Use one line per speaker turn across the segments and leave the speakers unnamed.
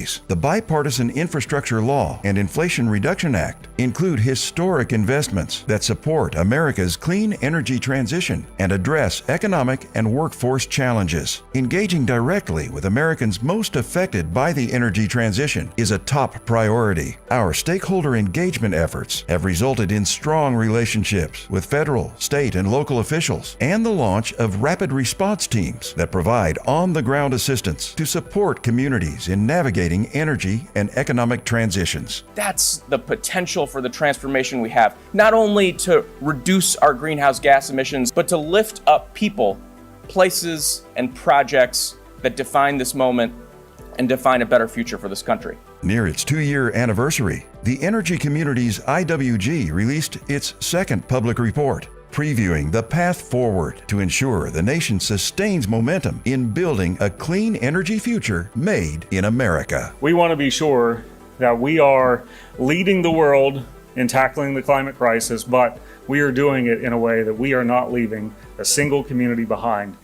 priorities. The Bipartisan Infrastructure Law and Inflation Reduction Act include historic investments that support America's clean energy transition and address economic and workforce challenges. Engaging directly with Americans most affected by the energy transition is a top priority. Our stakeholder engagement efforts have resulted in strong relationships with federal, state, and local officials and the launch of rapid response teams that provide on-the-ground assistance to support communities in navigating energy and economic transitions.
That's the potential for the transformation we have, not only to reduce our greenhouse gas emissions, but to lift up people, places, and projects that define this moment and define a better future for this country.
Near its 2-year anniversary, the energy community's IWG released its second public report, previewing the path forward to ensure the nation sustains momentum in building a clean energy future made in America.
We want to be sure that we are leading the world in tackling the climate crisis, but we are doing it in a way that we are not leaving a single community behind.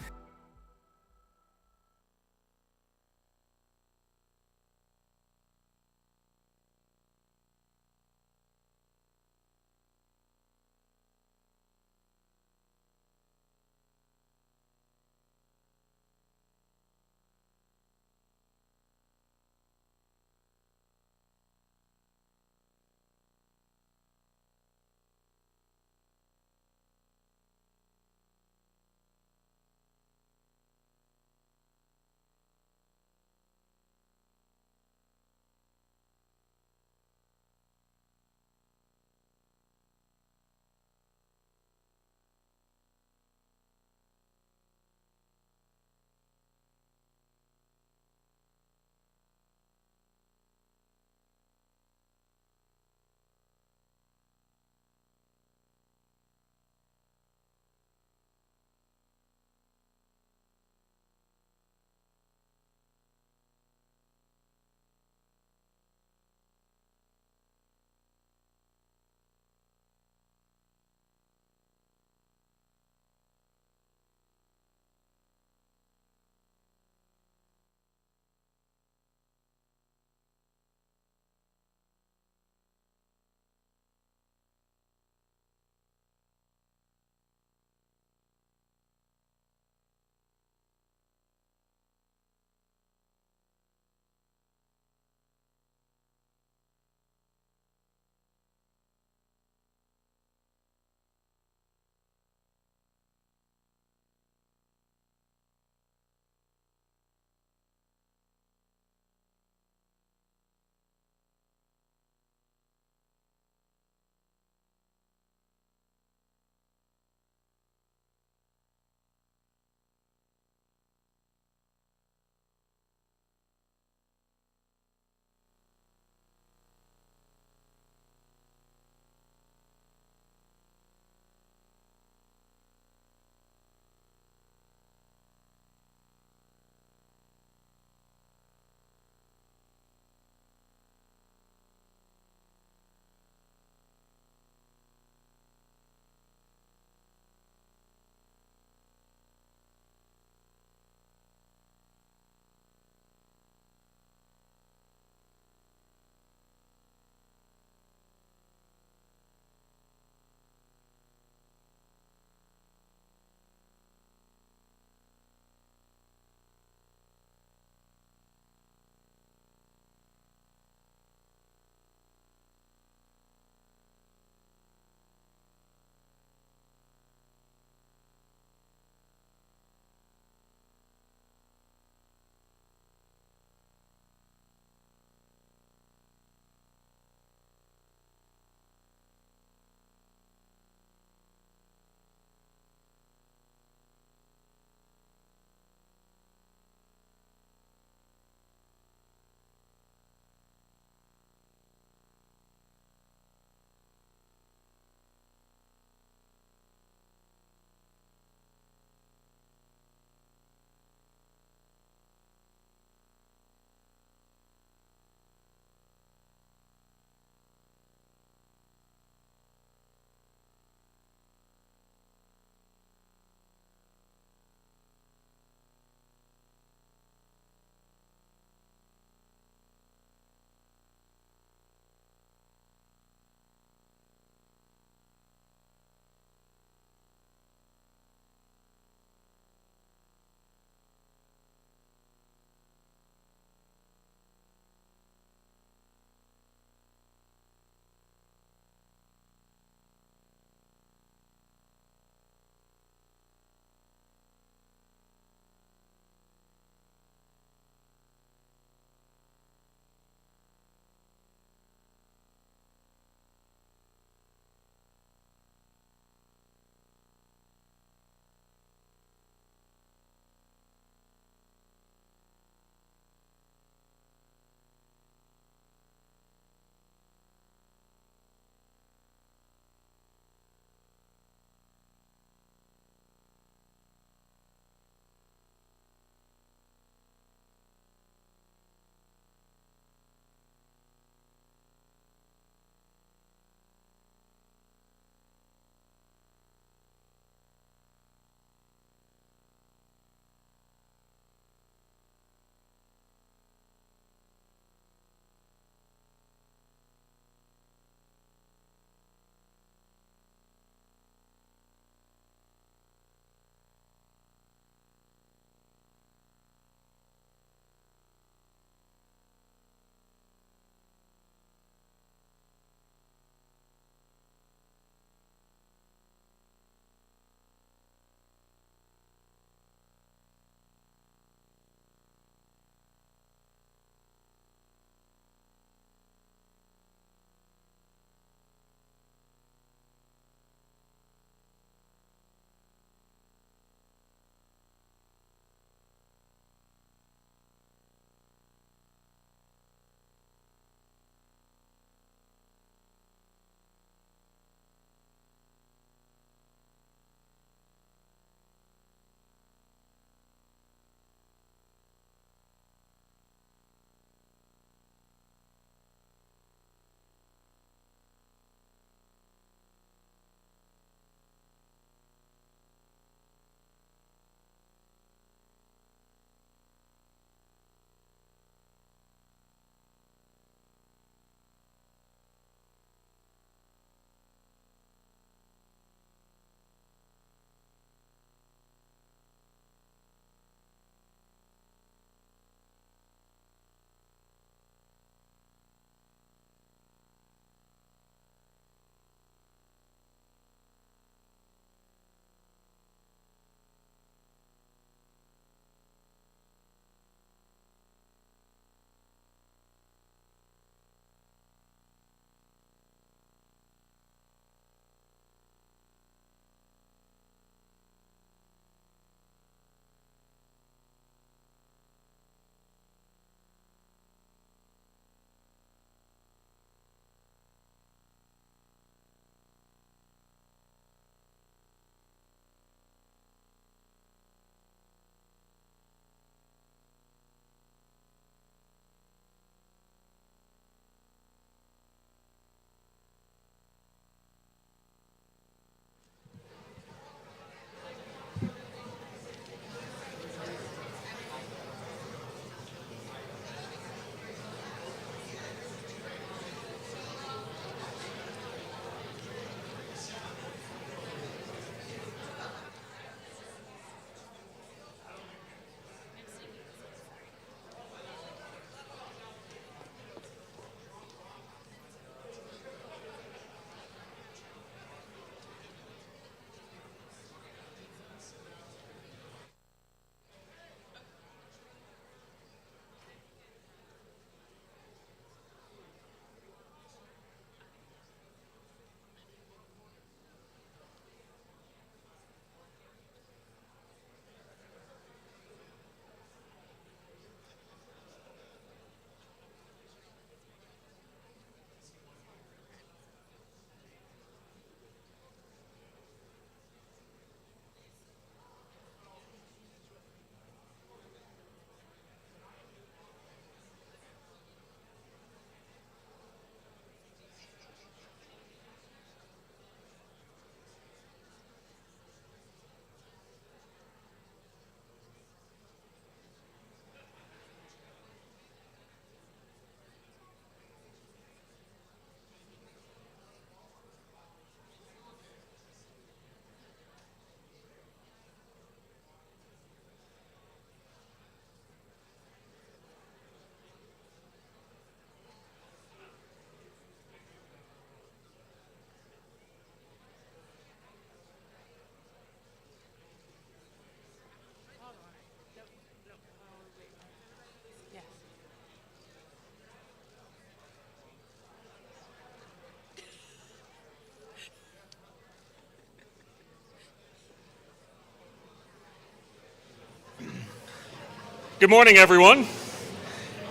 Good morning, everyone.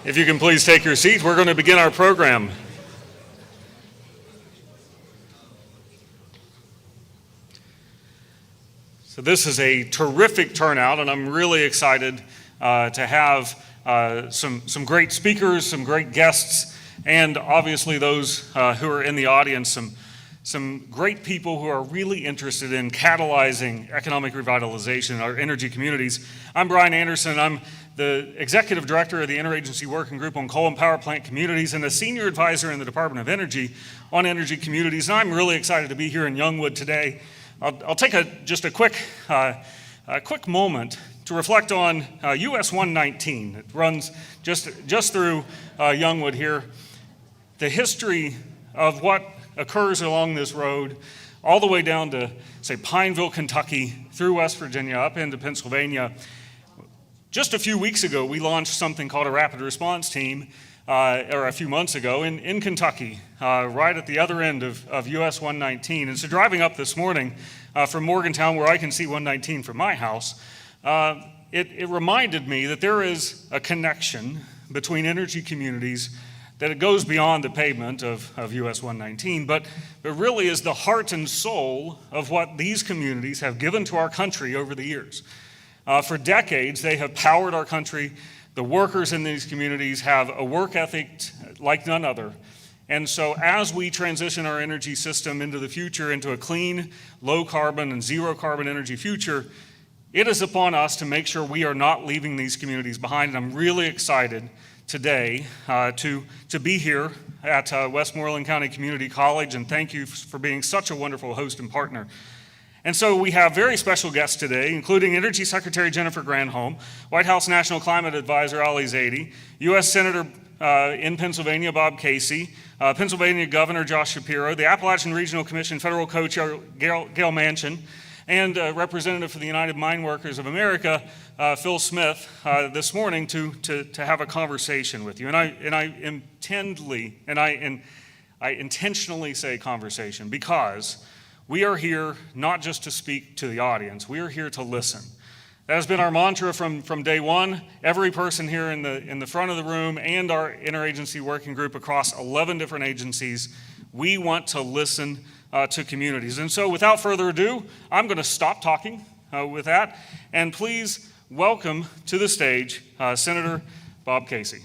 If you can please take your seat, we're going to begin our program. So this is a terrific turnout, and I'm really excited to have some great speakers, some great guests, and obviously those who are in the audience, some great people who are really interested in catalyzing economic revitalization in our energy communities. I'm Brian Anderson. I'm the Executive Director of the Interagency Working Group on Coal and Power Plant Communities and a Senior Advisor in the Department of Energy on energy communities. And I'm really excited to be here in Youngwood today. I'll take just a quick moment to reflect on US 119. It runs just through Youngwood here. The history of what occurs along this road, all the way down to, say, Pineville, Kentucky, through West Virginia, up into Pennsylvania. Just a few weeks ago, we launched something called a rapid response team, or a few months ago, in Kentucky, right at the other end of US 119. And so driving up this morning from Morgantown, where I can see 119 from my house, it reminded me that there is a connection between energy communities, that it goes beyond the pavement of US 119, but really is the heart and soul of what these communities have given to our country over the years. For decades, they have powered our country. The workers in these communities have a work ethic like none other. And so as we transition our energy system into the future, into a clean, low carbon and zero carbon energy future, it is upon us to make sure we are not leaving these communities behind. And I'm really excited today to be here at Westmoreland County Community College, and thank you for being such a wonderful host and partner. And so we have very special guests today, including Energy Secretary Jennifer Granholm, White House National Climate Advisor Ali Zaidi, U.S. Senator in Pennsylvania Bob Casey, Pennsylvania Governor Josh Shapiro, the Appalachian Regional Commission Federal Co-Chair Gail Manchin, and Representative for the United Mine Workers of America, Phil Smith, this morning to have a conversation with you. And I intentionally say conversation because we are here not just to speak to the audience, we are here to listen. That has been our mantra from day one. Every person here in the front of the room and our interagency working group across 11 different agencies, we want to listen to communities. And so without further ado, I'm going to stop talking with that, and please welcome to the stage Senator Bob Casey.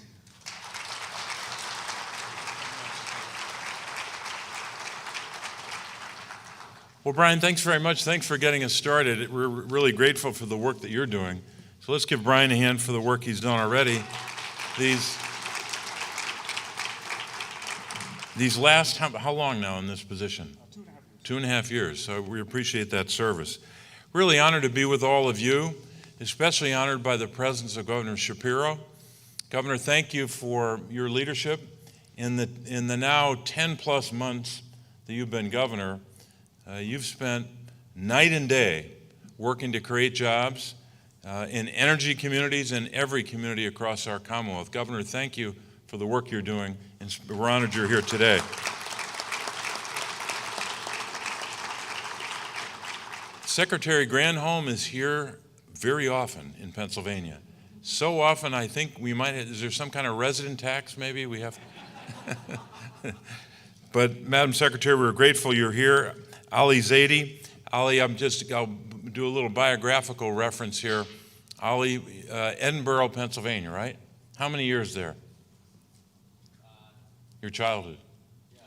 Well, Brian, thanks very much. Thanks for getting us started. We're really grateful for the work that you're doing. So let's give Brian a hand for the work he's done already. These last, how long now in this position? 2.5 years. So we appreciate that service. Really honored to be with all of you, especially honored by the presence of Governor Shapiro. Governor, thank you for your leadership. In the now 10 plus months that you've been governor, you've spent night and day working to create jobs in energy communities and every community across our Commonwealth. Governor, thank you for the work you're doing, and we're honored you're here today. Secretary Granholm is here very often in Pennsylvania. So often, I think we might have, is there some kind of resident tax maybe we have? But Madam Secretary, we're grateful you're here. Ali Zaidi. Ali, I'll do a little biographical reference here. Ali, Edinburgh, Pennsylvania, right? How many years there? Your childhood?
Yeah,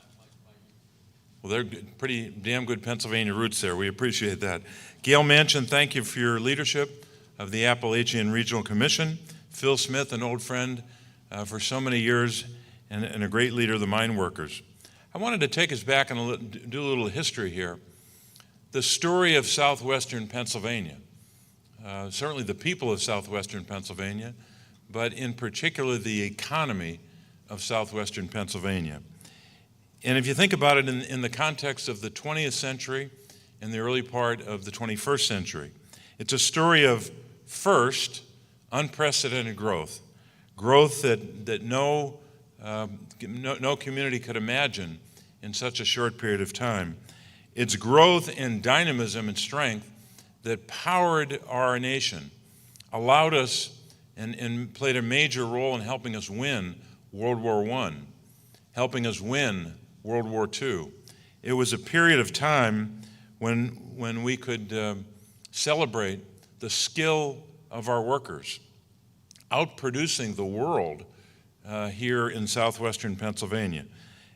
well, they're pretty damn good Pennsylvania roots there. We appreciate that. Gail Manchin, thank you for your leadership of the Appalachian Regional Commission. Phil Smith, an old friend for so many years, and a great leader of the mine workers. I wanted to take us back and do a little history here. The story of southwestern Pennsylvania, certainly the people of southwestern Pennsylvania, but in particular the economy of southwestern Pennsylvania. And if you think about it in the context of the 20th century and the early part of the 21st century, it's a story of first, unprecedented growth that no community could imagine in such a short period of time. It's growth and dynamism and strength that powered our nation, allowed us and played a major role in helping us win World War I, helping us win World War II. It was a period of time when we could celebrate the skill of our workers, outproducing the world here in southwestern Pennsylvania.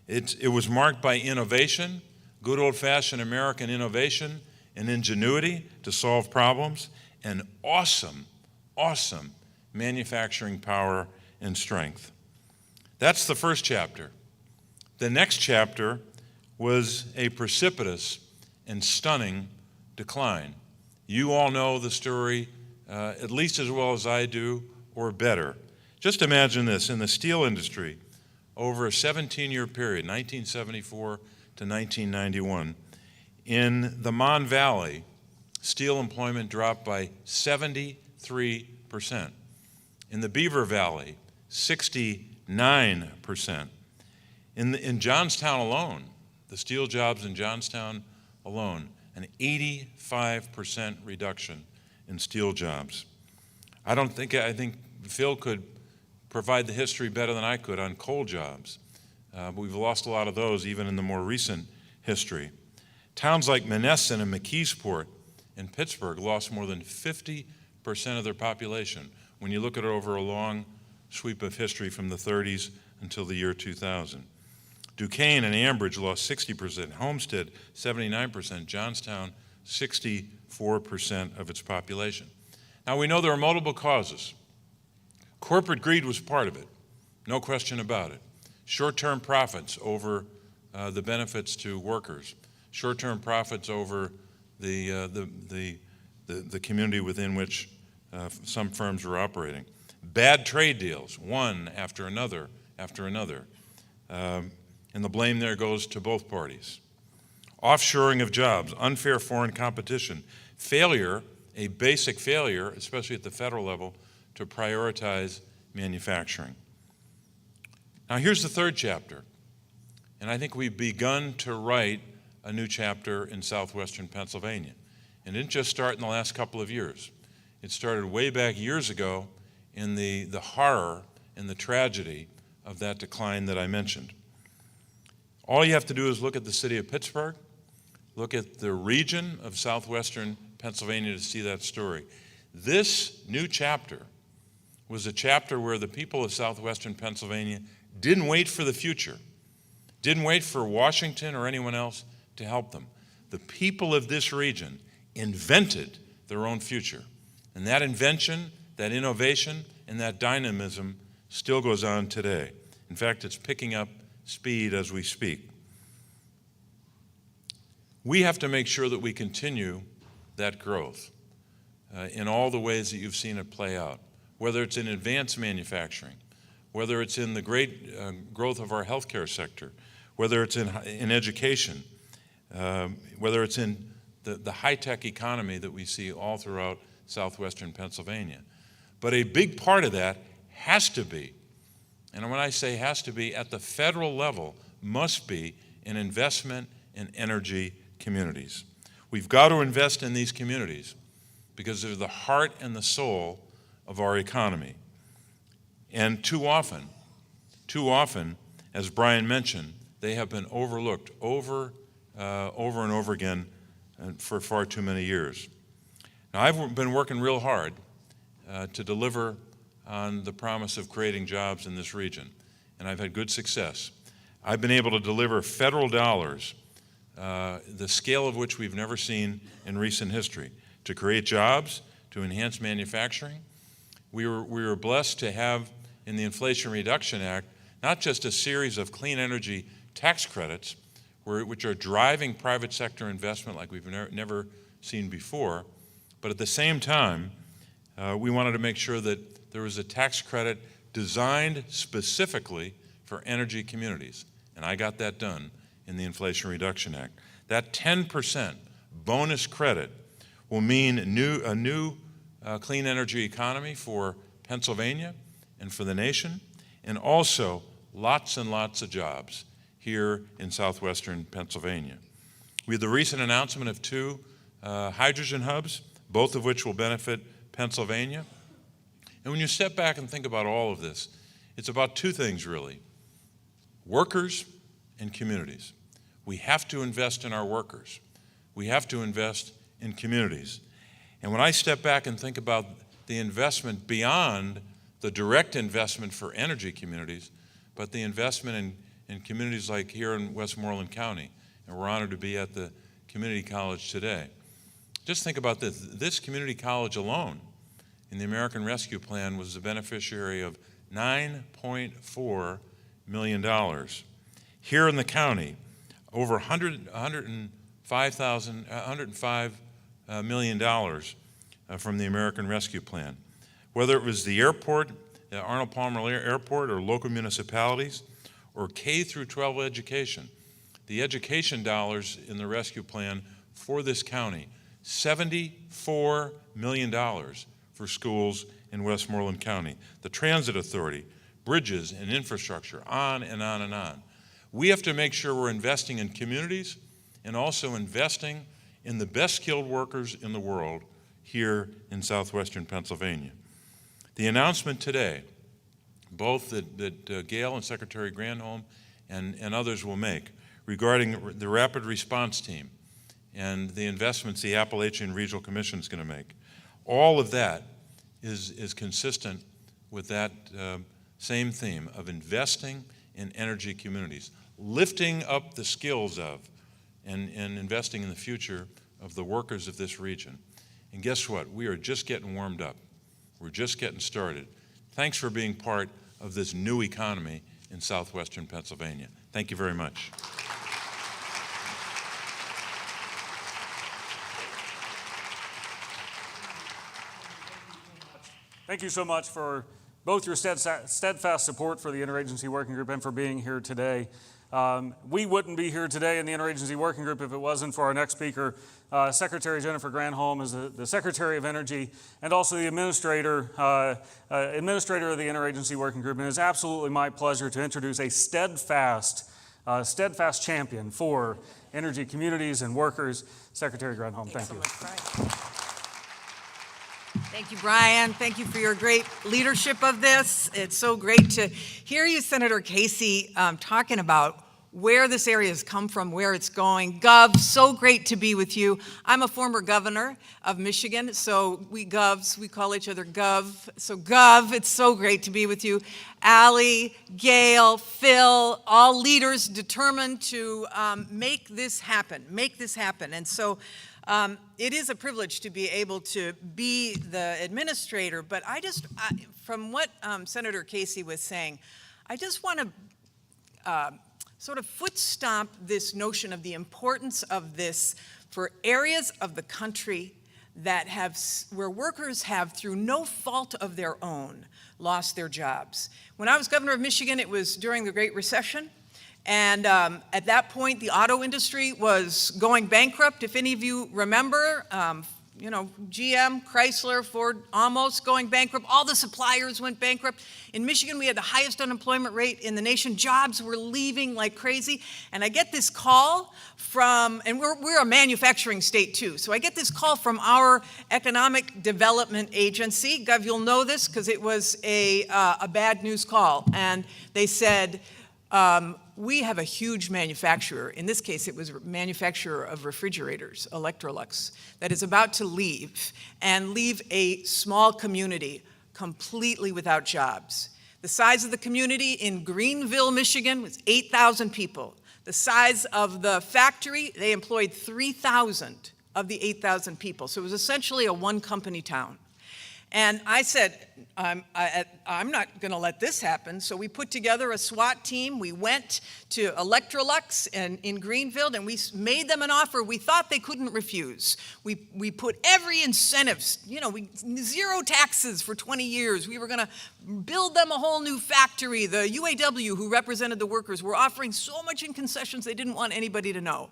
It was marked by innovation, good old-fashioned American innovation and ingenuity to solve problems, and awesome manufacturing power and strength. That's the first chapter. The next chapter was a precipitous and stunning decline. You all know the story at least as well as I do, or better. Just imagine this, in the steel industry, over a 17-year period, 1974 to 1991, in the Mon Valley, steel employment dropped by 73%. In the Beaver Valley, 69%. In Johnstown alone, the steel jobs in Johnstown alone, an 85% reduction in steel jobs. I think Phil could provide the history better than I could on coal jobs. But we've lost a lot of those even in the more recent history. Towns like Menneson and McKeesport and Pittsburgh lost more than 50% of their population when you look at it over a long sweep of history from the 30s until the year 2000. Duquesne and Ambridge lost 60%, Homestead 79%, Johnstown 64% of its population. Now we know there are multiple causes. Corporate greed was part of it, no question about it. Short-term profits over the benefits to workers, short-term profits over the community within which some firms were operating. Bad trade deals, one after another, and the blame there goes to both parties. Offshoring of jobs, unfair foreign competition, failure, a basic failure, especially at the federal level, to prioritize manufacturing. Now here's the third chapter, and I think we've begun to write a new chapter in southwestern Pennsylvania. And it didn't just start in the last couple of years. It started way back years ago in the horror and the tragedy of that decline that I mentioned. All you have to do is look at the city of Pittsburgh, look at the region of southwestern Pennsylvania to see that story. This new chapter was a chapter where the people of southwestern Pennsylvania didn't wait for the future, didn't wait for Washington or anyone else to help them. The people of this region invented their own future. And that invention, that innovation, and that dynamism still goes on today. In fact, it's picking up speed as we speak. We have to make sure that we continue that growth in all the ways that you've seen it play out, whether it's in advanced manufacturing, whether it's in the great growth of our healthcare sector, whether it's in education, whether it's in the high-tech economy that we see all throughout southwestern Pennsylvania. But a big part of that has to be, and when I say has to be, at the federal level, must be an investment in energy communities. We've got to invest in these communities because they're the heart and the soul of our economy. And too often, as Brian mentioned, they have been overlooked over and over again for far too many years. Now, I've been working real hard to deliver on the promise of creating jobs in this region, and I've had good success. I've been able to deliver federal dollars, the scale of which we've never seen in recent history, to create jobs, to enhance manufacturing. We were blessed to have in the Inflation Reduction Act not just a series of clean energy tax credits, which are driving private sector investment like we've never seen before, but at the same time, we wanted to make sure that there was a tax credit designed specifically for energy communities, and I got that done in the Inflation Reduction Act. That 10% bonus credit will mean a new clean energy economy for Pennsylvania and for the nation, and also lots and lots of jobs here in southwestern Pennsylvania. We had the recent announcement of 2 hydrogen hubs, both of which will benefit Pennsylvania. And when you step back and think about all of this, it's about two things really: workers and communities. We have to invest in our workers. We have to invest in communities. And when I step back and think about the investment beyond the direct investment for energy communities, but the investment in communities like here in Westmoreland County, and we're honored to be at the community college today. Just think about this. This community college alone in the American Rescue Plan was the beneficiary of $9.4 million. Here in the county, over $105 million from the American Rescue Plan. Whether it was the airport, the Arnold Palmer Airport, or local municipalities, or K through 12 education, the education dollars in the rescue plan for this county, $74 million for schools in Westmoreland County. The Transit Authority, bridges and infrastructure, on and on and on. We have to make sure we're investing in communities and also investing in the best skilled workers in the world here in southwestern Pennsylvania. The announcement today, both that Gail and Secretary Granholm and others will make regarding the Rapid Response Team and the investments the Appalachian Regional Commission is going to make, all of that is consistent with that same theme of investing in energy communities, lifting up the skills of and investing in the future of the workers of this region. And guess what? We are just getting warmed up. We're just getting started. Thanks for being part of this new economy in southwestern Pennsylvania. Thank you very much.
Thank you so much for both your steadfast support for the Interagency Working Group and for being here today. We wouldn't be here today in the Interagency Working Group if it wasn't for our next speaker. Secretary Jennifer Granholm is the Secretary of Energy and also the administrator of the Interagency Working Group. And it's absolutely my pleasure to introduce a steadfast champion for energy communities and workers, Secretary Granholm. Thank you.
Thank you, Brian. Thank you for your great leadership of this. It's so great to hear you, Senator Casey, talking about where this area has come from, where it's going. Gov, so great to be with you. I'm a former governor of Michigan, so we Govs, we call each other Gov. So Gov, it's so great to be with you. Allie, Gail, Phil, all leaders determined to make this happen. And so it is a privilege to be able to be the administrator, but from what Senator Casey was saying, I just want to sort of foot stomp this notion of the importance of this for areas of the country that where workers have, through no fault of their own, lost their jobs. When I was governor of Michigan, it was during the Great Recession. And at that point, the auto industry was going bankrupt. If any of you remember, GM, Chrysler, Ford, almost going bankrupt. All the suppliers went bankrupt. In Michigan, we had the highest unemployment rate in the nation. Jobs were leaving like crazy. And I get this call and we're a manufacturing state too. So I get this call from our economic development agency. Gov, you'll know this because it was a bad news call. And they said, we have a huge manufacturer. In this case, it was a manufacturer of refrigerators, Electrolux, that is about to leave a small community completely without jobs. The size of the community in Greenville, Michigan was 8,000 people. The size of the factory, they employed 3,000 of the 8,000 people. So it was essentially a one-company town. And I said, I'm not going to let this happen. So we put together a SWAT team. We went to Electrolux in Greenville, and we made them an offer we thought they couldn't refuse. We put every incentive, zero taxes for 20 years. We were going to build them a whole new factory. The UAW, who represented the workers, were offering so much in concessions they didn't want anybody to know.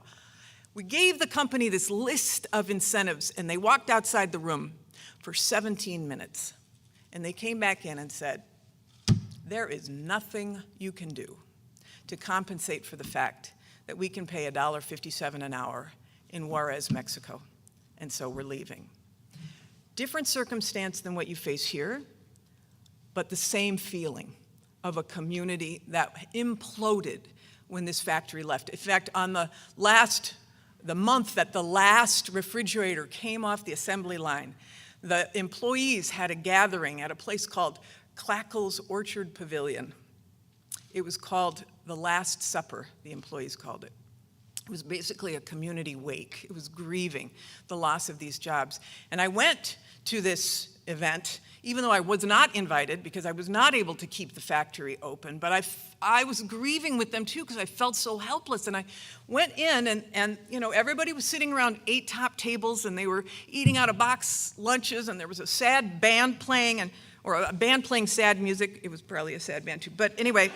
We gave the company this list of incentives, and they walked outside the room for 17 minutes. And they came back in and said, there is nothing you can do to compensate for the fact that we can pay $1.57 an hour in Juarez, Mexico. And so we're leaving. Different circumstance than what you face here, but the same feeling of a community that imploded when this factory left. In fact, on the month that the last refrigerator came off the assembly line, the employees had a gathering at a place called Clackle's Orchard Pavilion. It was called the Last Supper, the employees called it. It was basically a community wake. It was grieving the loss of these jobs. And I went to this event, even though I was not invited because I was not able to keep the factory open, but I was grieving with them too because I felt so helpless. And I went in and everybody was sitting around 8 top tables and they were eating out of box lunches, and there was a sad band playing, or a band playing sad music. It was probably a sad band too, but anyway,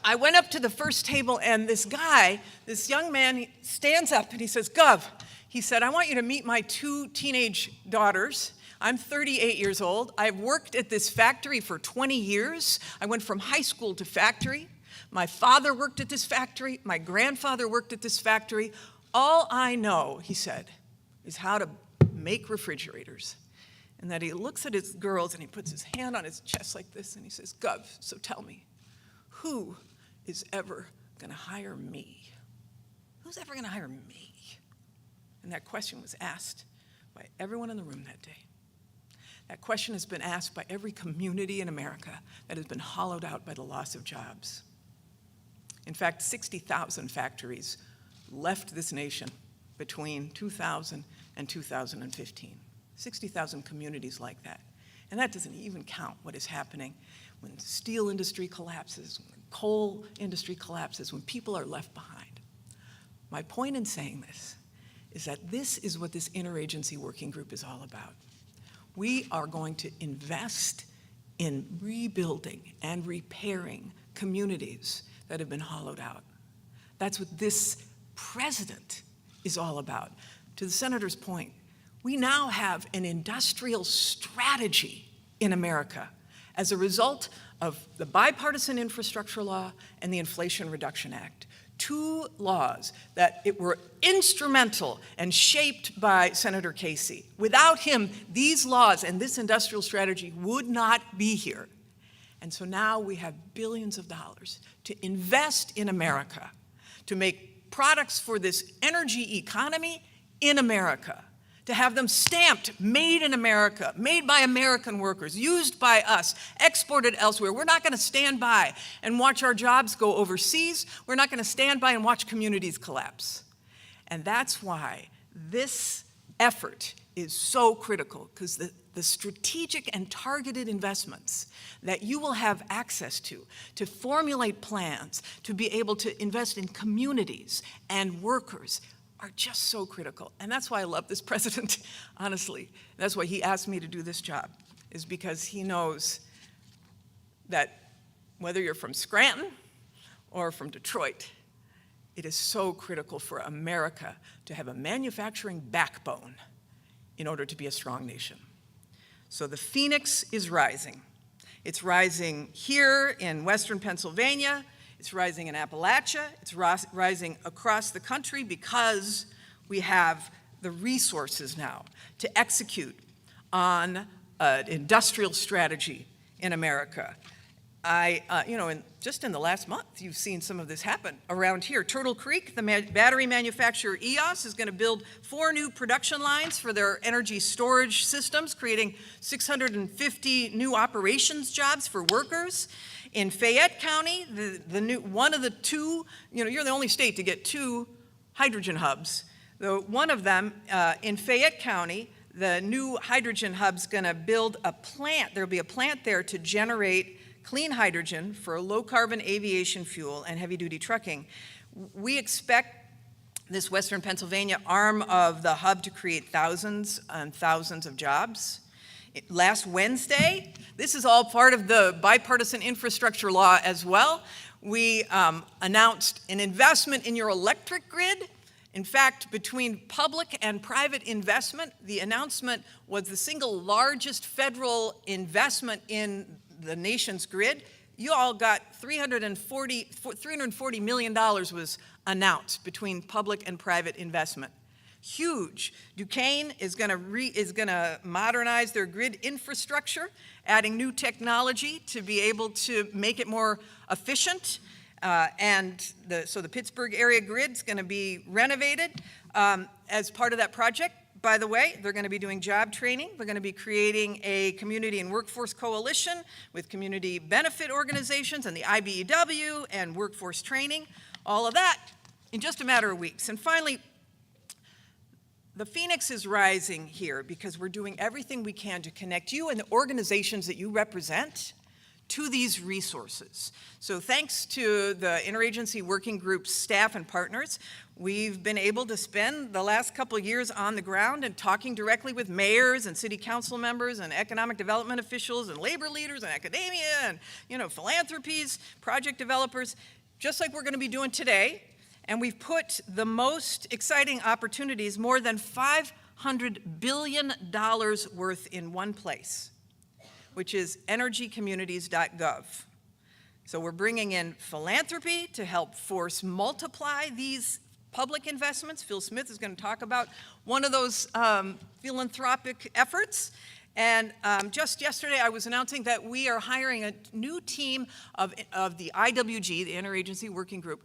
I went up to the first table, and this young man, he stands up and he says, "Gov," he said, "I want you to meet my 2 teenage daughters. I'm 38 years old. I've worked at this factory for 20 years. I went from high school to factory. My father worked at this factory. My grandfather worked at this factory. All I know," he said, "is how to make refrigerators." And that he looks at his girls and he puts his hand on his chest like this and he says, "Gov, so tell me, who is ever going to hire me? Who's ever going to hire me?" And that question was asked by everyone in the room that day. That question has been asked by every community in America that has been hollowed out by the loss of jobs. In fact, 60,000 factories left this nation between 2000 and 2015. 60,000 communities like that. And that doesn't even count what is happening when steel industry collapses, when coal industry collapses, when people are left behind. My point in saying this is that this is what this interagency working group is all about. We are going to invest in rebuilding and repairing communities that have been hollowed out. That's what this president is all about. To the senator's point, we now have an industrial strategy in America as a result of the bipartisan infrastructure law and the Inflation Reduction Act. 2 laws that were instrumental and shaped by Senator Casey. Without him, these laws and this industrial strategy would not be here. And so now we have billions of dollars to invest in America, to make products for this energy economy in America, to have them stamped, made in America, made by American workers, used by us, exported elsewhere. We're not going to stand by and watch our jobs go overseas. We're not going to stand by and watch communities collapse. And that's why this effort is so critical, because the strategic and targeted investments that you will have access to formulate plans, to be able to invest in communities and workers, are just so critical. And that's why I love this president, honestly. That's why he asked me to do this job, is because he knows that whether you're from Scranton or from Detroit, it is so critical for America to have a manufacturing backbone in order to be a strong nation. So the phoenix is rising. It's rising here in Western Pennsylvania. It's rising in Appalachia. It's rising across the country because we have the resources now to execute on an industrial strategy in America. Just in the last month, you've seen some of this happen around here. Turtle Creek, the battery manufacturer EOS, is going to build 4 new production lines for their energy storage systems, creating 650 new operations jobs for workers. In Fayette County, one of the 2, you're the only state to get 2 hydrogen hubs. One of them in Fayette County, the new hydrogen hub's going to build a plant. There'll be a plant there to generate clean hydrogen for low-carbon aviation fuel and heavy-duty trucking. We expect this Western Pennsylvania arm of the hub to create thousands and thousands of jobs. Last Wednesday, this is all part of the bipartisan infrastructure law as well, we announced an investment in your electric grid. In fact, between public and private investment, the announcement was the single largest federal investment in the nation's grid. You all got $340 million was announced between public and private investment huge. Duquesne is going to modernize their grid infrastructure, adding new technology to be able to make it more efficient. So the Pittsburgh area grid is going to be renovated. As part of that project, by the way, they're going to be doing job training. They're going to be creating a community and workforce coalition with community benefit organizations and the IBEW and workforce training, all of that in just a matter of weeks. And finally, the Phoenix is rising here because we're doing everything we can to connect you and the organizations that you represent to these resources. So thanks to the Interagency Working Group's staff and partners, we've been able to spend the last couple of years on the ground and talking directly with mayors and city council members and economic development officials and labor leaders and academia and, philanthropies, project developers, just like we're going to be doing today. And we've put the most exciting opportunities, more than $500 billion worth in one place, which is energycommunities.gov. So we're bringing in philanthropy to help force multiply these public investments. Phil Smith is going to talk about one of those philanthropic efforts. And just yesterday, I was announcing that we are hiring a new team of the IWG, the Interagency Working Group,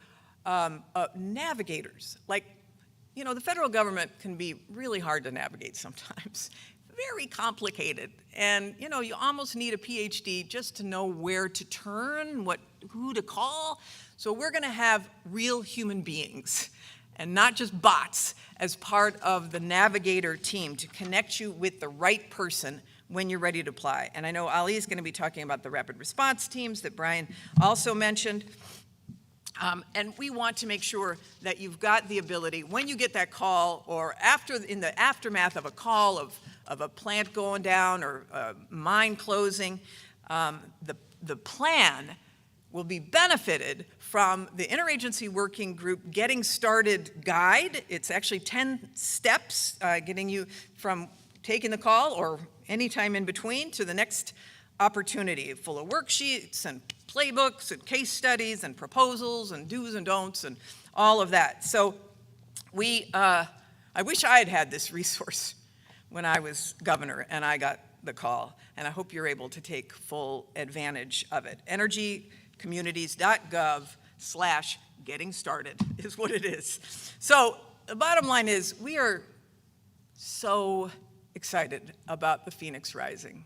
navigators. The federal government can be really hard to navigate sometimes. Very complicated. And, you almost need a PhD just to know where to turn, who to call. So we're going to have real human beings and not just bots as part of the navigator team to connect you with the right person when you're ready to apply. And I know Ali is going to be talking about the rapid response teams that Brian also mentioned. And we want to make sure that you've got the ability, when you get that call or in the aftermath of a call of a plant going down or a mine closing, the plan will be benefited from the Interagency Working Group Getting Started guide. It's actually 10 steps getting you from taking the call or any time in between to the next opportunity, full of worksheets and playbooks and case studies and proposals and do's and don'ts and all of that. So I wish I had had this resource when I was governor and I got the call, and I hope you're able to take full advantage of it. energycommunities.gov/getting started is what it is. So the bottom line is we are so excited about the Phoenix rising.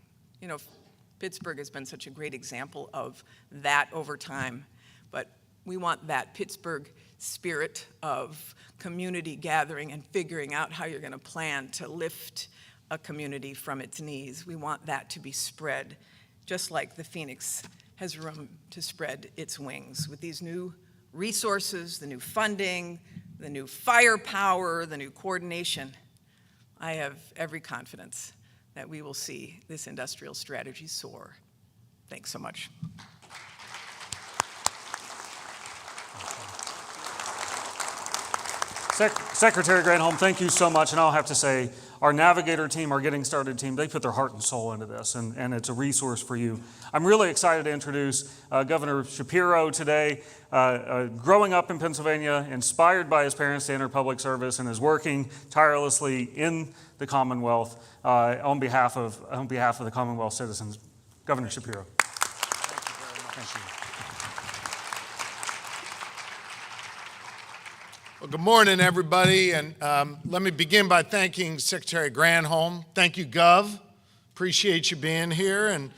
Pittsburgh has been such a great example of that over time, but we want that Pittsburgh spirit of community gathering and figuring out how you're going to plan to lift a community from its knees. We want that to be spread, just like the Phoenix has room to spread its wings with these new resources, the new funding, the new firepower, the new coordination. I have every confidence that we will see this industrial strategy soar. Thanks so much.
Secretary Granholm, thank you so much. And I'll have to say, our Navigator team, our Getting Started team, they put their heart and soul into this, and it's a resource for you. I'm really excited to introduce Governor Shapiro today. Growing up in Pennsylvania, inspired by his parents to enter public service, and is working tirelessly in the Commonwealth on behalf of the Commonwealth citizens. Governor Shapiro.
Thank you very much.
Thank you.
Well, good morning, everybody, and let me begin by thanking Secretary Granholm. Thank you, Gov. Appreciate you being here, and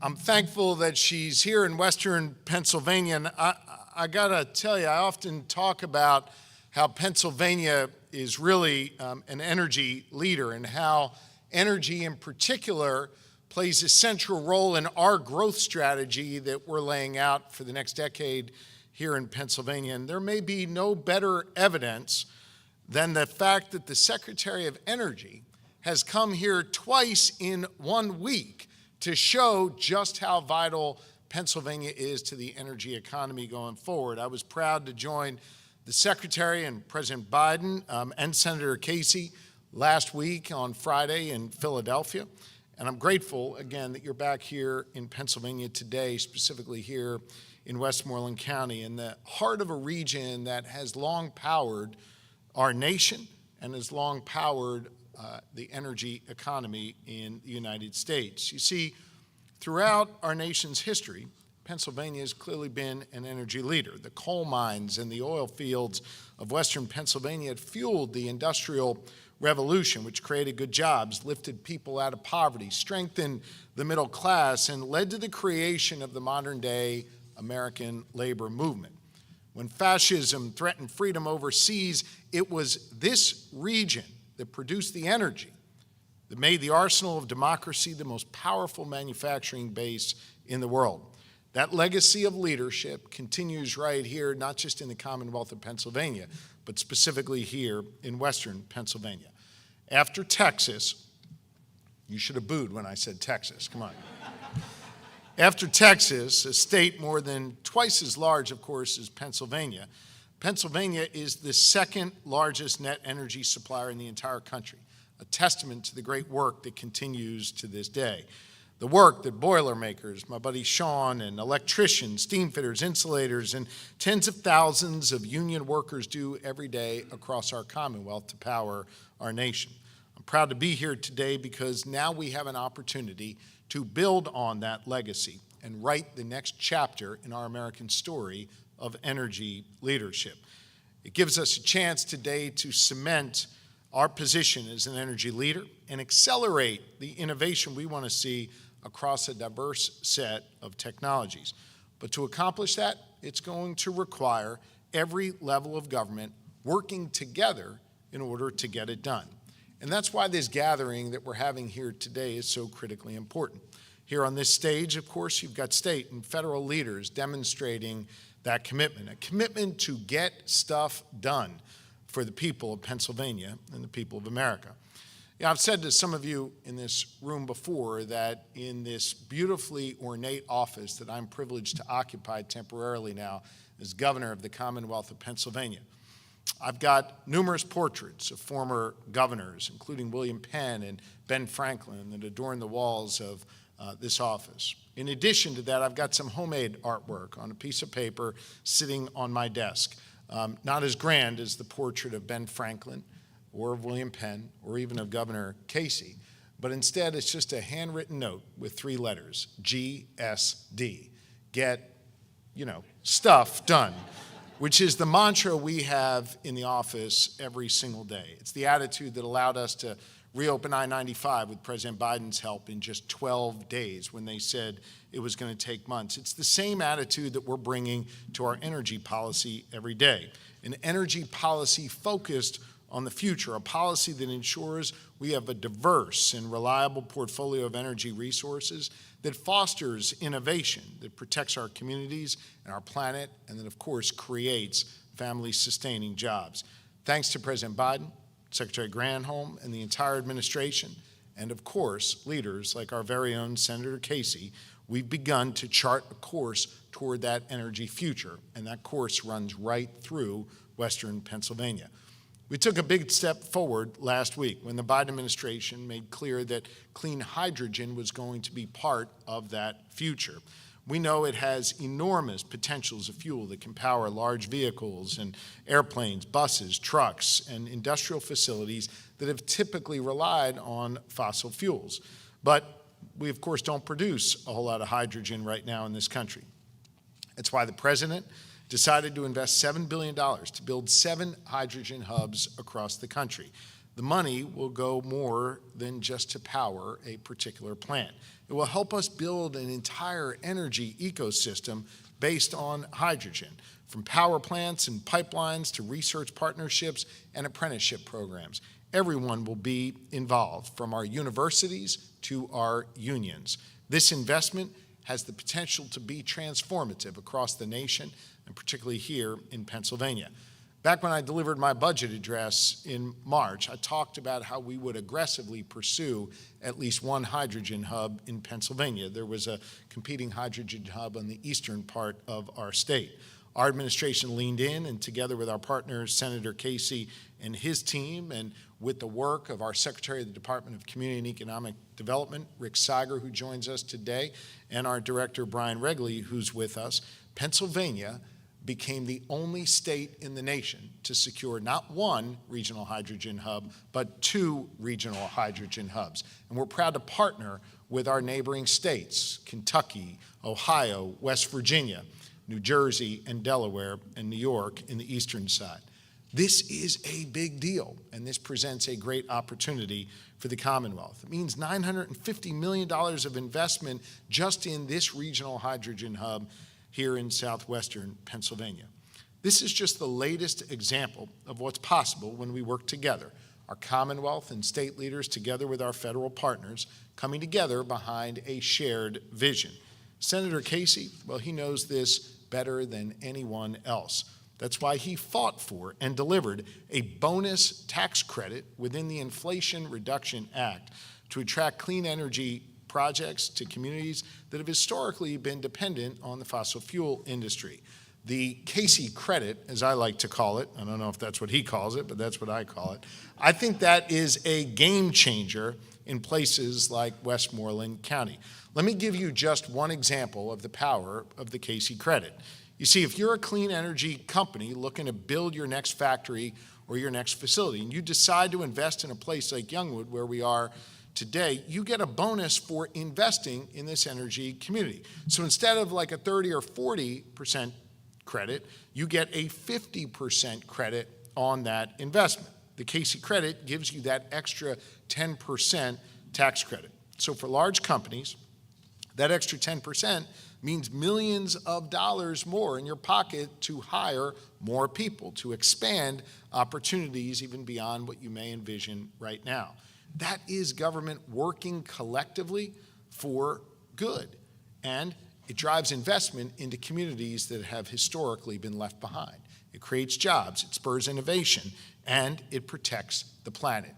I'm thankful that she's here in Western Pennsylvania. And I gotta tell you, I often talk about how Pennsylvania is really an energy leader, and how energy in particular plays a central role in our growth strategy that we're laying out for the next decade here in Pennsylvania. And there may be no better evidence than the fact that the Secretary of Energy has come here twice in 1 week to show just how vital Pennsylvania is to the energy economy going forward. I was proud to join the Secretary and President Biden and Senator Casey last week on Friday in Philadelphia. And I'm grateful, again, that you're back here in Pennsylvania today, specifically here in Westmoreland County, in the heart of a region that has long powered our nation and has long powered the energy economy in the United States. You see, throughout our nation's history, Pennsylvania has clearly been an energy leader. The coal mines and the oil fields of western Pennsylvania had fueled the industrial revolution, which created good jobs, lifted people out of poverty, strengthened the middle class, and led to the creation of the modern-day American labor movement. When fascism threatened freedom overseas, it was this region that produced the energy that made the arsenal of democracy the most powerful manufacturing base in the world. That legacy of leadership continues right here, not just in the Commonwealth of Pennsylvania, but specifically here in Western Pennsylvania. After Texas, you should have booed when I said Texas, come on. After Texas, a state more than twice as large, of course, as Pennsylvania, Pennsylvania is the second largest net energy supplier in the entire country, a testament to the great work that continues to this day. The work that Boilermakers, my buddy Sean, and electricians, steam fitters, insulators, and tens of thousands of union workers do every day across our Commonwealth to power our nation. I'm proud to be here today because now we have an opportunity to build on that legacy and write the next chapter in our American story of energy leadership. It gives us a chance today to cement our position as an energy leader and accelerate the innovation we want to see across a diverse set of technologies. But to accomplish that, it's going to require every level of government working together in order to get it done. And that's why this gathering that we're having here today is so critically important. Here on this stage, of course, you've got state and federal leaders demonstrating that commitment, a commitment to get stuff done for the people of Pennsylvania and the people of America. Yeah, I've said to some of you in this room before that in this beautifully ornate office that I'm privileged to occupy temporarily now as governor of the Commonwealth of Pennsylvania, I've got numerous portraits of former governors, including William Penn and Ben Franklin, that adorn the walls of this office. In addition to that, I've got some homemade artwork on a piece of paper sitting on my desk. Not as grand as the portrait of Ben Franklin or of William Penn or even of Governor Casey, but instead it's just a handwritten note with 3 letters, GSD, get, stuff done, which is the mantra we have in the office every single day. It's the attitude that allowed us to reopen I-95 with President Biden's help in just 12 days when they said it was going to take months. It's the same attitude that we're bringing to our energy policy every day, an energy policy focused on the future, a policy that ensures we have a diverse and reliable portfolio of energy resources that fosters innovation, that protects our communities and our planet, and that, of course, creates family-sustaining jobs. Thanks to President Biden, Secretary Granholm, and the entire administration, and of course, leaders like our very own Senator Casey, we've begun to chart a course toward that energy future, and that course runs right through Western Pennsylvania. We took a big step forward last week when the Biden administration made clear that clean hydrogen was going to be part of that future. We know it has enormous potential as a fuel that can power large vehicles and airplanes, buses, trucks, and industrial facilities that have typically relied on fossil fuels. But we, of course, don't produce a whole lot of hydrogen right now in this country. That's why the president decided to invest $7 billion to build 7 hydrogen hubs across the country. The money will go more than just to power a particular plant. It will help us build an entire energy ecosystem based on hydrogen, from power plants and pipelines to research partnerships and apprenticeship programs. Everyone will be involved, from our universities to our unions. This investment has the potential to be transformative across the nation, and particularly here in Pennsylvania. Back when I delivered my budget address in March, I talked about how we would aggressively pursue at least one hydrogen hub in Pennsylvania. There was a competing hydrogen hub on the eastern part of our state. Our administration leaned in, and together with our partner, Senator Casey and his team, and with the work of our Secretary of the Department of Community and Economic Development, Rick Seiger, who joins us today, and our Director, Brian Regley, who's with us, Pennsylvania became the only state in the nation to secure not one regional hydrogen hub, but 2 regional hydrogen hubs. And we're proud to partner with our neighboring states, Kentucky, Ohio, West Virginia, New Jersey, and Delaware, and New York in the eastern side. This is a big deal, and this presents a great opportunity for the Commonwealth. It means $950 million of investment just in this regional hydrogen hub here in southwestern Pennsylvania. This is just the latest example of what's possible when we work together. Our Commonwealth and state leaders together with our federal partners coming together behind a shared vision. Senator Casey, well, he knows this better than anyone else. That's why he fought for and delivered a bonus tax credit within the Inflation Reduction Act to attract clean energy projects to communities that have historically been dependent on the fossil fuel industry. The Casey credit, as I like to call it, I don't know if that's what he calls it, but that's what I call it. I think that is a game changer in places like Westmoreland County. Let me give you just one example of the power of the Casey credit. You see, if you're a clean energy company looking to build your next factory or your next facility, and you decide to invest in a place like Youngwood, where we are today, you get a bonus for investing in this energy community. So instead of like a 30 or 40% credit, you get a 50% credit on that investment. The Casey credit gives you that extra 10% tax credit. So for large companies, that extra 10% means millions of dollars more in your pocket to hire more people, to expand opportunities even beyond what you may envision right now. That is government working collectively for good, and it drives investment into communities that have historically been left behind. It creates jobs, it spurs innovation, and it protects the planet.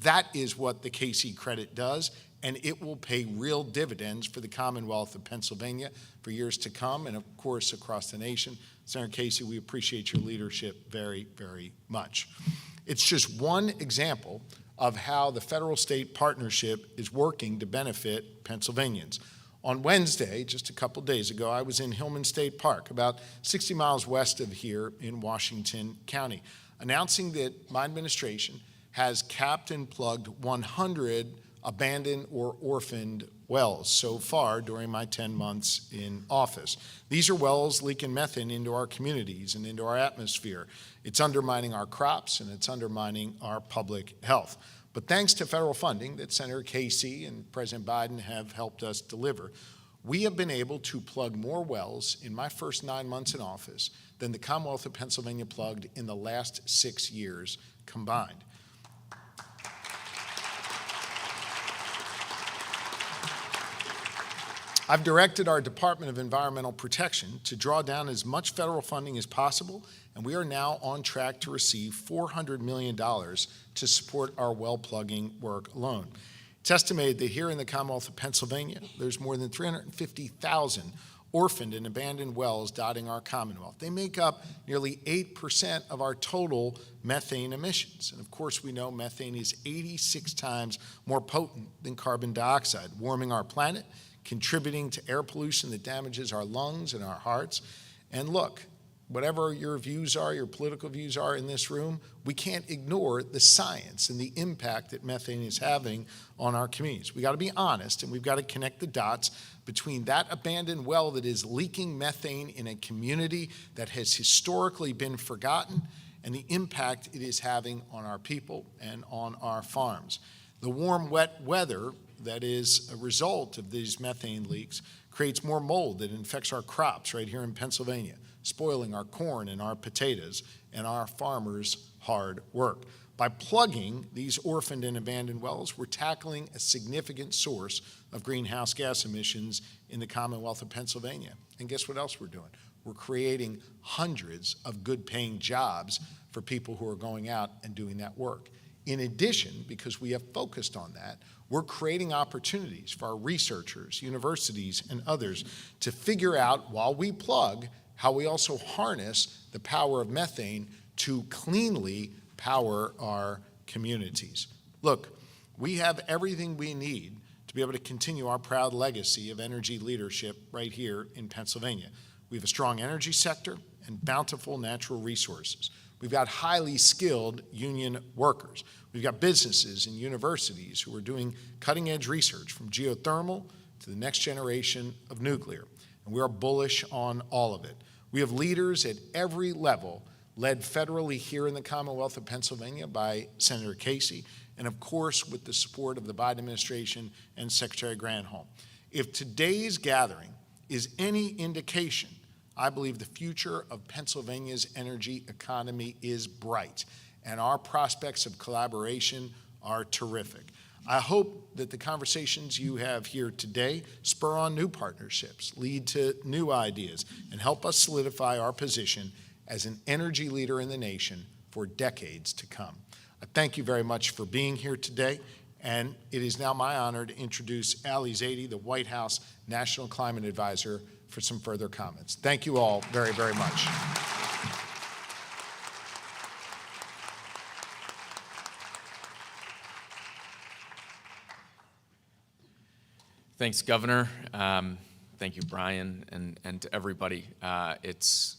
That is what the Casey credit does, and it will pay real dividends for the Commonwealth of Pennsylvania for years to come, and of course across the nation. Senator Casey, we appreciate your leadership very, very much. It's just one example of how the federal-state partnership is working to benefit Pennsylvanians. On Wednesday, just a couple days ago, I was in Hillman State Park, about 60 miles west of here in Washington County, announcing that my administration has capped and plugged 100 abandoned or orphaned wells so far during my 10 months in office. These are wells leaking methane into our communities and into our atmosphere. It's undermining our crops and it's undermining our public health. But thanks to federal funding that Senator Casey and President Biden have helped us deliver, we have been able to plug more wells in my first 9 months in office than the Commonwealth of Pennsylvania plugged in the last 6 years combined. I've directed our Department of Environmental Protection to draw down as much federal funding as possible, and we are now on track to receive $400 million to support our well plugging work alone. It's estimated that here in the Commonwealth of Pennsylvania, there's more than 350,000 orphaned and abandoned wells dotting our Commonwealth. They make up nearly 8% of our total methane emissions. And of course, we know methane is 86 times more potent than carbon dioxide, warming our planet, contributing to air pollution that damages our lungs and our hearts. And look, whatever your views are, your political views are in this room, we can't ignore the science and the impact that methane is having on our communities. We got to be honest, and we've got to connect the dots between that abandoned well that is leaking methane in a community that has historically been forgotten and the impact it is having on our people and on our farms. The warm, wet weather that is a result of these methane leaks creates more mold that infects our crops right here in Pennsylvania, spoiling our corn and our potatoes and our farmers' hard work. By plugging these orphaned and abandoned wells, we're tackling a significant source of greenhouse gas emissions in the Commonwealth of Pennsylvania. And guess what else we're doing? We're creating hundreds of good-paying jobs for people who are going out and doing that work. In addition, because we have focused on that, we're creating opportunities for our researchers, universities, and others to figure out, while we plug, how we also harness the power of methane to cleanly power our communities. Look, we have everything we need to be able to continue our proud legacy of energy leadership right here in Pennsylvania. We have a strong energy sector and bountiful natural resources. We've got highly skilled union workers. We've got businesses and universities who are doing cutting-edge research from geothermal to the next generation of nuclear. And we are bullish on all of it. We have leaders at every level, led federally here in the Commonwealth of Pennsylvania by Senator Casey, and of course with the support of the Biden administration and Secretary Granholm. If today's gathering is any indication, I believe the future of Pennsylvania's energy economy is bright, and our prospects of collaboration are terrific. I hope that the conversations you have here today spur on new partnerships, lead to new ideas, and help us solidify our position as an energy leader in the nation for decades to come. I thank you very much for being here today, and it is now my honor to introduce Ali Zaidi, the White House National Climate Advisor, for some further comments. Thank you all very, very much.
Thanks, Governor. Thank you, Brian, and to everybody. It's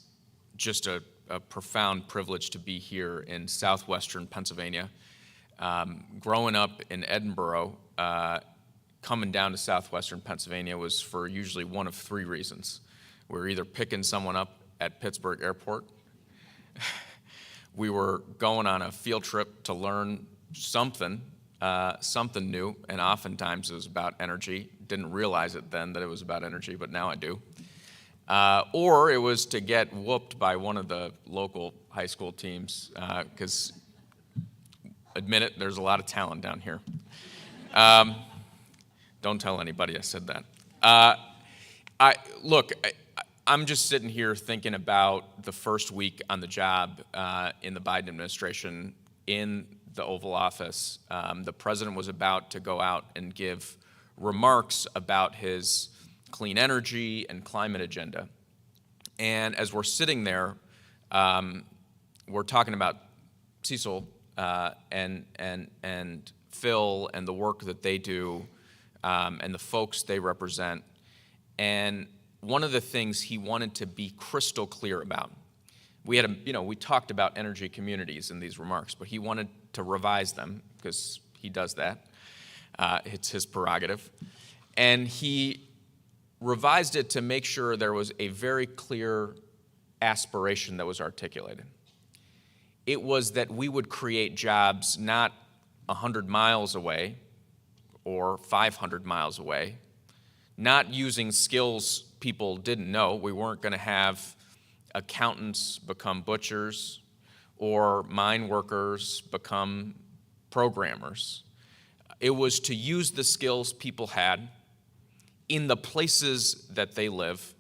just a profound privilege to be here in southwestern Pennsylvania. Growing up in Edinburgh, coming down to southwestern Pennsylvania was for usually one of three reasons. We were either picking someone up at Pittsburgh Airport, we were going on a field trip to learn something new, and oftentimes it was about energy. Didn't realize it then that it was about energy, but now I do. Or it was to get whooped by one of the local high school teams, because, admit it, there's a lot of talent down here. Don't tell anybody I said that. I'm just sitting here thinking about the first week on the job in the Biden administration in the Oval Office. The president was about to go out and give remarks about his clean energy and climate agenda. And as we're sitting there, we're talking about Cecil and Phil and the work that they do and the folks they represent. And one of the things he wanted to be crystal clear about, we talked about energy communities in these remarks, but he wanted to revise them because he does that. It's his prerogative. And he revised it to make sure there was a very clear aspiration that was articulated. It was that we would create jobs not 100 miles away or 500 miles away, not using skills people didn't know. We weren't going to have accountants become butchers or mine workers become programmers. It was to use the skills people had in the places that they live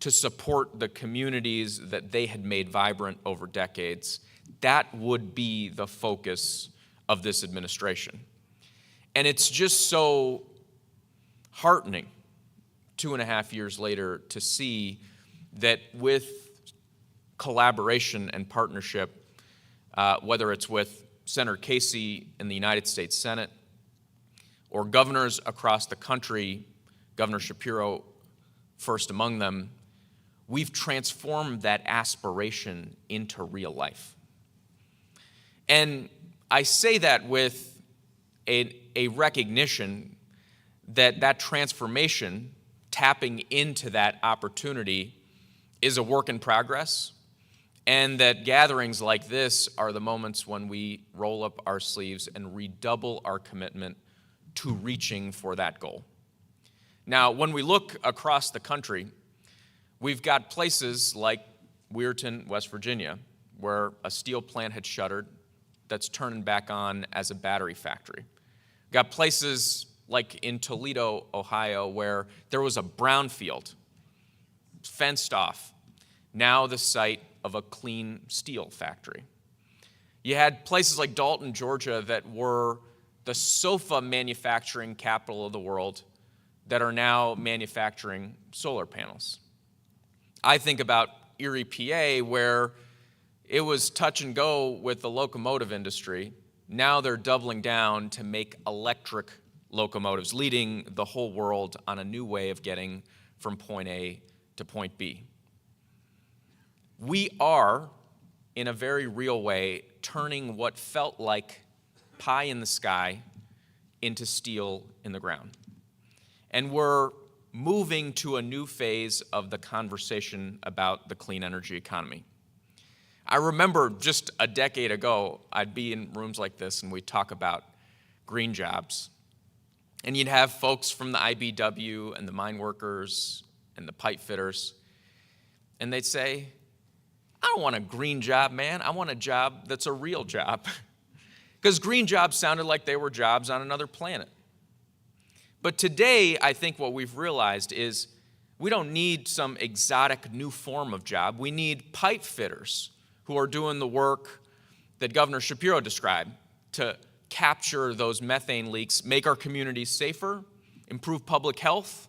to support the communities that they had made vibrant over decades. That would be the focus of this administration. And it's just so heartening 2.5 years later to see that with collaboration and partnership, whether it's with Senator Casey in the United States Senate or governors across the country, Governor Shapiro first among them, we've transformed that aspiration into real life. And I say that with a recognition that that transformation, tapping into that opportunity, is a work in progress, and that gatherings like this are the moments when we roll up our sleeves and redouble our commitment to reaching for that goal. Now, when we look across the country, we've got places like Weirton, West Virginia, where a steel plant had shuttered that's turning back on as a battery factory. We've got places like in Toledo, Ohio, where there was a brownfield, fenced off, now the site of a clean steel factory. You had places like Dalton, Georgia, that were the sofa manufacturing capital of the world that are now manufacturing solar panels. I think about Erie, PA, where it was touch and go with the locomotive industry. Now they're doubling down to make electric locomotives, leading the whole world on a new way of getting from point A to point B. We are, in a very real way, turning what felt like pie in the sky into steel in the ground. And we're moving to a new phase of the conversation about the clean energy economy. I remember just a decade ago, I'd be in rooms like this and we'd talk about green jobs. And you'd have folks from the IBW and the mine workers and the pipe fitters, and they'd say, I don't want a green job, man. I want a job that's a real job. Because green jobs sounded like they were jobs on another planet. But today, I think what we've realized is we don't need some exotic new form of job. We need pipe fitters who are doing the work that Governor Shapiro described to capture those methane leaks, make our communities safer, improve public health,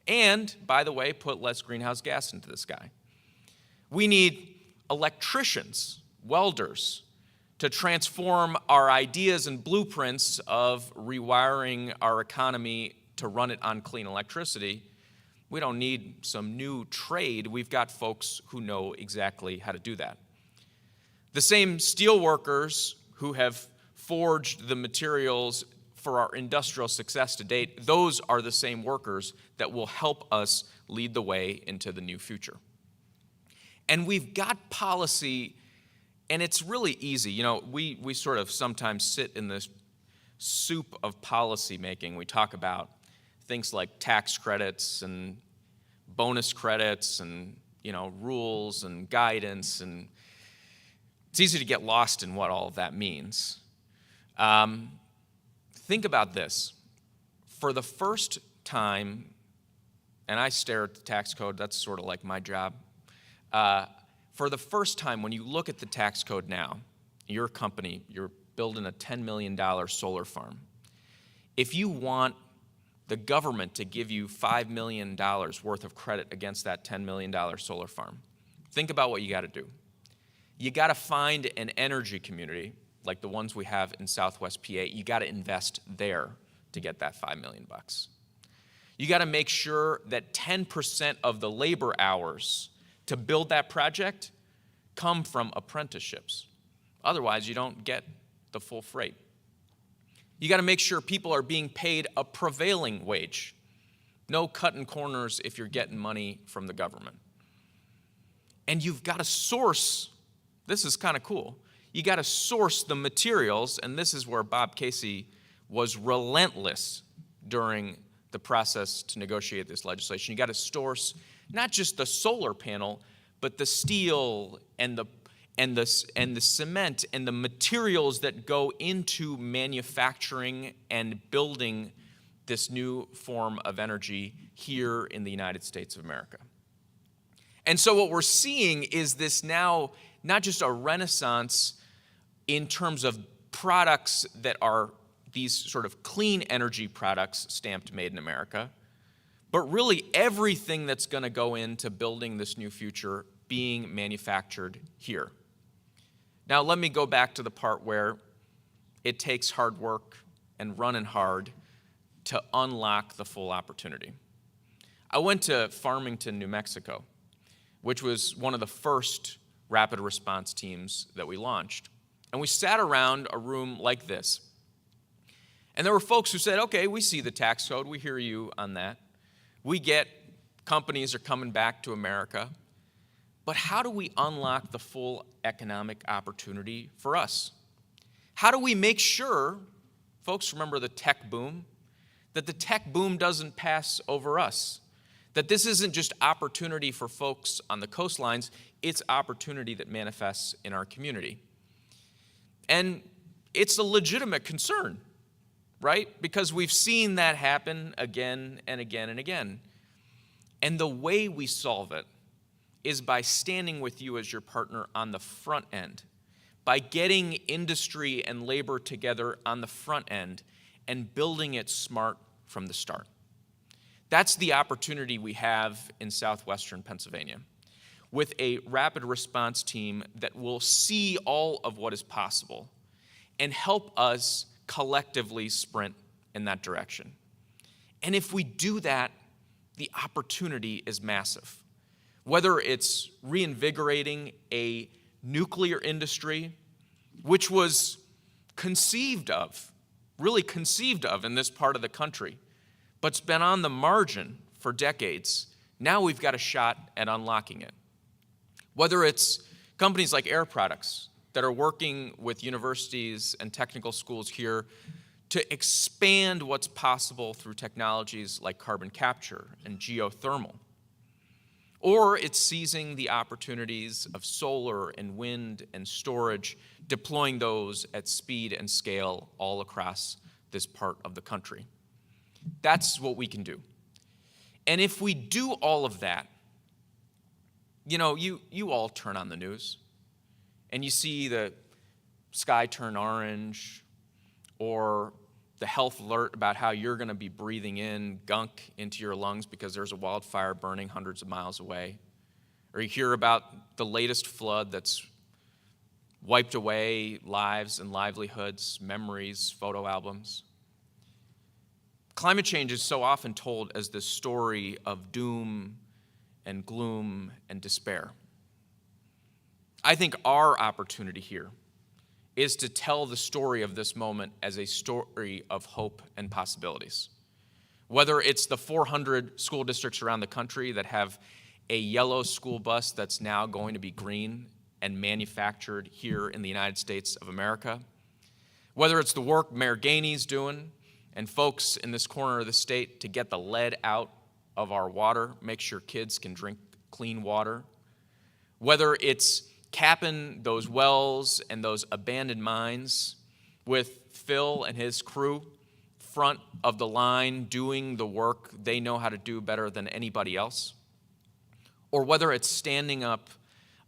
and, by the way, put less greenhouse gas into the sky. We need electricians, welders, to transform our ideas and blueprints of rewiring our economy to run it on clean electricity. We don't need some new trade. We've got folks who know exactly how to do that. The same steel workers who have forged the materials for our industrial success to date, those are the same workers that will help us lead the way into the new future. And we've got policy, and it's really easy. You know, we sort of sometimes sit in this soup of policy making. We talk about things like tax credits and bonus credits and, you know, rules and guidance, and it's easy to get lost in what all of that means. Think about this. For the first time, and I stare at the tax code, that's sort of like my job. For the first time, when you look at the tax code now, your company, you're building a $10 million solar farm. If you want the government to give you $5 million worth of credit against that $10 million solar farm, think about what you got to do. You got to find an energy community like the ones we have in Southwest PA. You got to invest there to get that $5 million. You got to make sure that 10% of the labor hours to build that project come from apprenticeships. Otherwise, you don't get the full freight. You got to make sure people are being paid a prevailing wage. No cutting corners if you're getting money from the government. And you've got to source, this is kind of cool, you got to source the materials, and this is where Bob Casey was relentless during the process to negotiate this legislation. You got to source not just the solar panel, but the steel and the cement and the materials that go into manufacturing and building this new form of energy here in the United States of America. And so what we're seeing is this now not just a renaissance in terms of products that are these sort of clean energy products stamped made in America, but really everything that's going to go into building this new future being manufactured here. Now, let me go back to the part where it takes hard work and running hard to unlock the full opportunity. I went to Farmington, New Mexico, which was one of the first rapid response teams that we launched. And we sat around a room like this. And there were folks who said, okay, we see the tax code, we hear you on that. We get companies are coming back to America. But how do we unlock the full economic opportunity for us? How do we make sure, folks remember the tech boom, that the tech boom doesn't pass over us? That this isn't just opportunity for folks on the coastlines, it's opportunity that manifests in our community. And it's a legitimate concern, right? Because we've seen that happen again and again and again. And the way we solve it is by standing with you as your partner on the front end, by getting industry and labor together on the front end and building it smart from the start. That's the opportunity we have in southwestern Pennsylvania, with a rapid response team that will see all of what is possible and help us collectively sprint in that direction. And if we do that, the opportunity is massive. whether it's reinvigorating a nuclear industry, which was really conceived of in this part of the country, but's been on the margin for decades. Now we've got a shot at unlocking it. Whether it's companies like Air Products that are working with universities and technical schools here to expand what's possible through technologies like carbon capture and geothermal. Or it's seizing the opportunities of solar and wind and storage, deploying those at speed and scale all across this part of the country. That's what we can do. And if we do all of that, you all turn on the news and you see the sky turn orange or the health alert about how you're going to be breathing in gunk into your lungs because there's a wildfire burning hundreds of miles away. Or you hear about the latest flood that's wiped away lives and livelihoods, memories, photo albums. Climate change is so often told as the story of doom and gloom and despair. I think our opportunity here is to tell the story of this moment as a story of hope and possibilities. Whether it's the 400 school districts around the country that have a yellow school bus that's now going to be green and manufactured here in the United States of America, whether it's the work Mayor Gainey's doing and folks in this corner of the state to get the lead out of our water, make sure kids can drink clean water, whether it's capping those wells and those abandoned mines with Phil and his crew front of the line doing the work they know how to do better than anybody else, or whether it's standing up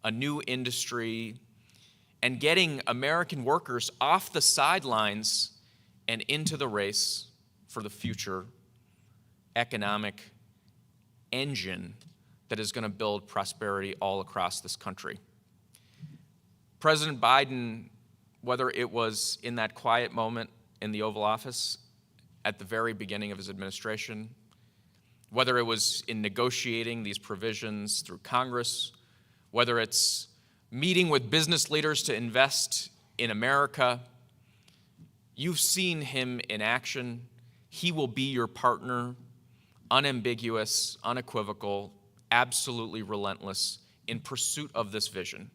a new industry and getting American workers off the sidelines and into the race for the future economic engine that is going to build prosperity all across this country. President Biden, whether it was in that quiet moment in the Oval Office at the very beginning of his administration, whether it was in negotiating these provisions through Congress, whether it's meeting with business leaders to invest in America, you've seen him in action. He will be your partner, unambiguous, unequivocal, absolutely relentless in pursuit of this vision.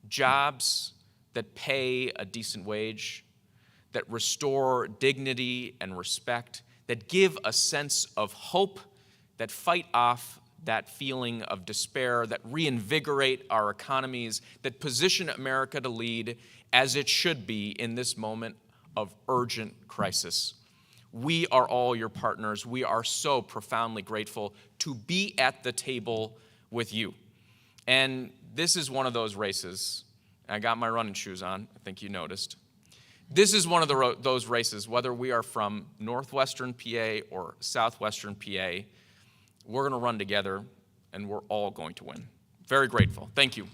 Jobs that pay a decent wage, that restore dignity and respect, that give a sense of hope, that fight off that feeling of despair, that reinvigorate our economies, that position America to lead as it should be in this moment of urgent crisis. We are all your partners. We are so profoundly grateful to be at the table with you. And this is one of those races. I got my running shoes on. I think you noticed. This is one of those races, whether we are from northwestern PA or southwestern PA, we're going to run together, and we're all going to win. Very grateful. Thank you.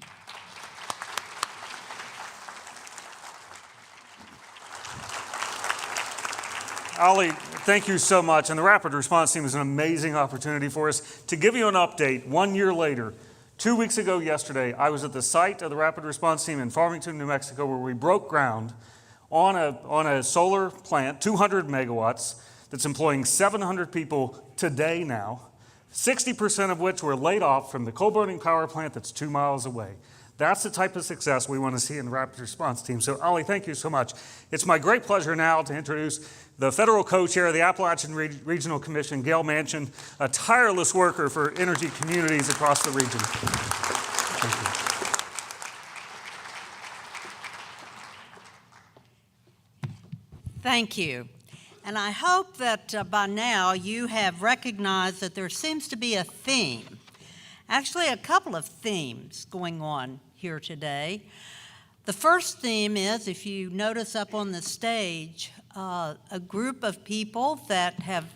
Ali, thank you so much. And the Rapid Response Team is an amazing opportunity for us. To give you an update, 1 year later, 2 weeks ago yesterday, I was at the site of the Rapid Response Team in Farmington, New Mexico, where we broke ground on a solar plant, 200 megawatts, that's employing 700 people today now, 60% of which were laid off from the coal burning power plant that's 2 miles away. That's the type of success we want to see in the Rapid Response Team. So, Ali, thank you so much. It's my great pleasure now to introduce the federal co-chair of the Appalachian Regional Commission, Gail Manchin, a tireless worker for energy communities across the region. Thank you.
Thank you. And I hope that by now you have recognized that there seems to be a theme, actually a couple of themes going on here today. The first theme is, if you notice up on the stage, a group of people that have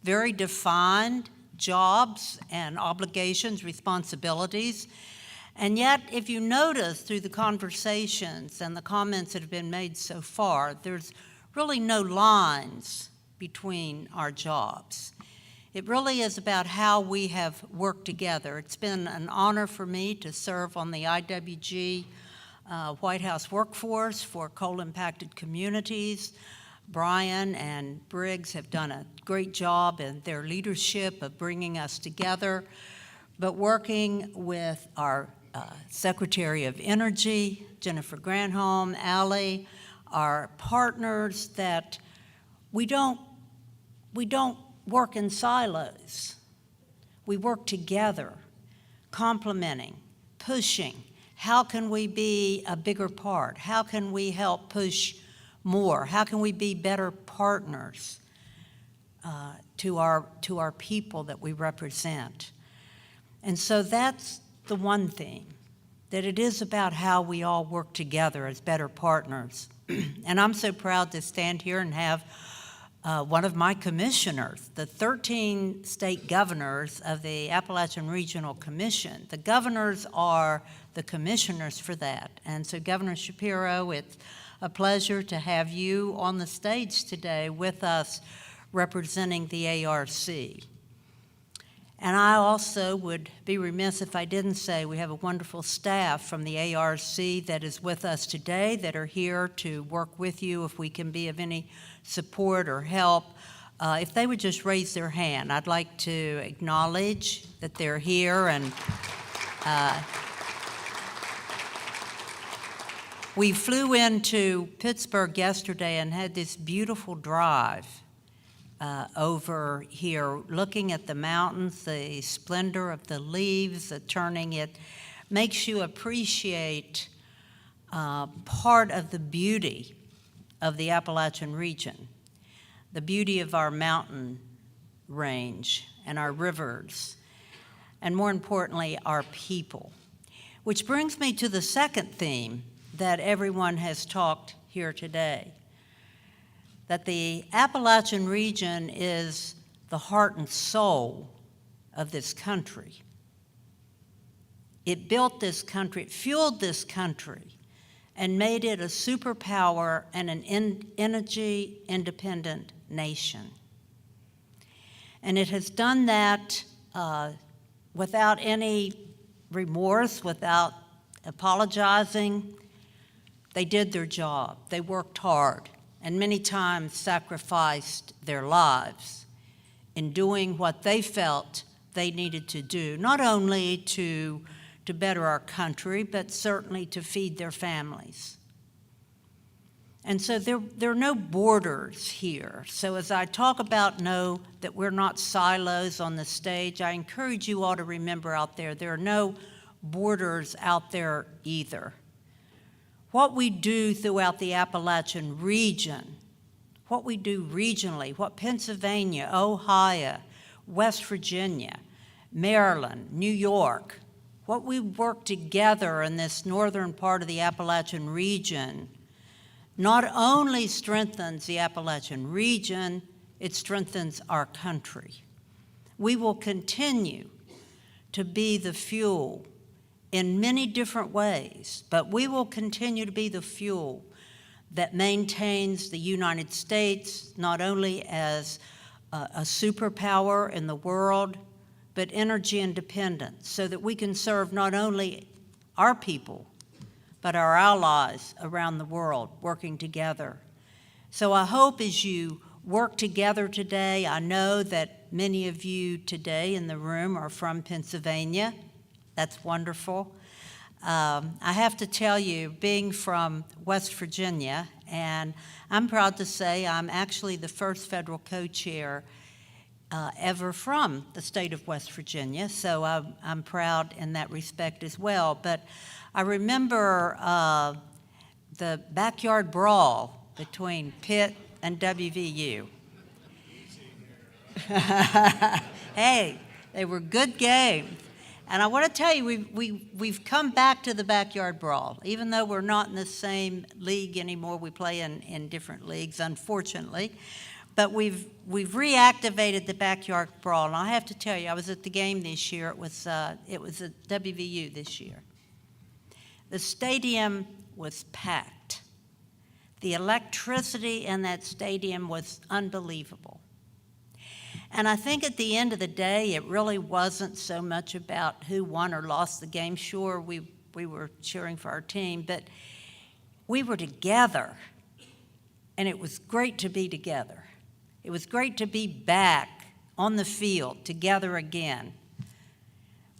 very defined jobs and obligations, responsibilities. And yet, if you notice through the conversations and the comments that have been made so far, there's really no lines between our jobs. It really is about how we have worked together. It's been an honor for me to serve on the IWG White House workforce for coal-impacted communities. Brian and Briggs have done a great job in their leadership of bringing us together, but working with our Secretary of Energy, Jennifer Granholm, Allie, our partners, that we don't work in silos. We work together, complementing, pushing. How can we be a bigger part? How can we help push more? How can we be better partners to our people that we represent? And so that's the one thing, that it is about how we all work together as better partners. And I'm so proud to stand here and have one of my commissioners, the 13 state governors of the Appalachian Regional Commission. The governors are the commissioners for that. And so Governor Shapiro, it's a pleasure to have you on the stage today with us representing the ARC. And I also would be remiss if I didn't say we have a wonderful staff from the ARC that is with us today, that are here to work with you if we can be of any support or help. If they would just raise their hand, I'd like to acknowledge that they're here. And we flew into Pittsburgh yesterday and had this beautiful drive over here, looking at the mountains, the splendor of the leaves, the turning. It makes you appreciate part of the beauty of the Appalachian region, the beauty of our mountain range and our rivers, and more importantly, our people. Which brings me to the second theme that everyone has talked here today, that the Appalachian region is the heart and soul of this country. It built this country, it fueled this country, and made it a superpower and an energy-independent nation. And it has done that without any remorse, without apologizing. They did their job. They worked hard, and many times sacrificed their lives in doing what they felt they needed to do, not only to better our country, but certainly to feed their families. And so there are no borders here. So as I talk about know that we're not silos on the stage, I encourage you all to remember out there are no borders out there either. What we do throughout the Appalachian region, what we do regionally, what Pennsylvania, Ohio, West Virginia, Maryland, New York, what we work together in this northern part of the Appalachian region not only strengthens the Appalachian region, it strengthens our country. We will continue to be the fuel in many different ways, but we will continue to be the fuel that maintains the United States not only as a superpower in the world, but energy independence, so that we can serve not only our people, but our allies around the world, working together. So I hope as you work together today, I know that many of you today in the room are from Pennsylvania. That's wonderful. I have to tell you, being from West Virginia, and I'm proud to say I'm actually the first federal co-chair ever from the state of West Virginia, so I'm proud in that respect as well. But I remember the backyard brawl between Pitt and WVU. Hey, they were good games. And I want to tell you, we've come back to the backyard brawl. Even though we're not in the same league anymore, we play in different leagues, unfortunately. But we've reactivated the backyard brawl. And I have to tell you, I was at the game this year. It was at WVU this year. The stadium was packed. The electricity in that stadium was unbelievable. And I think at the end of the day, it really wasn't so much about who won or lost the game. Sure, we were cheering for our team, but we were together, and it was great to be together. It was great to be back on the field together again,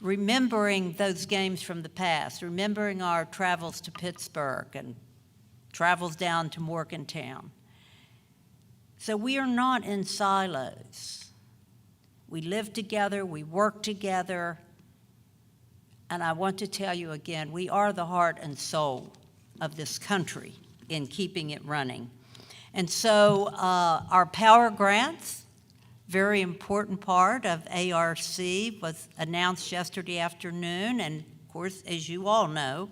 remembering those games from the past, remembering our travels to Pittsburgh and travels down to Morgantown. So we are not in silos. We live together, we work together, and I want to tell you again, we are the heart and soul of this country in keeping it running. And so our power grants, very important part of ARC, was announced yesterday afternoon, and of course, as you all know,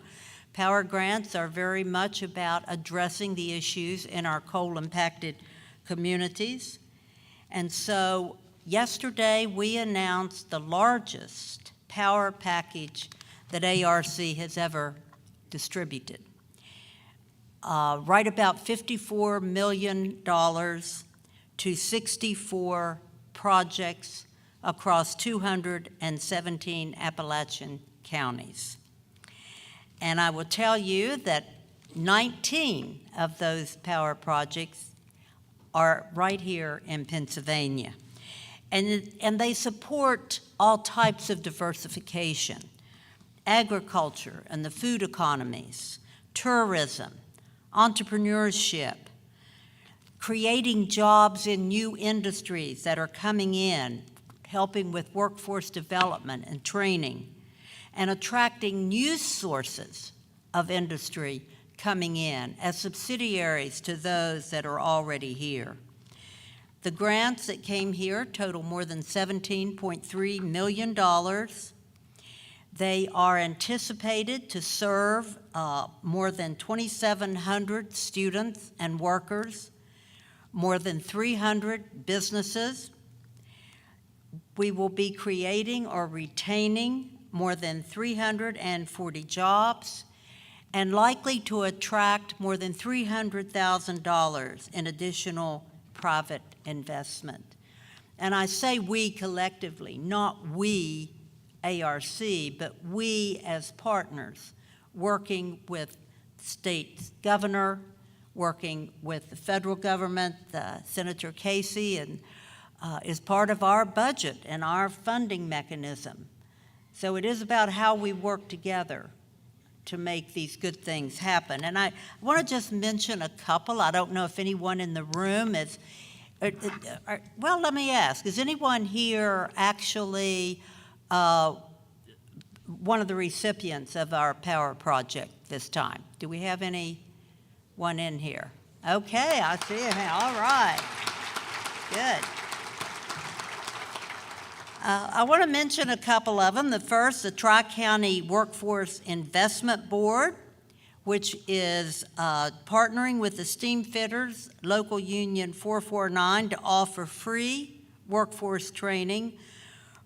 power grants are very much about addressing the issues in our coal-impacted communities. And so yesterday, we announced the largest power package that ARC has ever distributed. Right about $54 million to 64 projects across 217 Appalachian counties. And I will tell you that 19 of those power projects are right here in Pennsylvania. And they support all types of diversification, agriculture and the food economies, tourism, entrepreneurship, creating jobs in new industries that are coming in, helping with workforce development and training, and attracting new sources of industry coming in as subsidiaries to those that are already here. The grants that came here total more than $17.3 million. They are anticipated to serve more than 2,700 students and workers, more than 300 businesses. We will be creating or retaining more than 340 jobs and likely to attract more than $300,000 in additional private investment. And I say we collectively, not we ARC, but we as partners, working with state governor, working with the federal government, Senator Casey, and is part of our budget and our funding mechanism. So it is about how we work together to make these good things happen. And I want to just mention a couple. I don't know if anyone in the room is, well, let me ask, is anyone here actually one of the recipients of our power project this time? Do we have anyone in here? Okay, I see it. All right, good. I want to mention a couple of them. The first, the Tri-County Workforce Investment Board, which is partnering with the Steamfitters Local Union 449 to offer free workforce training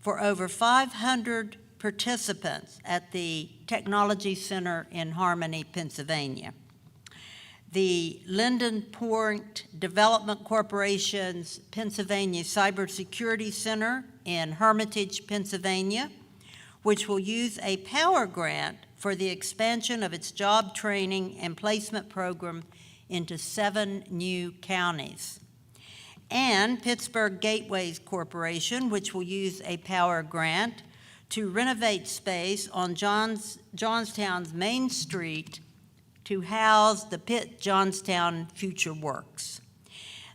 for over 500 participants at the Technology Center in Harmony, Pennsylvania. The Linden Point Development Corporation's Pennsylvania Cybersecurity Center in Hermitage, Pennsylvania, which will use a power grant for the expansion of its job training and placement program into 7 new counties. And Pittsburgh Gateways Corporation, which will use a power grant to renovate space on Johnstown's Main Street to house the Pitt Johnstown Future Works.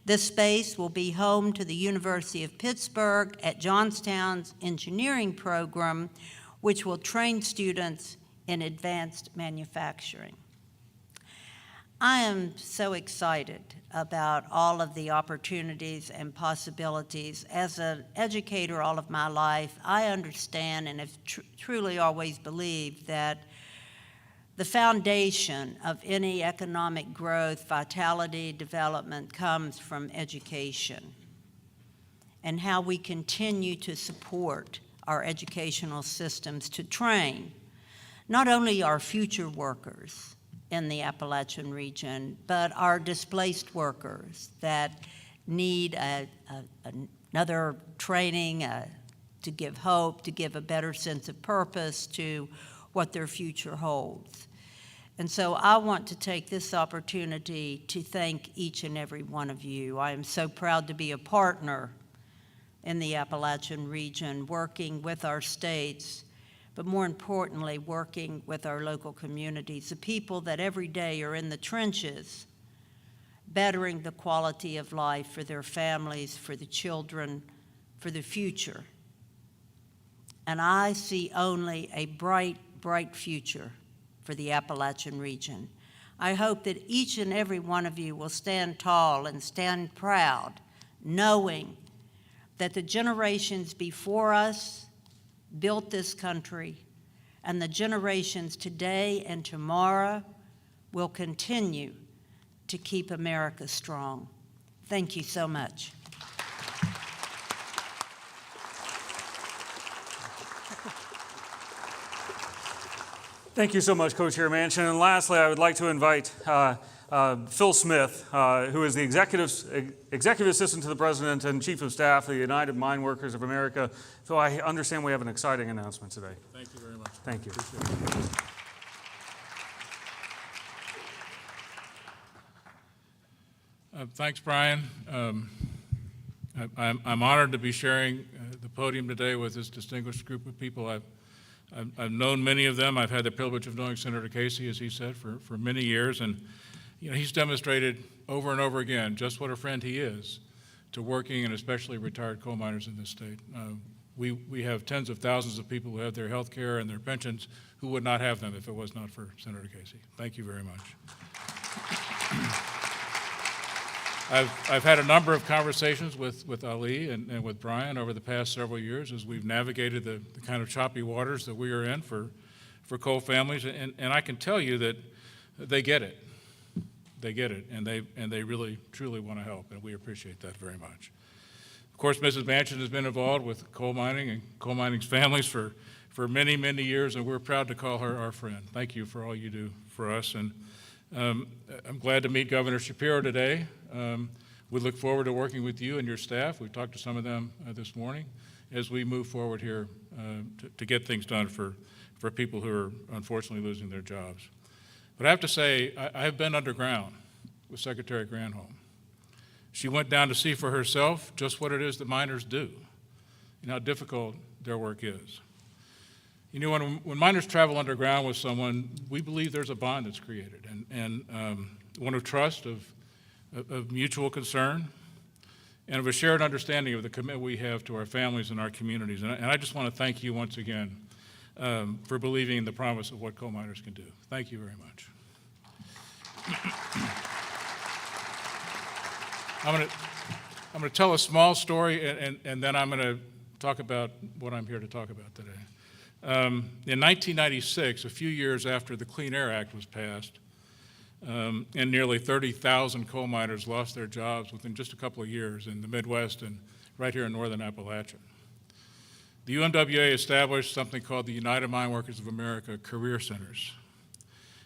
This space will be home to the University of Pittsburgh at Johnstown's engineering program, which will train students in advanced manufacturing. I am so excited about all of the opportunities and possibilities. As an educator all of my life, I understand and have truly always believed that the foundation of any economic growth, vitality, development comes from education and how we continue to support our educational systems to train not only our future workers in the Appalachian region, but our displaced workers that need a another training to give hope, to give a better sense of purpose to what their future holds. And so I want to take this opportunity to thank each and every one of you. I am so proud to be a partner in the Appalachian region, working with our states, but more importantly, working with our local communities, the people that every day are in the trenches, bettering the quality of life for their families, for the children, for the future. And I see only a bright, bright future for the Appalachian region. I hope that each and every one of you will stand tall and stand proud, knowing that the generations before us built this country, and the generations today and tomorrow will continue to keep America strong. Thank you so much.
Thank you so much, Co-Chair Manchin. And lastly, I would like to invite Phil Smith, who is the Executive Assistant to the President and Chief of Staff of the United Mine Workers of America. Phil, I understand we have an exciting announcement today.
Thank you very much.
Thank you.
Thanks, Brian. I'm honored to be sharing the podium today with this distinguished group of people. I've known many of them. I've had the privilege of knowing Senator Casey, as he said, for many years, and he's demonstrated over and over again just what a friend he is to working and especially retired coal miners in this state. We have tens of thousands of people who have their health care and their pensions who would not have them if it was not for Senator Casey. Thank you very much. I've had a number of conversations with Ali and with Brian over the past several years as we've navigated the kind of choppy waters that we are in for coal families, and I can tell you that they get it. They get it, and they really, truly want to help, and we appreciate that very much. Of course, Mrs. Manchin has been involved with coal mining and coal mining's families for many, many years, and we're proud to call her our friend. Thank you for all you do for us, and I'm glad to meet Governor Shapiro today. We look forward to working with you and your staff. We've talked to some of them this morning as we move forward here to get things done for people who are unfortunately losing their jobs. But I have to say, I have been underground with Secretary Granholm. She went down to see for herself just what it is that miners do and how difficult their work is. When miners travel underground with someone, we believe there's a bond that's created, and one of trust, of mutual concern, and of a shared understanding of the commitment we have to our families and our communities. And I just want to thank you once again for believing in the promise of what coal miners can do. Thank you very much. I'm going to tell a small story, and then I'm going to talk about what I'm here to talk about today. In 1996, a few years after the Clean Air Act was passed, and nearly 30,000 coal miners lost their jobs within just a couple of years in the Midwest and right here in northern Appalachia. The UMWA established something called the United Mine Workers of America Career Centers.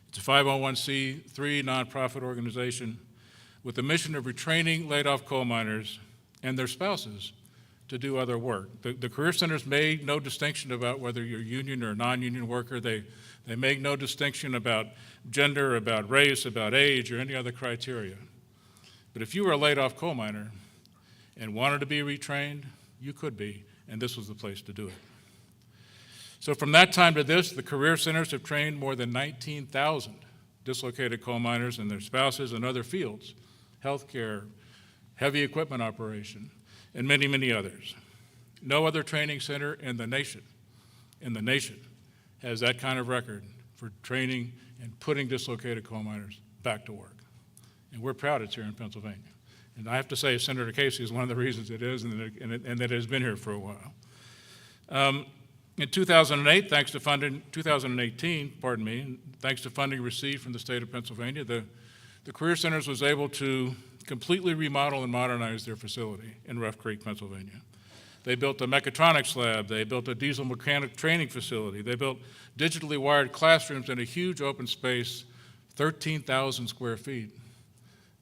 It's a 501c3 nonprofit organization with the mission of retraining laid-off coal miners and their spouses to do other work. The Career Centers made no distinction about whether you're union or non-union worker. They make no distinction about gender, about race, about age, or any other criteria. But if you were a laid-off coal miner and wanted to be retrained, you could be, and this was the place to do it. So from that time to this, the Career Centers have trained more than 19,000 dislocated coal miners and their spouses in other fields, healthcare, heavy equipment operation, and many, many others. No other training center in the nation has that kind of record for training and putting dislocated coal miners back to work. And we're proud it's here in Pennsylvania. And I have to say, Senator Casey is one of the reasons it is, and that it has been here for a while. In 2008, 2018, thanks to funding received from the state of Pennsylvania, the Career Centers was able to completely remodel and modernize their facility in Rough Creek, Pennsylvania. They built a mechatronics lab, they built a diesel mechanic training facility, they built digitally wired classrooms in a huge open space, 13,000 square feet,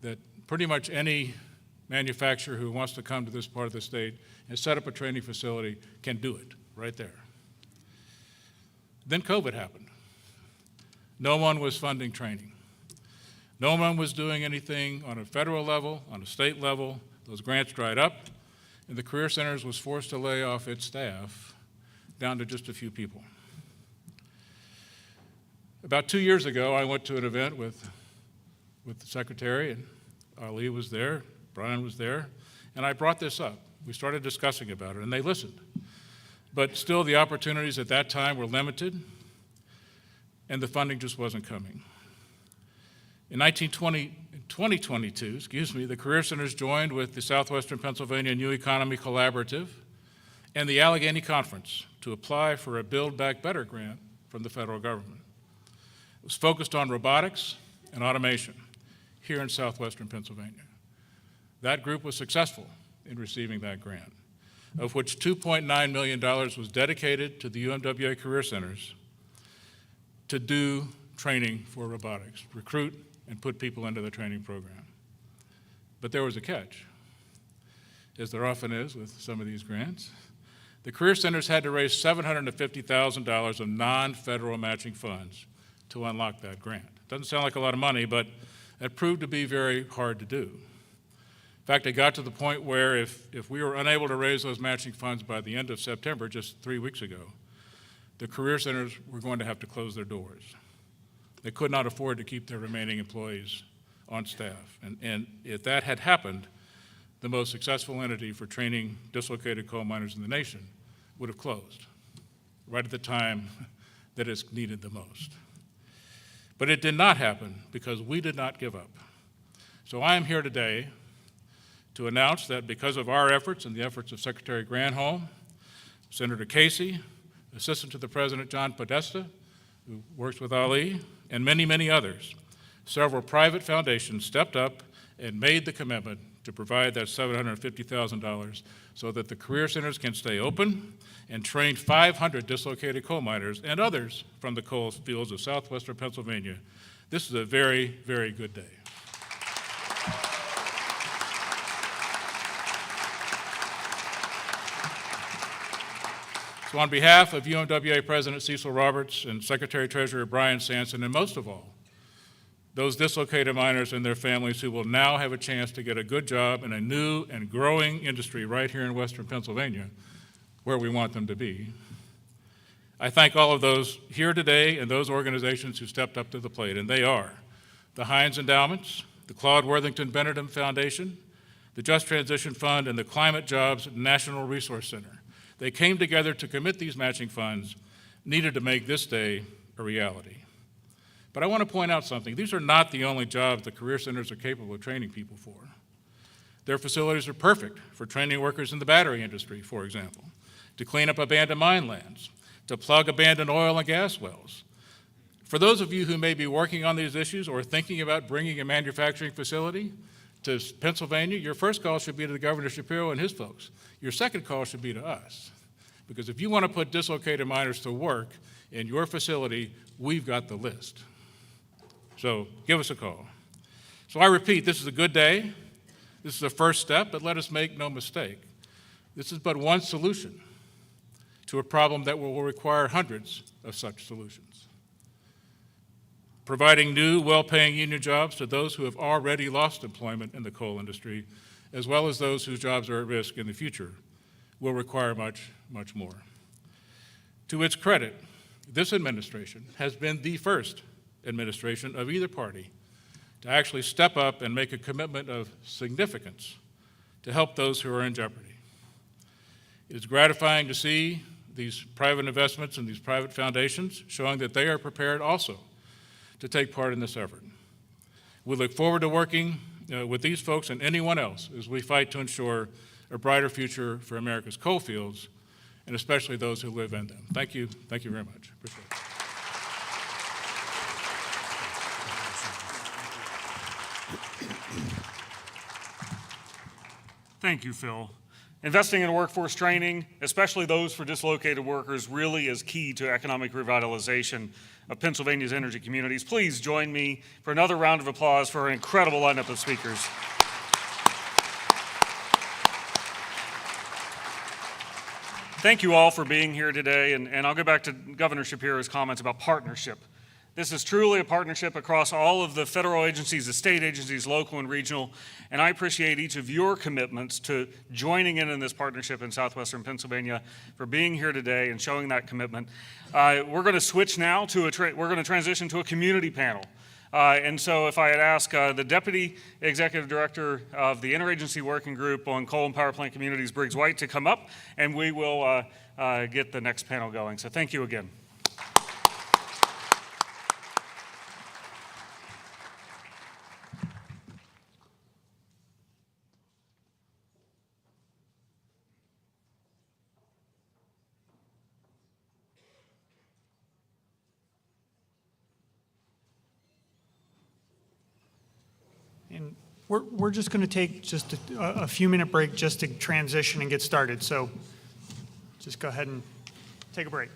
that pretty much any manufacturer who wants to come to this part of the state and set up a training facility can do it right there. Then COVID happened. No one was funding training. No one was doing anything on a federal level, on a state level. Those grants dried up, and the Career Centers was forced to lay off its staff down to just a few people. About 2 years ago, I went to an event with the secretary, and Ali was there, Brian was there, and I brought this up. We started discussing about it, and they listened. But still, the opportunities at that time were limited, and the funding just wasn't coming. In 2022, the Career Centers joined with the Southwestern Pennsylvania New Economy Collaborative and the Allegheny Conference to apply for a Build Back Better grant from the federal government. It was focused on robotics and automation here in southwestern Pennsylvania. That group was successful in receiving that grant, of which $2.9 million was dedicated to the UMWA Career Centers to do training for robotics, recruit and put people into the training program. But there was a catch, as there often is with some of these grants. The Career Centers had to raise $750,000 of non-federal matching funds to unlock that grant. Doesn't sound like a lot of money, but it proved to be very hard to do. In fact, it got to the point where if we were unable to raise those matching funds by the end of September, just 3 weeks ago, the Career Centers were going to have to close their doors. They could not afford to keep their remaining employees on staff. And if that had happened, the most successful entity for training dislocated coal miners in the nation would have closed right at the time that it's needed the most. But it did not happen because we did not give up. So I am here today to announce that because of our efforts and the efforts of Secretary Granholm, Senator Casey, Assistant to the President John Podesta, who works with Ali, and many, many others, several private foundations stepped up and made the commitment to provide that $750,000 so that the Career Centers can stay open and train 500 dislocated coal miners and others from the coal fields of southwestern Pennsylvania. This is a very, very good day. So on behalf of UMWA President Cecil Roberts and Secretary Treasurer Brian Sanson, and most of all, those dislocated miners and their families who will now have a chance to get a good job in a new and growing industry right here in western Pennsylvania, where we want them to be. I thank all of those here today and those organizations who stepped up to the plate, and they are the Heinz Endowments, the Claude Worthington Benedum Foundation, the Just Transition Fund, and the Climate Jobs National Resource Center. They came together to commit these matching funds needed to make this day a reality. But I want to point out something. These are not the only jobs the Career Centers are capable of training people for. Their facilities are perfect for training workers in the battery industry, for example, to clean up abandoned mine lands, to plug abandoned oil and gas wells. For those of you who may be working on these issues or thinking about bringing a manufacturing facility to Pennsylvania, your first call should be to Governor Shapiro and his folks. Your second call should be to us. Because if you want to put dislocated miners to work in your facility, we've got the list. So give us a call. So I repeat, this is a good day. This is a first step, but let us make no mistake. This is but one solution to a problem that will require hundreds of such solutions. Providing new, well-paying union jobs to those who have already lost employment in the coal industry, as well as those whose jobs are at risk in the future, will require much, much more. To its credit, this administration has been the first administration of either party to actually step up and make a commitment of significance to help those who are in jeopardy. It is gratifying to see these private investments and these private foundations showing that they are prepared also to take part in this effort. We look forward to working with these folks and anyone else as we fight to ensure a brighter future for America's coal fields, and especially those who live in them. Thank you very much. Appreciate it.
Thank you, Phil. Investing in workforce training, especially those for dislocated workers, really is key to economic revitalization of Pennsylvania's energy communities. Please join me for another round of applause for an incredible lineup of speakers. thank you all for being here today, and I'll go back to Governor Shapiro's comments about partnership. This is truly a partnership across all of the federal agencies, the state agencies, local and regional, and I appreciate each of your commitments to joining in this partnership in southwestern Pennsylvania, for being here today and showing that commitment. We're going to switch now to we're going to transition to a community panel. And so if I had asked the Deputy Executive Director of the Interagency Working Group on Coal and Power Plant Communities, Briggs White, to come up, and we will get the next panel going. So thank you again.
And we're just going to take just a few minute break just to transition and get started. So just go ahead and take a break.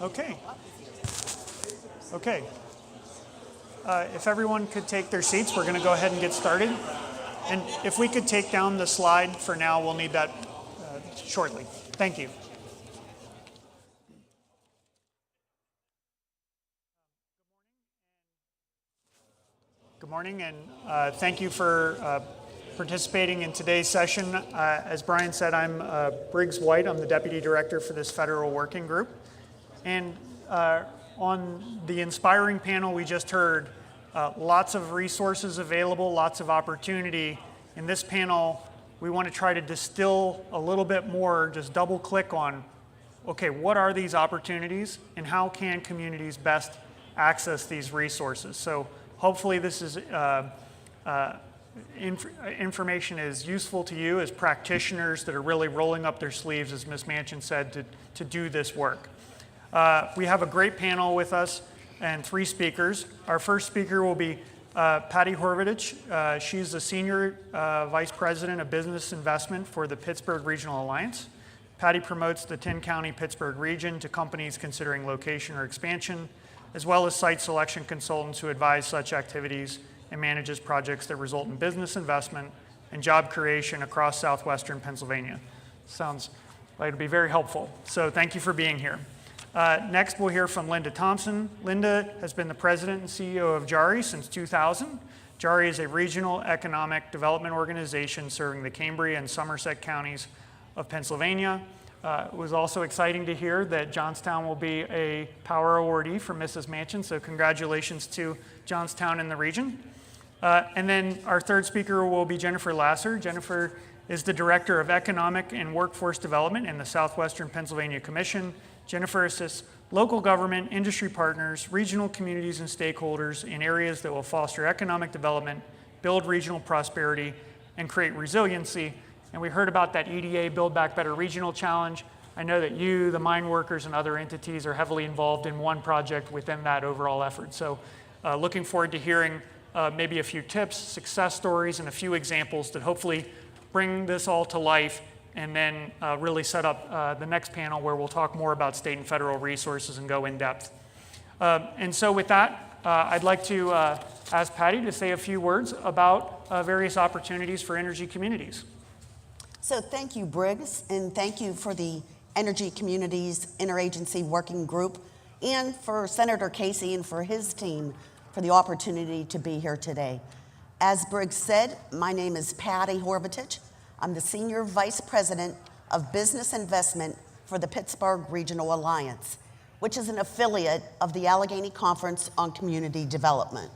Okay. Okay. If everyone could take their seats, we're going to go ahead and get started. And if we could take down the slide for now, we'll need that shortly. Thank you. Good morning, and thank you for participating in today's session. As Brian said, I'm Briggs White. I'm the Deputy Director for this federal working group. And on the inspiring panel we just heard, lots of resources available, lots of opportunity. In this panel, we want to try to distill a little bit more, just double click on, okay, what are these opportunities and how can communities best access these resources? So hopefully this is information is useful to you as practitioners that are really rolling up their sleeves, as Ms. Manchin said, to do this work. We have a great panel with us and 3 speakers. Our first speaker will be Patty Horvitich. She's the Senior Vice President of Business Investment for the Pittsburgh Regional Alliance. Patty promotes the 10-county Pittsburgh region to companies considering location or expansion, as well as site selection consultants who advise such activities and manages projects that result in business investment and job creation across southwestern Pennsylvania. Sounds like it'd be very helpful. So thank you for being here. Next, we'll hear from Linda Thompson. Linda has been the president and CEO of JARI since 2000. JARI is a regional economic development organization serving the Cambria and Somerset counties of Pennsylvania. It was also exciting to hear that Johnstown will be a power awardee for Mrs. Manchin, so congratulations to Johnstown and the region. And then our third speaker will be Jennifer Lasser. Jennifer is the Director of Economic and Workforce Development in the Southwestern Pennsylvania Commission. Jennifer assists local government, industry partners, regional communities, and stakeholders in areas that will foster economic development, build regional prosperity, and create resiliency. And we heard about that EDA Build Back Better Regional Challenge. I know that you, the mine workers, and other entities are heavily involved in one project within that overall effort. So looking forward to hearing maybe a few tips, success stories, and a few examples that hopefully bring this all to life and then really set up the next panel where we'll talk more about state and federal resources and go in depth. And so with that, I'd like to ask Patty to say a few words about various opportunities for energy communities.
So thank you, Briggs, and thank you for the Energy Communities Interagency Working Group and for Senator Casey and for his team for the opportunity to be here today. As Briggs said, my name is Patty Horvitich. I'm the Senior Vice President of Business Investment for the Pittsburgh Regional Alliance, which is an affiliate of the Allegheny Conference on Community Development.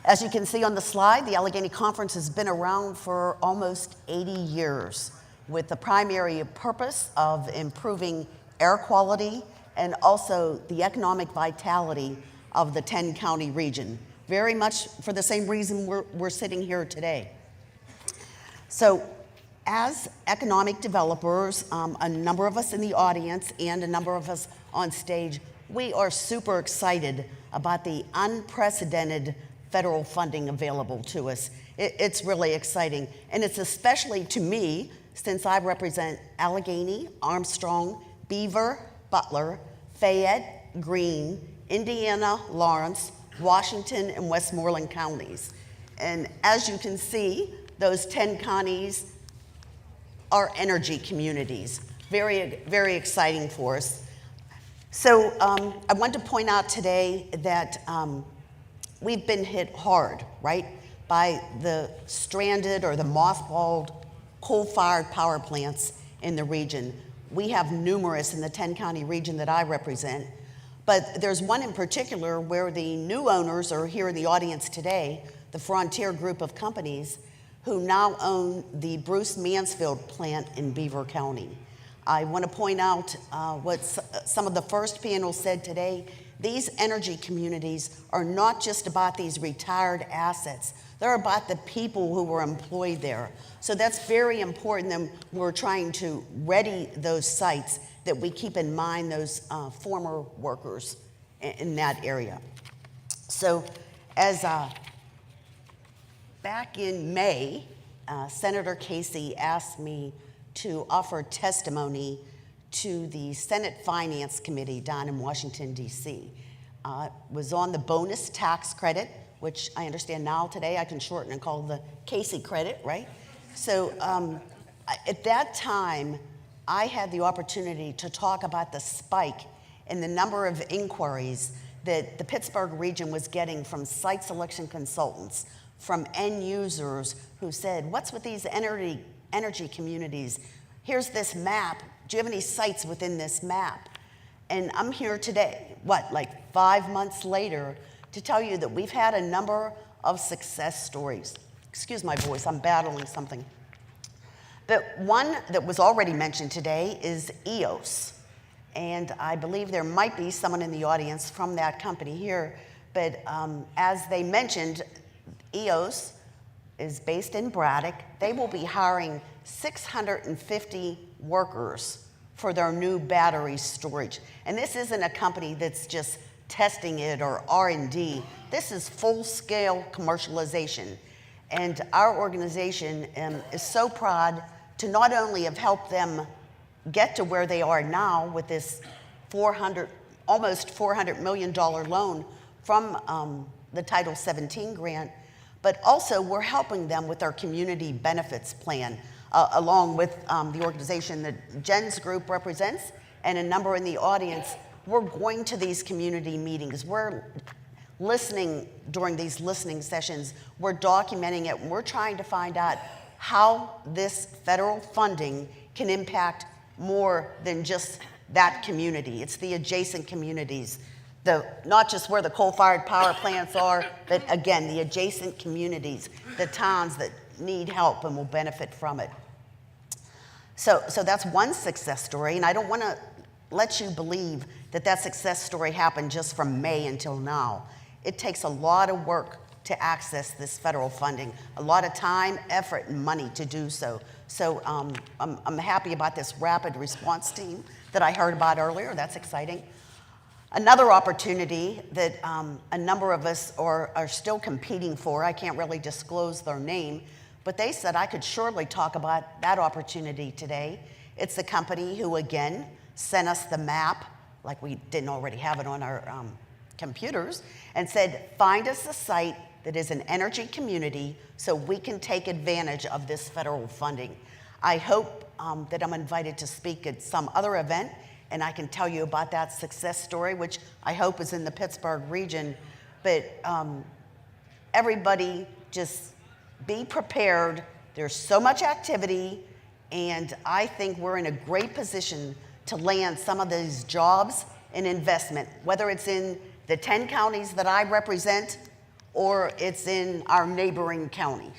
As you can see on the slide, the Allegheny Conference has been around for almost 80 years with the primary purpose of improving air quality and also the economic vitality of the 10-county region, very much for the same reason we're sitting here today. So as economic developers, a number of us in the audience and a number of us on stage, we are super excited about the unprecedented federal funding available to us. It's really exciting. And it's especially to me, since I represent Allegheny, Armstrong, Beaver, Butler, Fayette, Greene, Indiana, Lawrence, Washington, and Westmoreland counties. And as you can see, those 10 counties are energy communities. Very, very exciting for us. So I want to point out today that we've been hit hard, right, by the stranded or the mothballed coal-fired power plants in the region. We have numerous in the 10-county region that I represent, but there's one in particular where the new owners are here in the audience today, the Frontier Group of companies, who now own the Bruce Mansfield plant in Beaver County. I want to point out what some of the first panels said today. These energy communities are not just about these retired assets. They're about the people who were employed there. So that's very important that we're trying to ready those sites, that we keep in mind those former workers in that area. So as back in May, Senator Casey asked me to offer testimony to the Senate Finance Committee down in Washington, D.C. Was on the bonus tax credit, which I understand now today I can shorten and call the Casey credit, right? So at that time, I had the opportunity to talk about the spike in the number of inquiries that the Pittsburgh region was getting from site selection consultants, from end users who said, what's with these energy communities? Here's this map. Do you have any sites within this map? And I'm here today, like 5 months later, to tell you that we've had a number of success stories. Excuse my voice, I'm battling something. But one that was already mentioned today is EOS. And I believe there might be someone in the audience from that company here. But as they mentioned, EOS is based in Braddock. They will be hiring 650 workers for their new battery storage. And this isn't a company that's just testing it or R&D. This is full-scale commercialization. And our organization is so proud to not only have helped them get to where they are now with this almost $400 million loan from the Title 17 grant, but also we're helping them with our community benefits plan, along with the organization that Jen's group represents and a number in the audience. We're going to these community meetings. We're listening during these listening sessions. We're documenting it. We're trying to find out how this federal funding can impact more than just that community. It's the adjacent communities, not just where the coal-fired power plants are, but again, the adjacent communities, the towns that need help and will benefit from it. So that's one success story, and I don't want to let you believe that success story happened just from May until now. It takes a lot of work to access this federal funding, a lot of time, effort, and money to do so. So I'm happy about this rapid response team that I heard about earlier. That's exciting. Another opportunity that a number of us are still competing for, I can't really disclose their name, but they said I could surely talk about that opportunity today. It's a company who, again, sent us the map, like we didn't already have it on our computers, and said, find us a site that is an energy community so we can take advantage of this federal funding. I hope that I'm invited to speak at some other event, and I can tell you about that success story, which I hope is in the Pittsburgh region. But everybody just be prepared. There's so much activity, and I think we're in a great position to land some of these jobs and investment, whether it's in the 10 counties that I represent or it's in our neighboring county.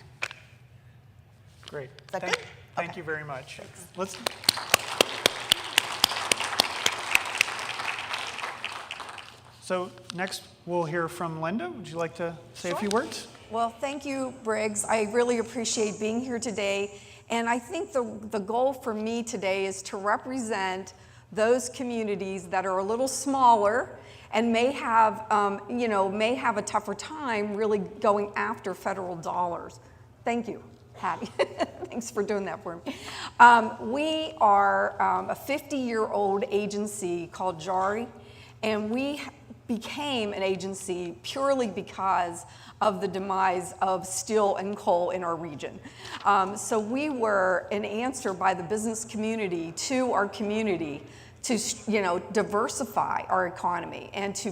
Great.
Is that good?
Thank you very much. Thanks. So next we'll hear from Linda. Would you like to say a few words?
Well, thank you, Briggs. I really appreciate being here today. And I think the goal for me today is to represent those communities that are a little smaller and may have a tougher time really going after federal dollars. Thank you, Patty. Thanks for doing that for me. We are a 50-year-old agency called JARI, and we became an agency purely because of the demise of steel and coal in our region. So we were an answer by the business community to our community to diversify our economy and to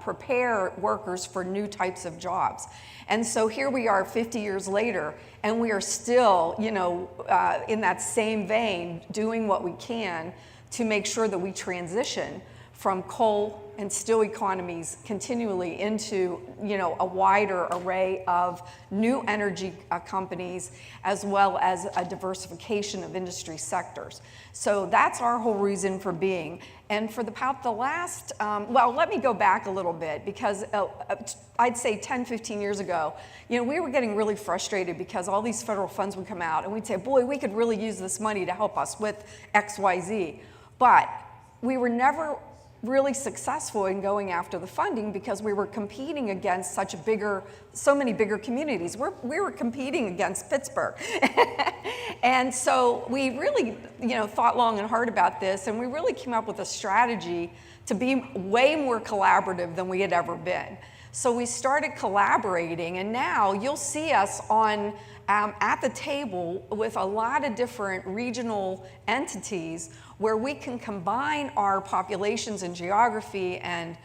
prepare workers for new types of jobs. And so here we are 50 years later, and we are still in that same vein doing what we can to make sure that we transition from coal and steel economies continually into a wider array of new energy companies, as well as a diversification of industry sectors. So that's our whole reason for being. And for the last, let me go back a little bit, because I'd say 10, 15 years ago, we were getting really frustrated because all these federal funds would come out and we'd say, boy, we could really use this money to help us with X, Y, Z. But we were never really successful in going after the funding because we were competing against so many bigger communities. We were competing against Pittsburgh. And so we really, thought long and hard about this, and we really came up with a strategy to be way more collaborative than we had ever been. So we started collaborating, and now you'll see us at the table with a lot of different regional entities where we can combine our populations and geography and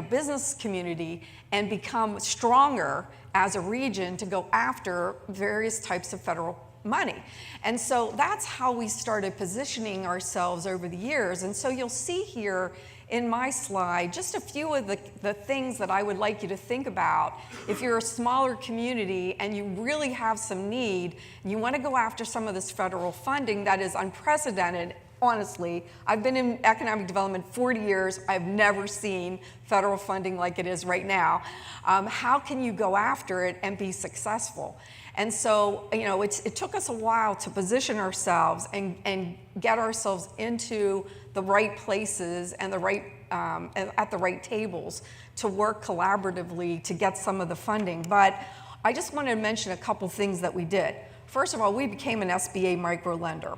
business community and become stronger as a region to go after various types of federal money. And so that's how we started positioning ourselves over the years. And so you'll see here in my slide just a few of the things that I would like you to think about if you're a smaller community and you really have some need and you want to go after some of this federal funding that is unprecedented. Honestly, I've been in economic development 40 years. I've never seen federal funding like it is right now. How can you go after it and be successful? And so, it took us a while to position ourselves and get ourselves into the right places and at the right tables to work collaboratively to get some of the funding. But I just wanted to mention a couple things that we did. First of all, we became an SBA micro lender.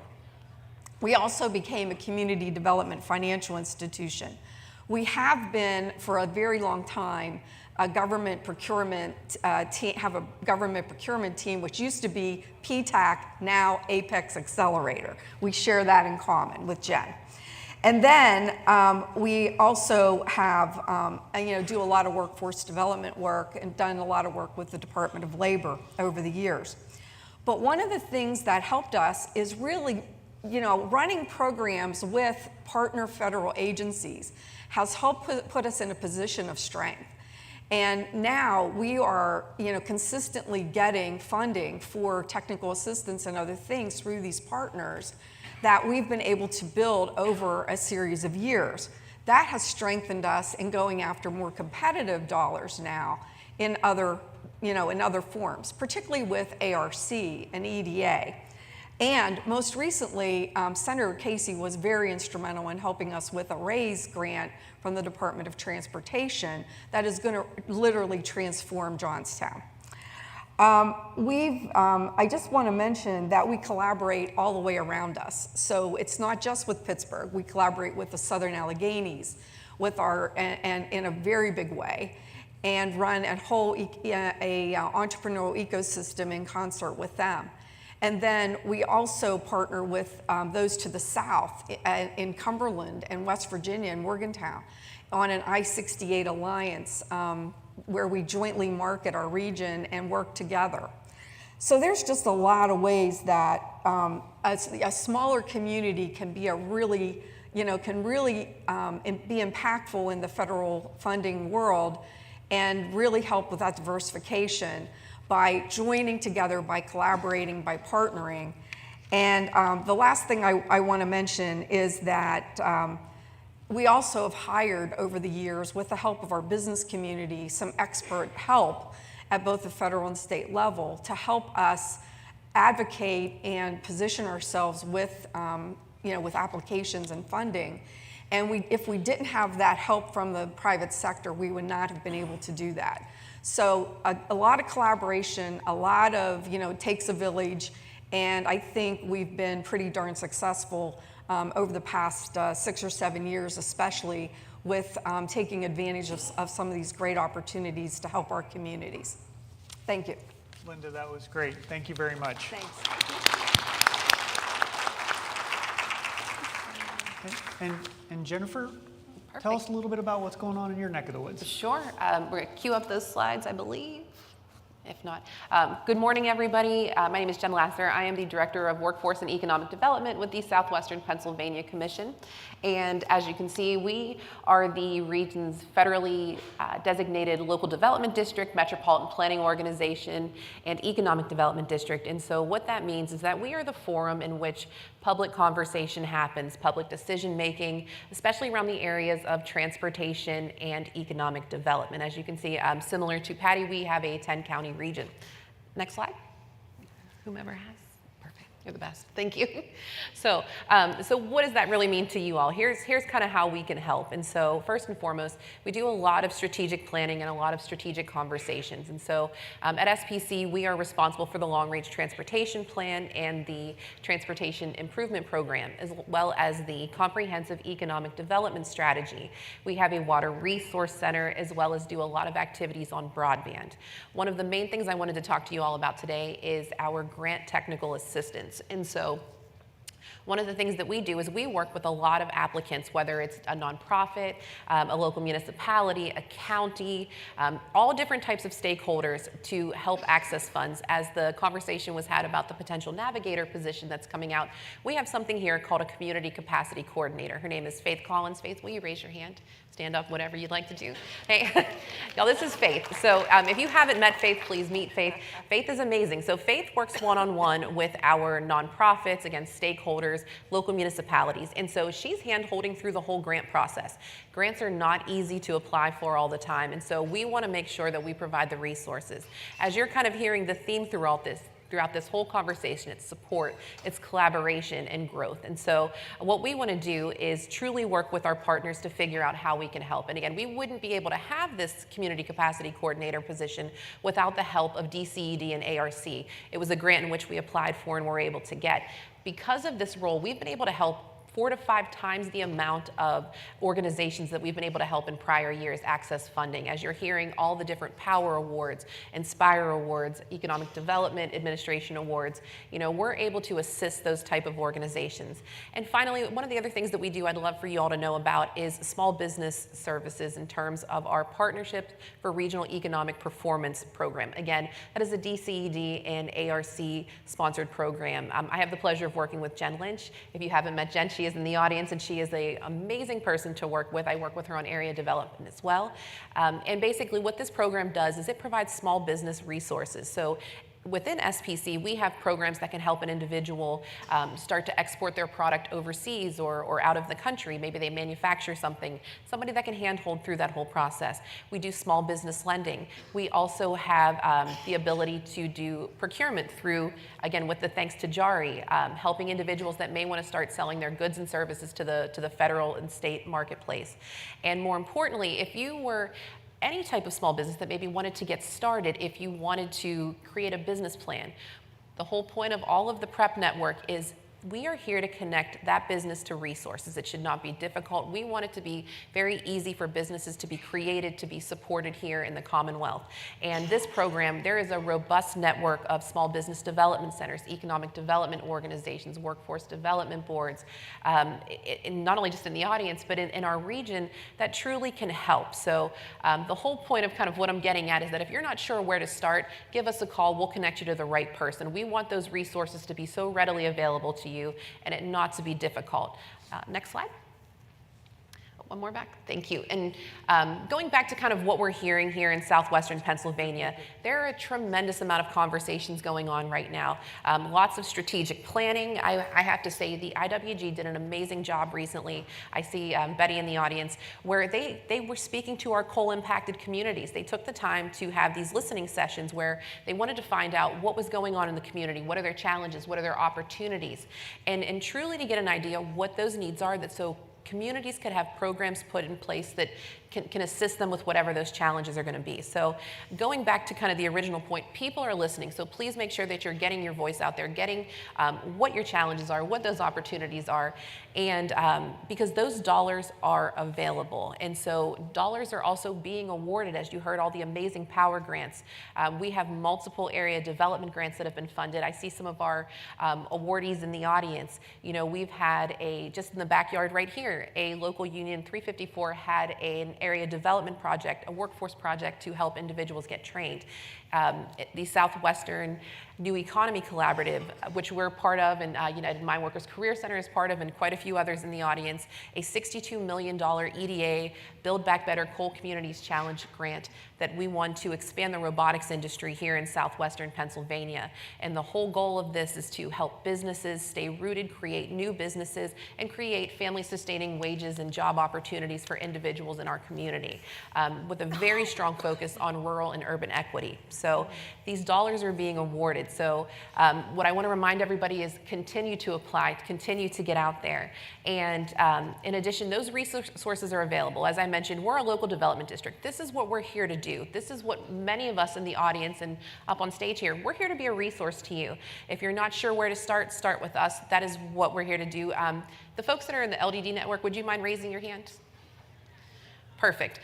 We also became a community development financial institution. We have been for a very long time a government procurement team, which used to be PTAC, now Apex Accelerator. We share that in common with Jen. And then we also have, do a lot of workforce development work and done a lot of work with the Department of Labor over the years. But one of the things that helped us is really, running programs with partner federal agencies has helped put us in a position of strength. And now we are, consistently getting funding for technical assistance and other things through these partners that we've been able to build over a series of years. That has strengthened us in going after more competitive dollars now in other forms, particularly with ARC and EDA. And most recently, Senator Casey was very instrumental in helping us with a RAISE grant from the Department of Transportation that is going to literally transform Johnstown. I just want to mention that we collaborate all the way around us. So it's not just with Pittsburgh. We collaborate with the Southern Alleghenies and in a very big way, and run a whole entrepreneurial ecosystem in concert with them. And then we also partner with those to the south in Cumberland and West Virginia and Morgantown on an I-68 alliance where we jointly market our region and work together. So there's just a lot of ways that a smaller community can be be impactful in the federal funding world and really help with that diversification by joining together, by collaborating, by partnering. And the last thing I want to mention is that we also have hired over the years, with the help of our business community, some expert help at both the federal and state level to help us advocate and position ourselves with applications and funding. And if we didn't have that help from the private sector, we would not have been able to do that. So a lot of collaboration, a lot of, it takes a village, and I think we've been pretty darn successful over the past 6 or 7 years, especially with taking advantage of some of these great opportunities to help our communities. Thank you.
Linda, that was great. Thank you very much.
Thanks.
And Jennifer, tell us a little bit about what's going on in your neck of the woods.
Sure. We're going to queue up those slides, I believe. If not. Good morning, everybody. My name is Jen Lasser. I am the Director of Workforce and Economic Development with the Southwestern Pennsylvania Commission. And as you can see, we are the region's federally designated local development district, metropolitan planning organization, and economic development district. And so what that means is that we are the forum in which public conversation happens, public decision making, especially around the areas of transportation and economic development. As you can see, similar to Patty, we have a 10-county region. Next slide. Whomever has. Perfect. You're the best. Thank you. So what does that really mean to you all? Here's kind of how we can help. And so first and foremost, we do a lot of strategic planning and a lot of strategic conversations. And so at SPC, we are responsible for the long-range transportation plan and the transportation improvement program, as well as the comprehensive economic development strategy. We have a water resource center, as well as do a lot of activities on broadband. One of the main things I wanted to talk to you all about today is our grant technical assistance. And so one of the things that we do is we work with a lot of applicants, whether it's a nonprofit, a local municipality, a county, all different types of stakeholders to help access funds. As the conversation was had about the potential navigator position that's coming out, we have something here called a community capacity coordinator. Her name is Faith Collins. Faith, will you raise your hand? Stand up, whatever you'd like to do. Hey, y'all, this is Faith. So if you haven't met Faith, please meet Faith. Faith is amazing. So Faith works one-on-one with our nonprofits, against stakeholders, local municipalities. And so she's hand-holding through the whole grant process. Grants are not easy to apply for all the time. And so we want to make sure that we provide the resources. As you're kind of hearing the theme throughout this whole conversation, it's support, it's collaboration and growth. And so what we want to do is truly work with our partners to figure out how we can help. And again, we wouldn't be able to have this community capacity coordinator position without the help of DCED and ARC. It was a grant in which we applied for and were able to get. Because of this role, we've been able to help 4 to 5 times the amount of organizations that we've been able to help in prior years access funding. As you're hearing all the different Power Awards, Inspire Awards, Economic Development Administration Awards, we're able to assist those type of organizations. And finally, one of the other things that we do I'd love for you all to know about is small business services in terms of our Partnership for Regional Economic Performance program. Again, that is a DCED and ARC sponsored program. I have the pleasure of working with Jen Lynch. If you haven't met Jen, she is in the audience, and she is an amazing person to work with. I work with her on area development as well. And basically what this program does is it provides small business resources. So within SPC, we have programs that can help an individual start to export their product overseas or out of the country. Maybe they manufacture something, somebody that can handhold through that whole process. We do small business lending. We also have the ability to do procurement through, again, with the thanks to JARI, helping individuals that may want to start selling their goods and services to the federal and state marketplace. And more importantly, if you were any type of small business that maybe wanted to get started, if you wanted to create a business plan, the whole point of all of the PrEP network is we are here to connect that business to resources. It should not be difficult. We want it to be very easy for businesses to be created, to be supported here in the Commonwealth. And this program, there is a robust network of small business development centers, economic development organizations, workforce development boards, not only just in the audience, but in our region that truly can help. So the whole point of kind of what I'm getting at is that if you're not sure where to start, give us a call. We'll connect you to the right person. We want those resources to be so readily available to you and it not to be difficult. Next slide. One more back. Thank you. And going back to kind of what we're hearing here in southwestern Pennsylvania, there are a tremendous amount of conversations going on right now. Lots of strategic planning. I have to say the IWG did an amazing job recently. I see Betty in the audience, where they were speaking to our coal-impacted communities. They took the time to have these listening sessions where they wanted to find out what was going on in the community, what are their challenges, what are their opportunities, and truly to get an idea of what those needs are, that so communities could have programs put in place that can assist them with whatever those challenges are going to be. So going back to kind of the original point, people are listening. So please make sure that you're getting your voice out there, getting what your challenges are, what those opportunities are, and because those dollars are available. And so dollars are also being awarded, as you heard, all the amazing power grants. We have multiple area development grants that have been funded. I see some of our awardees in the audience. We've had just in the backyard right here, a local union 354 had an area development project, a workforce project to help individuals get trained. The Southwestern New Economy Collaborative, which we're part of, and United Mine Workers Career Center is part of, and quite a few others in the audience, a $62 million EDA Build Back Better Coal Communities Challenge grant that we want to expand the robotics industry here in southwestern Pennsylvania. And the whole goal of this is to help businesses stay rooted, create new businesses, and create family-sustaining wages and job opportunities for individuals in our community, with a very strong focus on rural and urban equity. So these dollars are being awarded. So what I want to remind everybody is continue to apply, continue to get out there. And in addition, those resources are available. As I mentioned, we're a local development district. This is what we're here to do. This is what many of us in the audience and up on stage here, we're here to be a resource to you. If you're not sure where to start with us. That is what we're here to do. The folks that are in the LDD network, would you mind raising your hand? Perfect.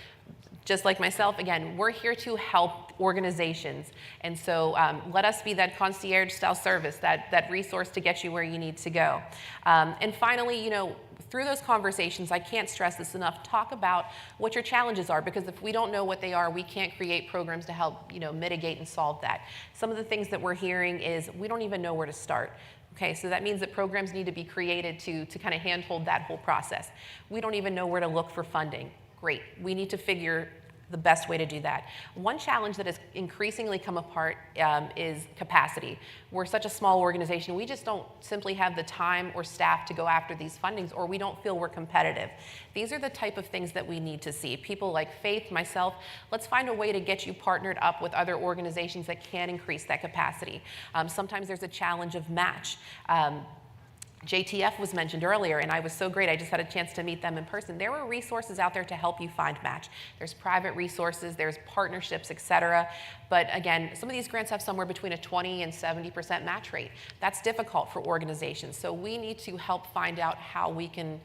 Just like myself, again, we're here to help organizations. And so let us be that concierge style service, that resource to get you where you need to go. And finally, through those conversations, I can't stress this enough, talk about what your challenges are, because if we don't know what they are, we can't create programs to help mitigate and solve that. Some of the things that we're hearing is we don't even know where to start. Okay, so that means that programs need to be created to kind of handhold that whole process. We don't even know where to look for funding. Great, we need to figure the best way to do that. One challenge that has increasingly come apart is capacity. We're such a small organization, we just don't simply have the time or staff to go after these fundings, or we don't feel we're competitive. These are the type of things that we need to see. People like Faith, myself, let's find a way to get you partnered up with other organizations that can increase that capacity. Sometimes there's a challenge of match. JTF was mentioned earlier, and I was so great. I just had a chance to meet them in person. There were resources out there to help you find match. There's private resources, there's partnerships, et cetera. But again, some of these grants have somewhere between a 20 and 70% match rate. That's difficult for organizations. So we need to help find out how we can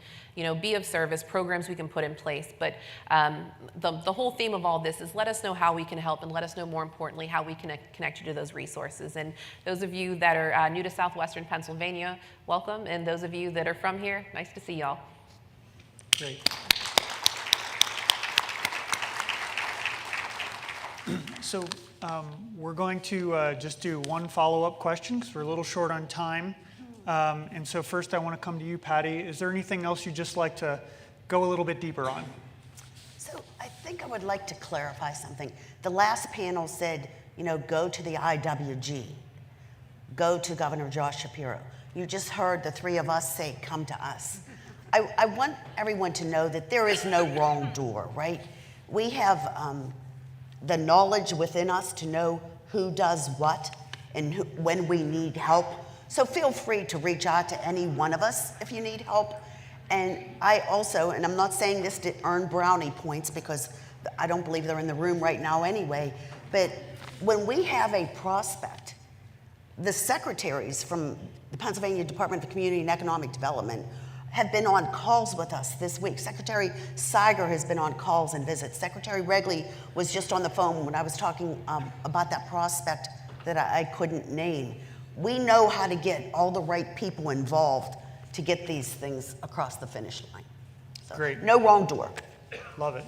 be of service, programs we can put in place. But the whole theme of all this is let us know how we can help, and let us know, more importantly, how we can connect you to those resources. And those of you that are new to Southwestern Pennsylvania, welcome. And those of you that are from here, nice to see y'all.
Great. So we're going to just do one follow-up question because we're a little short on time. And so first I want to come to you, Patty. Is there anything else you'd just like to go a little bit deeper on?
So I think I would like to clarify something. The last panel said, go to the IWG, go to Governor Josh Shapiro. You just heard the three of us say, come to us. I want everyone to know that there is no wrong door, right? We have the knowledge within us to know who does what and when we need help. So feel free to reach out to any one of us if you need help. And I also, and I'm not saying this to earn brownie points because I don't believe they're in the room right now anyway, but when we have a prospect, the secretaries from the Pennsylvania Department of Community and Economic Development have been on calls with us this week. Secretary Seiger has been on calls and visits. Secretary Regley was just on the phone when I was talking about that prospect that I couldn't name. We know how to get all the right people involved to get these things across the finish line. So,
great.
No wrong door.
Love it.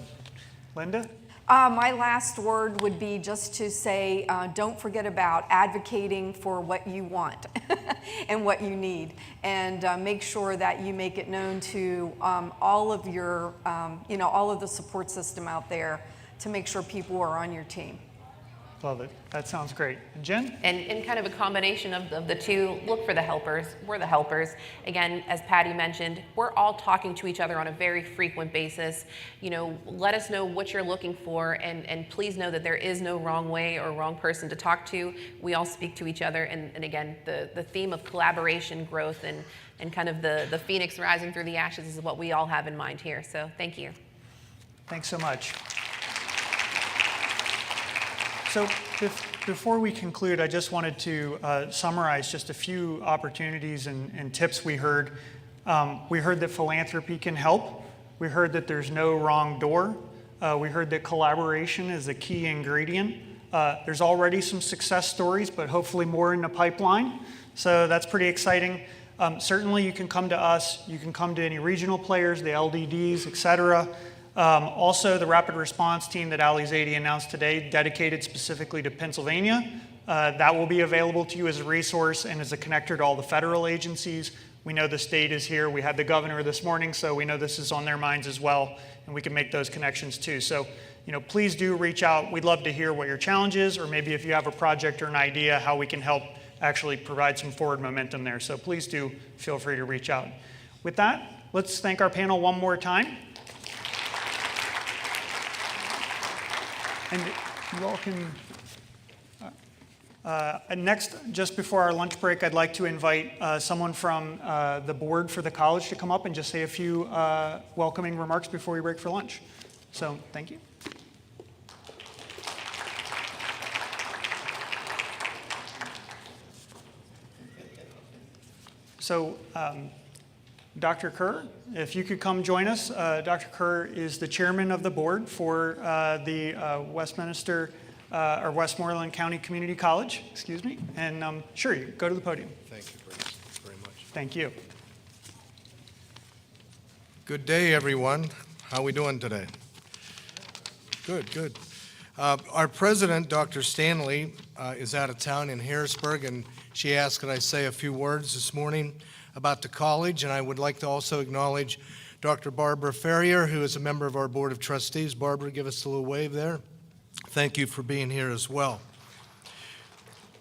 Linda?
My last word would be just to say, don't forget about advocating for what you want and what you need, and make sure that you make it known to all of your, all of the support system out there to make sure people are on your team.
Love it. That sounds great. Jen?
And kind of a combination of the two, look for the helpers. We're the helpers. Again, as Patty mentioned, we're all talking to each other on a very frequent basis. Let us know what you're looking for, and please know that there is no wrong way or wrong person to talk to. We all speak to each other, and again, the theme of collaboration, growth, and kind of the phoenix rising through the ashes is what we all have in mind here. So thank you.
Thanks so much. So before we conclude, I just wanted to summarize just a few opportunities and tips we heard. We heard that philanthropy can help. We heard that there's no wrong door. We heard that collaboration is a key ingredient. There's already some success stories, but hopefully more in the pipeline. So that's pretty exciting. Certainly you can come to us. You can come to any regional players, the LDDs, et cetera. Also, the rapid response team that Ali Zaidi announced today, dedicated specifically to Pennsylvania, that will be available to you as a resource and as a connector to all the federal agencies. We know the state is here. We had the governor this morning, so we know this is on their minds as well, and we can make those connections too. So, please do reach out. We'd love to hear what your challenge is, or maybe if you have a project or an idea, how we can help actually provide some forward momentum there. So please do feel free to reach out. With that, let's thank our panel one more time. And you all can, next, just before our lunch break, I'd like to invite someone from the board for the college to come up and just say a few welcoming remarks before we break for lunch. So, thank you. So, Dr. Kerr, if you could come join us. Dr. Kerr is the chairman of the board for the Westmoreland County Community College, excuse me. And sure, you go to the podium.
Thank you very much.
Thank you.
Good day, everyone. How are we doing today? Good, good. Our president, Dr. Stanley, is out of town in Harrisburg, and she asked that I say a few words this morning about the college, and I would like to also acknowledge Dr. Barbara Ferrier, who is a member of our Board of Trustees. Barbara, give us a little wave there. Thank you for being here as well.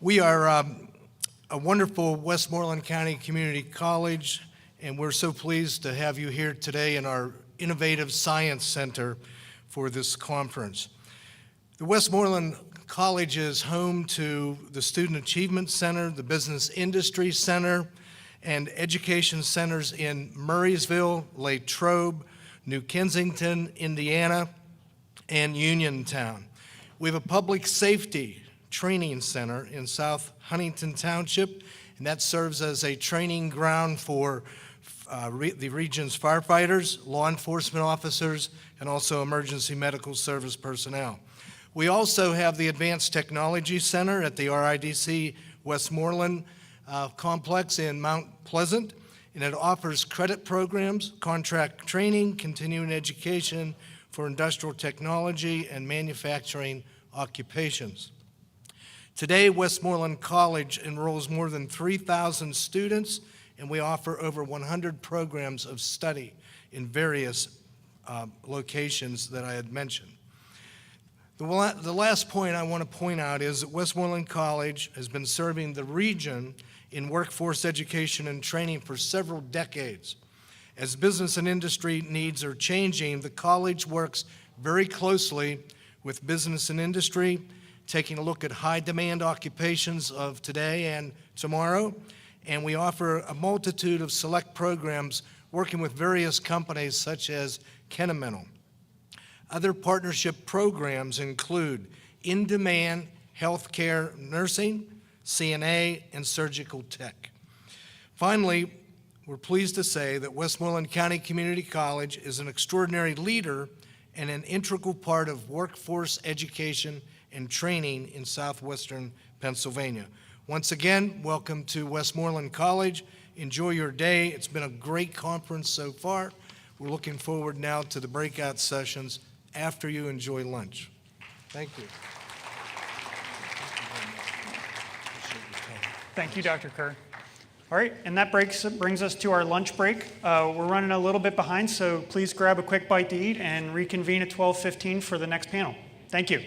We are a wonderful Westmoreland County Community College, and we're so pleased to have you here today in our Innovative Science Center for this conference. The Westmoreland College is home to the Student Achievement Center, the Business Industry Center, and education centers in Murraysville, Latrobe, New Kensington, Indiana, and Uniontown. We have a public safety training center in South Huntington Township, and that serves as a training ground for the region's firefighters, law enforcement officers, and also emergency medical service personnel. We also have the Advanced Technology Center at the RIDC Westmoreland complex in Mount Pleasant, and it offers credit programs, contract training, continuing education for industrial technology and manufacturing occupations. Today, Westmoreland College enrolls more than 3,000 students, and we offer over 100 programs of study in various locations that I had mentioned. The last point I want to point out is that Westmoreland College has been serving the region in workforce education and training for several decades. As business and industry needs are changing, the college works very closely with business and industry, taking a look at high-demand occupations of today and tomorrow, and we offer a multitude of select programs working with various companies such as Kennametal. Other partnership programs include in-demand healthcare nursing, CNA, and surgical tech. Finally, we're pleased to say that Westmoreland County Community College is an extraordinary leader and an integral part of workforce education and training in southwestern Pennsylvania. Once again, welcome to Westmoreland College. Enjoy your day. It's been a great conference so far. We're looking forward now to the breakout sessions after you enjoy lunch. Thank you.
Thank you, Dr. Kerr. All right, and that brings us to our lunch break. We're running a little bit behind, so please grab a quick bite to eat and reconvene at 12:15 for the next panel. Thank you.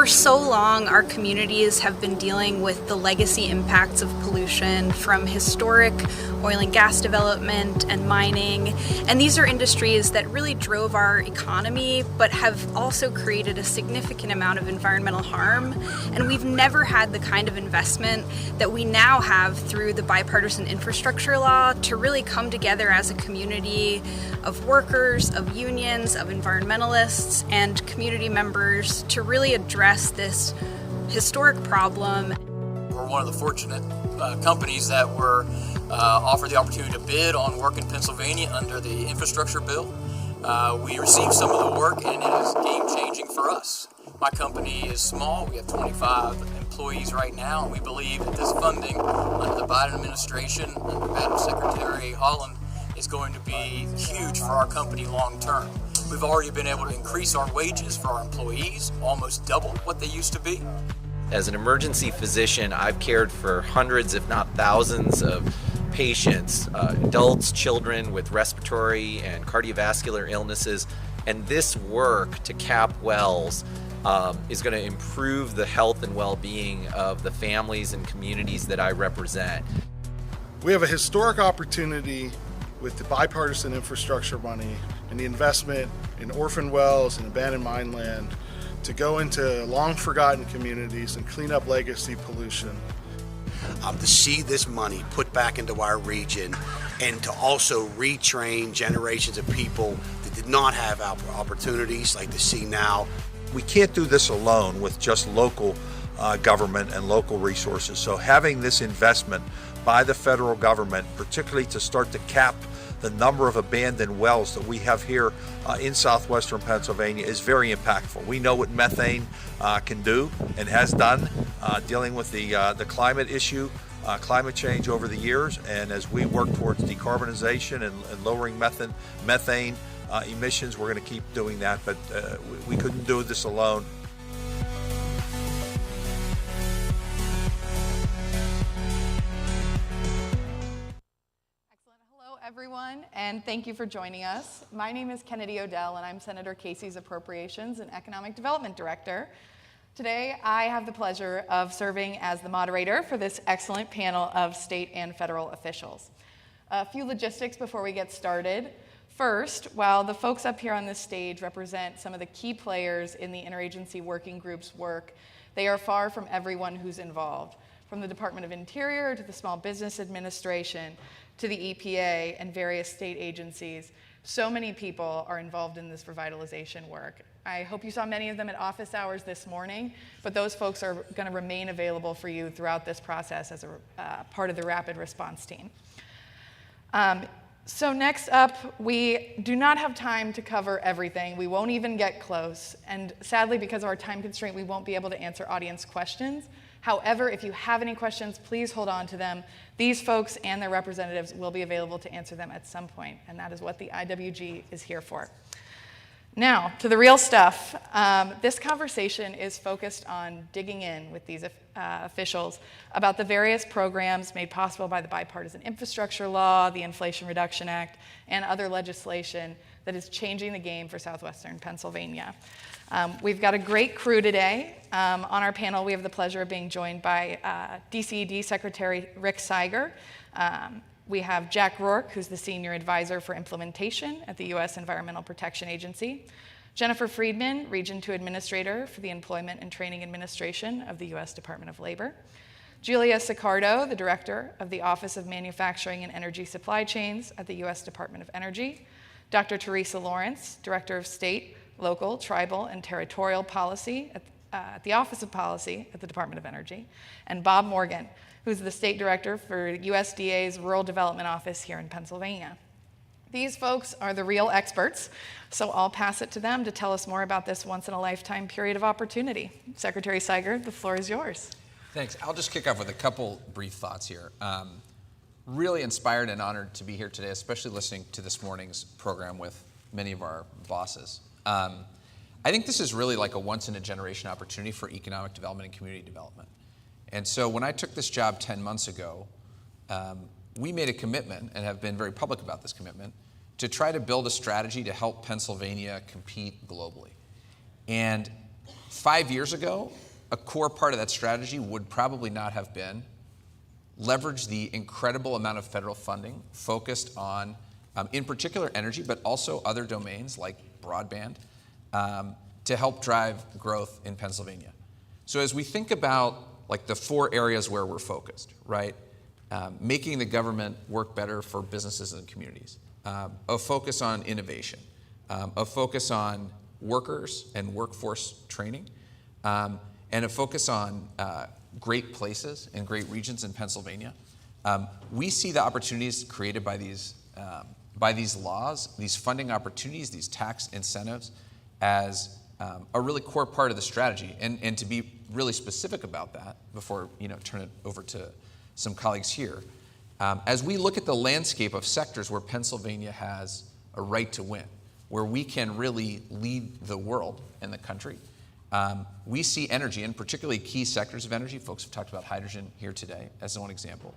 For so long, our communities have been dealing with the legacy impacts of pollution from historic oil and gas development and mining. And these are industries that really drove our economy, but have also created a significant amount of environmental harm. And we've never had the kind of investment that we now have through the bipartisan infrastructure law to really come together as a community of workers, of unions, of environmentalists, and community members to really address this historic problem.
We're one of the fortunate companies that were offered the opportunity to bid on work in Pennsylvania under the infrastructure bill. We received some of the work, and it is game-changing for us. My company is small. We have 25 employees right now, and we believe that this funding under the Biden administration, under Madam Secretary Holland, is going to be huge for our company long term. We've already been able to increase our wages for our employees, almost double what they used to be.
As an emergency physician, I've cared for hundreds, if not thousands, of patients, adults, children with respiratory and cardiovascular illnesses, and this work to cap wells is going to improve the health and well-being of the families and communities that I represent.
We have a historic opportunity with the bipartisan infrastructure money and the investment in orphan wells and abandoned mine land to go into long-forgotten communities and clean up legacy pollution.
To see this money put back into our region and to also retrain generations of people that did not have opportunities like to see now.
We can't do this alone with just local government and local resources. So having this investment by the federal government, particularly to start to cap the number of abandoned wells that we have here in southwestern Pennsylvania, is very impactful. We know what methane can do and has done dealing with the climate issue, climate change over the years, and as we work towards decarbonization and lowering methane emissions, we're going to keep doing that, but we couldn't do this alone.
Everyone, and thank you for joining us. My name is Kennedy Odell, and I'm Senator Casey's Appropriations and Economic Development Director. Today, I have the pleasure of serving as the moderator for this excellent panel of state and federal officials. A few logistics before we get started. First, while the folks up here on this stage represent some of the key players in the interagency working group's work, they are far from everyone who's involved, from the Department of Interior to the Small Business Administration, to the EPA and various state agencies. So many people are involved in this revitalization work. I hope you saw many of them at office hours this morning, but those folks are going to remain available for you throughout this process as a part of the rapid response team. So next up, we do not have time to cover everything. We won't even get close. And sadly, because of our time constraint, we won't be able to answer audience questions. However, if you have any questions, please hold on to them. These folks and their representatives will be available to answer them at some point, and that is what the IWG is here for. Now, to the real stuff. This conversation is focused on digging in with these officials about the various programs made possible by the Bipartisan Infrastructure Law, the Inflation Reduction Act, and other legislation that is changing the game for southwestern Pennsylvania. We've got a great crew today. On our panel, we have the pleasure of being joined by DCED Secretary Rick Seiger. We have Jack Rourke, who's the Senior Advisor for Implementation at the U.S. Environmental Protection Agency. Jennifer Friedman, Region 2 Administrator for the Employment and Training Administration of the U.S. Department of Labor. Julia Sicardo, the Director of the Office of Manufacturing and Energy Supply Chains at the U.S. Department of Energy. Dr. Teresa Lawrence, Director of State, Local, Tribal, and Territorial Policy at the Office of Policy at the Department of Energy. And Bob Morgan, who's the State Director for USDA's Rural Development Office here in Pennsylvania. These folks are the real experts, so I'll pass it to them to tell us more about this once-in-a-lifetime period of opportunity. Secretary Seiger, the floor is yours.
Thanks. I'll just kick off with a couple brief thoughts here. Really inspired and honored to be here today, especially listening to this morning's program with many of our bosses. I think this is really like a once-in-a-generation opportunity for economic development and community development. And so when I took this job 10 months ago, we made a commitment, and have been very public about this commitment, to try to build a strategy to help Pennsylvania compete globally. And 5 years ago, a core part of that strategy would probably not have been leverage the incredible amount of federal funding focused on, in particular, energy, but also other domains like broadband, to help drive growth in Pennsylvania. So as we think about like the 4 areas where we're focused, right? Making the government work better for businesses and communities, a focus on innovation, a focus on workers and workforce training, and a focus on great places and great regions in Pennsylvania. We see the opportunities created by these laws, these funding opportunities, these tax incentives, as a really core part of the strategy. And to be really specific about that, before turn it over to some colleagues here, as we look at the landscape of sectors where Pennsylvania has a right to win, where we can really lead the world and the country, we see energy, and particularly key sectors of energy, folks have talked about hydrogen here today as one example,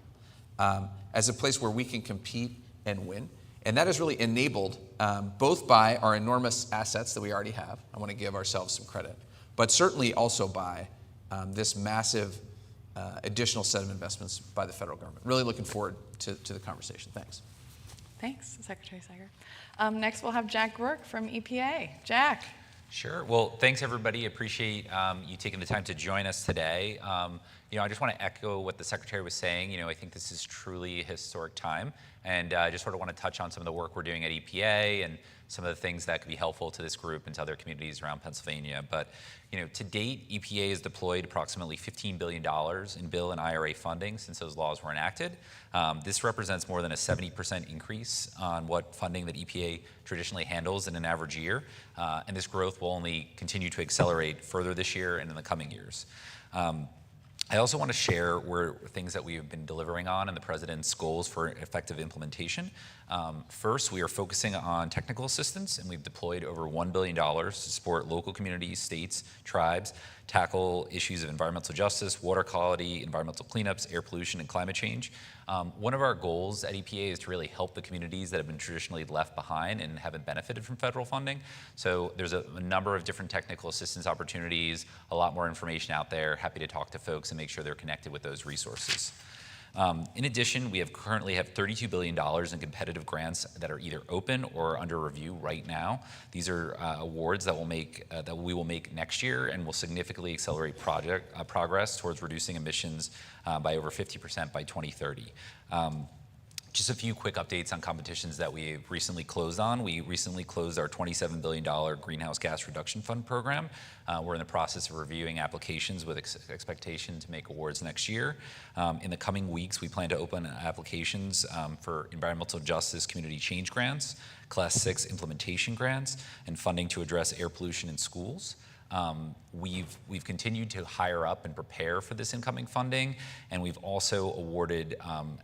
as a place where we can compete and win. And that is really enabled both by our enormous assets that we already have. I want to give ourselves some credit, but certainly also by this massive additional set of investments by the federal government. Really looking forward to the conversation. Thanks.
Thanks, Secretary Sager. Next, we'll have Jack Rourke from EPA. Jack.
Sure. Well, thanks, everybody. Appreciate you taking the time to join us today. I just want to echo what the Secretary was saying. I think this is truly a historic time, and I just sort of want to touch on some of the work we're doing at EPA and some of the things that could be helpful to this group and to other communities around Pennsylvania. But, to date, EPA has deployed approximately $15 billion in bill and IRA funding since those laws were enacted. This represents more than a 70% increase on what funding that EPA traditionally handles in an average year. And this growth will only continue to accelerate further this year and in the coming years. I also want to share things that we have been delivering on and the President's goals for effective implementation. First, we are focusing on technical assistance, and we've deployed over $1 billion to support local communities, states, tribes, tackle issues of environmental justice, water quality, environmental cleanups, air pollution, and climate change. One of our goals at EPA is to really help the communities that have been traditionally left behind and haven't benefited from federal funding. So there's a number of different technical assistance opportunities, a lot more information out there. Happy to talk to folks and make sure they're connected with those resources. In addition, we currently have $32 billion in competitive grants that are either open or under review right now. These are awards that we will make next year and will significantly accelerate progress towards reducing emissions by over 50% by 2030. Just a few quick updates on competitions that we recently closed on. We recently closed our $27 billion Greenhouse Gas Reduction Fund program. We're in the process of reviewing applications with expectation to make awards next year. In the coming weeks, we plan to open applications for environmental justice community change grants, Class 6 implementation grants, and funding to address air pollution in schools. We've continued to hire up and prepare for this incoming funding, and we've also awarded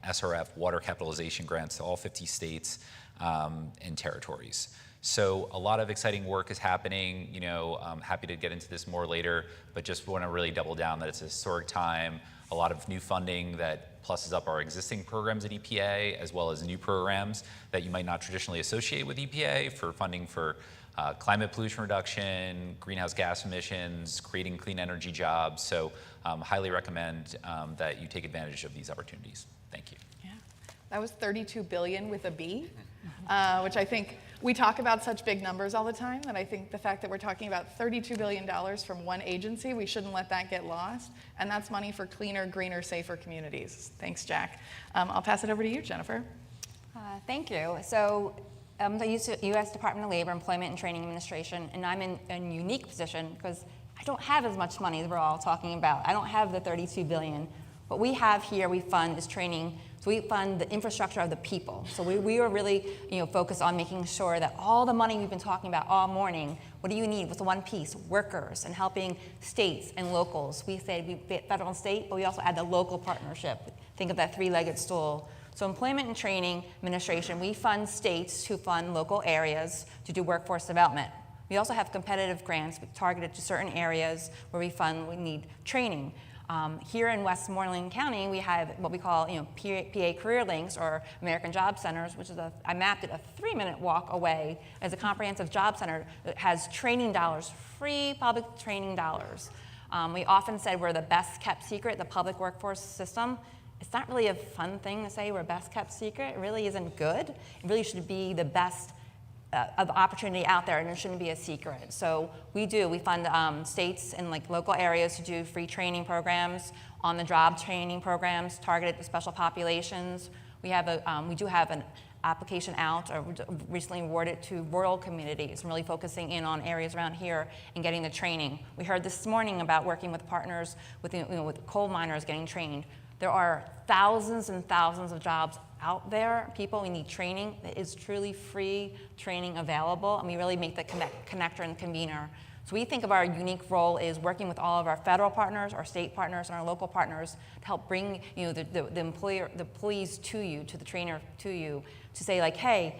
SRF water capitalization grants to all 50 states and territories. So a lot of exciting work is happening. I'm happy to get into this more later, but just want to really double down that it's a historic time, a lot of new funding that pluses up our existing programs at EPA, as well as new programs that you might not traditionally associate with EPA for funding for climate pollution reduction, greenhouse gas emissions, creating clean energy jobs. So highly recommend that you take advantage of these opportunities. Thank you.
Yeah, that was $32 billion with a B, which I think we talk about such big numbers all the time that I think the fact that we're talking about $32 billion from one agency, we shouldn't let that get lost. And that's money for cleaner, greener, safer communities. Thanks, Jack. I'll pass it over to you, Jennifer.
Thank you. So the U.S. Department of Labor, Employment and Training Administration, and I'm in a unique position because I don't have as much money as we're all talking about. I don't have the $32 billion. What we have here, we fund is training. So we fund the infrastructure of the people. So we are really, focused on making sure that all the money we've been talking about all morning, what do you need? What's the one piece? Workers, and helping states and locals. We say we federal and state, but we also add the local partnership. Think of that three-legged stool. So Employment and Training Administration, we fund states who fund local areas to do workforce development. We also have competitive grants targeted to certain areas where we need training. Here in Westmoreland County, we have what we call, PA Career Links or American Job Centers, which is I mapped it a 3-minute walk away as a comprehensive job center that has training dollars, free public training dollars. We often said we're the best kept secret, the public workforce system. It's not really a fun thing to say we're best kept secret. It really isn't good. It really should be the best of opportunity out there, and it shouldn't be a secret. So we fund states and local areas to do free training programs, on-the-job training programs targeted to special populations. We do have an application out, or recently awarded to rural communities, and really focusing in on areas around here and getting the training. We heard this morning about working with partners, with coal miners getting trained. There are thousands and thousands of jobs out there, people, we need training. That is truly free training available, and we really make the connector and convener. So we think of our unique role is working with all of our federal partners, our state partners, and our local partners to help bring the employees to you, to the trainer to you, to say hey,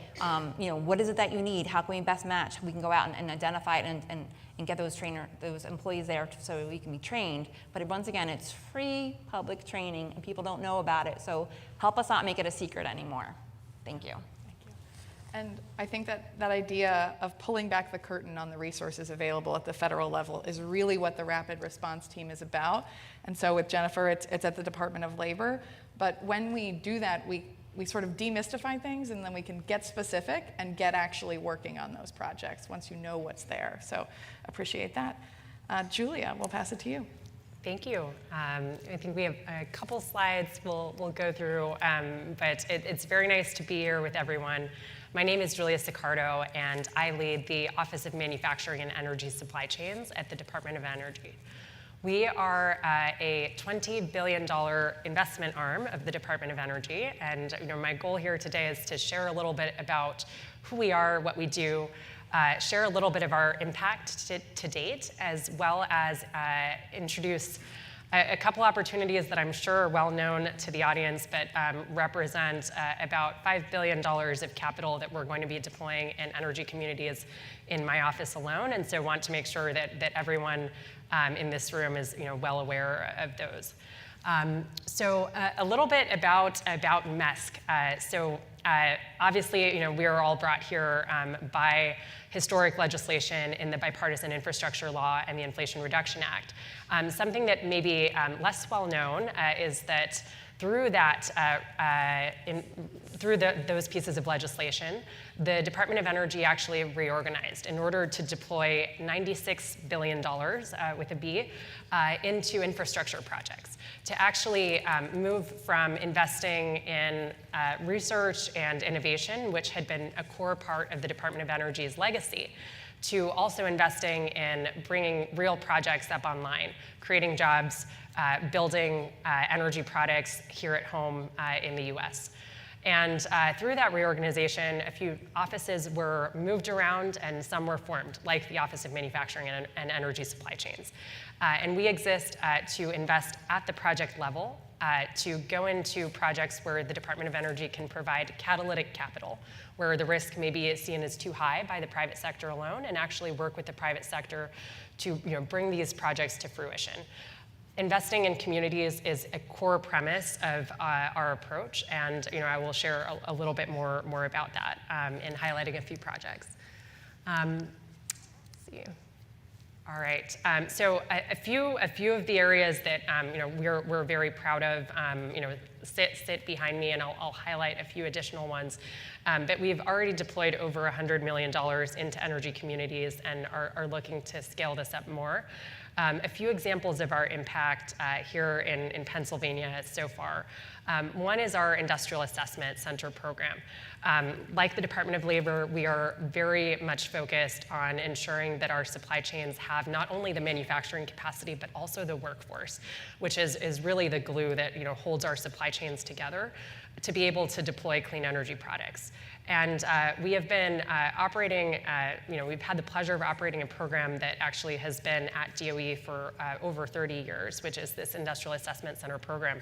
what is it that you need? How can we best match? We can go out and identify it and get those employees there so we can be trained. But once again, it's free public training, and people don't know about it. So help us not make it a secret anymore. Thank you.
And I think that idea of pulling back the curtain on the resources available at the federal level is really what the rapid response team is about. And so with Jennifer, it's at the Department of Labor. But when we do that, we sort of demystify things, and then we can get specific and get actually working on those projects once you know what's there. So appreciate that. Julia, we'll pass it to you.
Thank you. I think we have a couple slides we'll go through, but it's very nice to be here with everyone. My name is Julia Sicardo, and I lead the Office of Manufacturing and Energy Supply Chains at the Department of Energy. We are a $20 billion investment arm of the Department of Energy, and my goal here today is to share a little bit about who we are, what we do, share a little bit of our impact to date, as well as introduce a couple opportunities that I'm sure are well known to the audience, but represent about $5 billion of capital that we're going to be deploying in energy communities in my office alone, and so want to make sure that everyone in this room is well aware of those. So a little bit about MESC. Obviously, we are all brought here by historic legislation in the Bipartisan Infrastructure Law and the Inflation Reduction Act. Something that may be less well known is that through those pieces of legislation, the Department of Energy actually reorganized in order to deploy $96 billion, with a B, into infrastructure projects, to actually move from investing in research and innovation, which had been a core part of the Department of Energy's legacy, to also investing in bringing real projects up online, creating jobs, building energy products here at home in the US. And through that reorganization, a few offices were moved around and some were formed, like the Office of Manufacturing and Energy Supply Chains. And we exist to invest at the project level, to go into projects where the Department of Energy can provide catalytic capital, where the risk may be seen as too high by the private sector alone, and actually work with the private sector to bring these projects to fruition. Investing in communities is a core premise of our approach, and I will share a little bit more about that in highlighting a few projects. Let's see. All right. So a few of the areas that we're very proud of sit behind me, and I'll highlight a few additional ones. But we've already deployed over $100 million into energy communities and are looking to scale this up more. A few examples of our impact here in Pennsylvania so far. One is our Industrial Assessment Center program. Like the Department of Labor, we are very much focused on ensuring that our supply chains have not only the manufacturing capacity, but also the workforce, which is really the glue that holds our supply chains together to be able to deploy clean energy products. And we have been operating, we've had the pleasure of operating a program that actually has been at DOE for over 30 years, which is this Industrial Assessment Center program,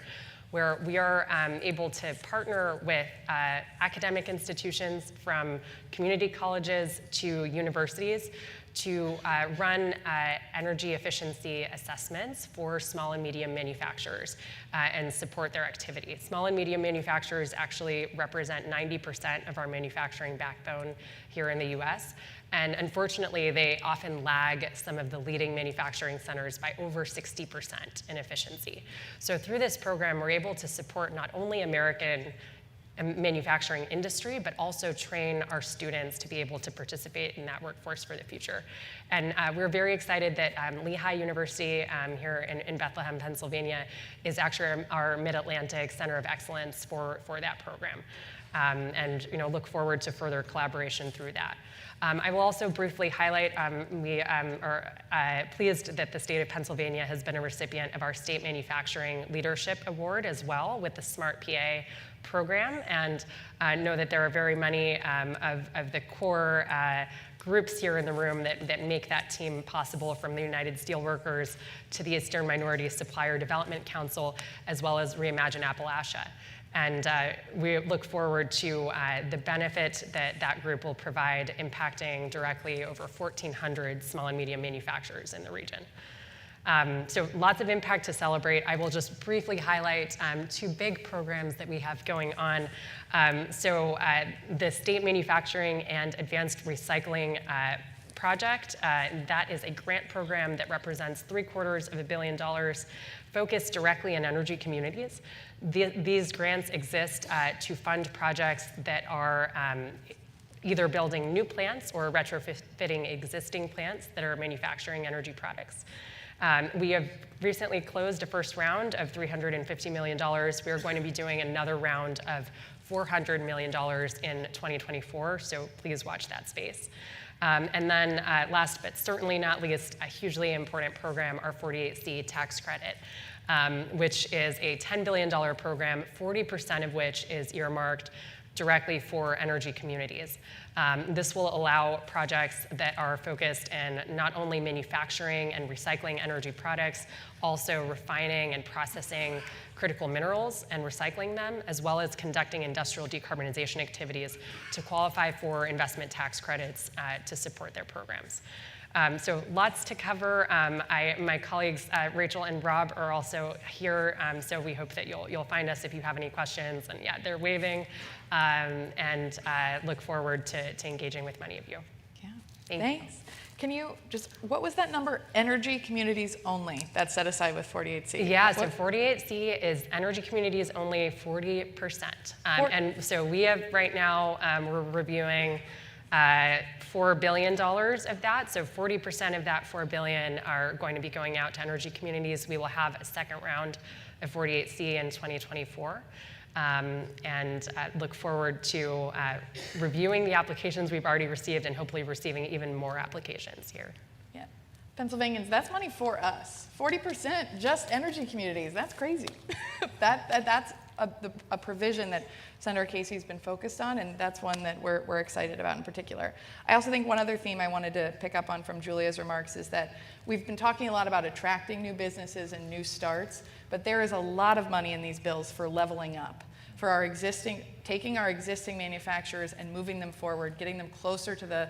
where we are able to partner with academic institutions from community colleges to universities to run energy efficiency assessments for small and medium manufacturers and support their activity. Small and medium manufacturers actually represent 90% of our manufacturing backbone here in the US. And unfortunately, they often lag some of the leading manufacturing centers by over 60% in efficiency. So through this program, we're able to support not only American manufacturing industry, but also train our students to be able to participate in that workforce for the future. And we're very excited that Lehigh University here in Bethlehem, Pennsylvania, is actually our Mid-Atlantic Center of Excellence for that program. And look forward to further collaboration through that. I will also briefly highlight, we are pleased that the state of Pennsylvania has been a recipient of our State Manufacturing Leadership Award as well with the Smart PA program, and know that there are very many of the core groups here in the room that make that team possible, from the United Steelworkers to the Eastern Minority Supplier Development Council, as well as Reimagine Appalachia. And we look forward to the benefit that that group will provide, impacting directly over 1,400 small and medium manufacturers in the region. So lots of impact to celebrate. I will just briefly highlight two big programs that we have going on. The State Manufacturing and Advanced Recycling project, that is a grant program that represents $750 million focused directly in energy communities. These grants exist to fund projects that are either building new plants or retrofitting existing plants that are manufacturing energy products. We have recently closed a first round of $350 million. We are going to be doing another round of $400 million in 2024, so please watch that space. And then last but certainly not least, a hugely important program, our 48C tax credit, which is a $10 billion program, 40% of which is earmarked directly for energy communities. This will allow projects that are focused in not only manufacturing and recycling energy products, also refining and processing critical minerals and recycling them, as well as conducting industrial decarbonization activities to qualify for investment tax credits to support their programs. So lots to cover. My colleagues Rachel and Rob are also here, so we hope that you'll find us if you have any questions. And yeah, they're waving, and look forward to engaging with many of you.
Yeah.
Thanks.
You. Can you what was that number, energy communities only, that's set aside with 48C?
Yeah, so 48C is energy communities only 40%. And so we have right now, we're reviewing $4 billion of that. So 40% of that $4 billion are going to be going out to energy communities. We will have a second round of 48C in 2024. And look forward to reviewing the applications we've already received and hopefully receiving even more applications here.
Yeah, Pennsylvanians, that's money for us. 40% just energy communities, that's crazy. That's a provision that Senator Casey's been focused on, and that's one that we're excited about in particular. I also think one other theme I wanted to pick up on from Julia's remarks is that we've been talking a lot about attracting new businesses and new starts, but there is a lot of money in these bills for leveling up, for our taking our existing manufacturers and moving them forward, getting them closer to the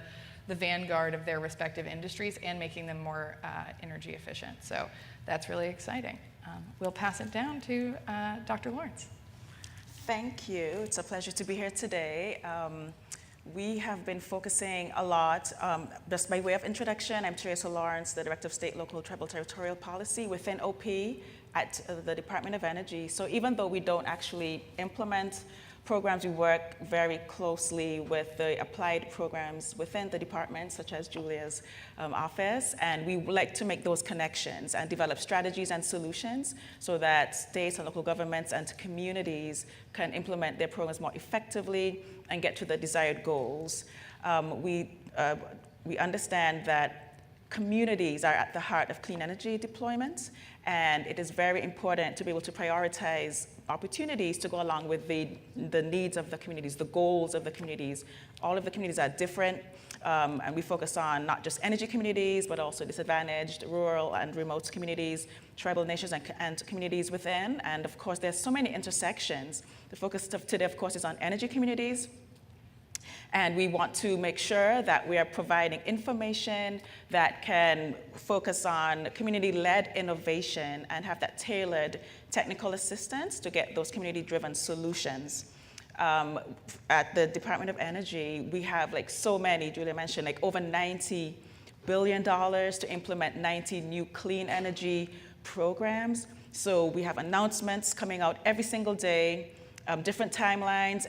vanguard of their respective industries and making them more energy efficient. So that's really exciting. We'll pass it down to Dr. Lawrence.
Thank you. It's a pleasure to be here today. We have been focusing a lot, just by way of introduction, I'm Teresa Lawrence, the Director of State, Local, Tribal, Territorial Policy within OP at the Department of Energy. So even though we don't actually implement programs, we work very closely with the applied programs within the department, such as Julia's office, and we like to make those connections and develop strategies and solutions so that states and local governments and communities can implement their programs more effectively and get to the desired goals. We understand that communities are at the heart of clean energy deployments, and it is very important to be able to prioritize opportunities to go along with the needs of the communities, the goals of the communities. All of the communities are different, and we focus on not just energy communities, but also disadvantaged, rural and remote communities, tribal nations and communities within. And of course, there's so many intersections. The focus of today, of course, is on energy communities. And we want to make sure that we are providing information that can focus on community-led innovation and have that tailored technical assistance to get those community-driven solutions. At the Department of Energy, we have like so many, Julia mentioned, like over $90 billion to implement 90 new clean energy programs. So we have announcements coming out every single day, different timelines,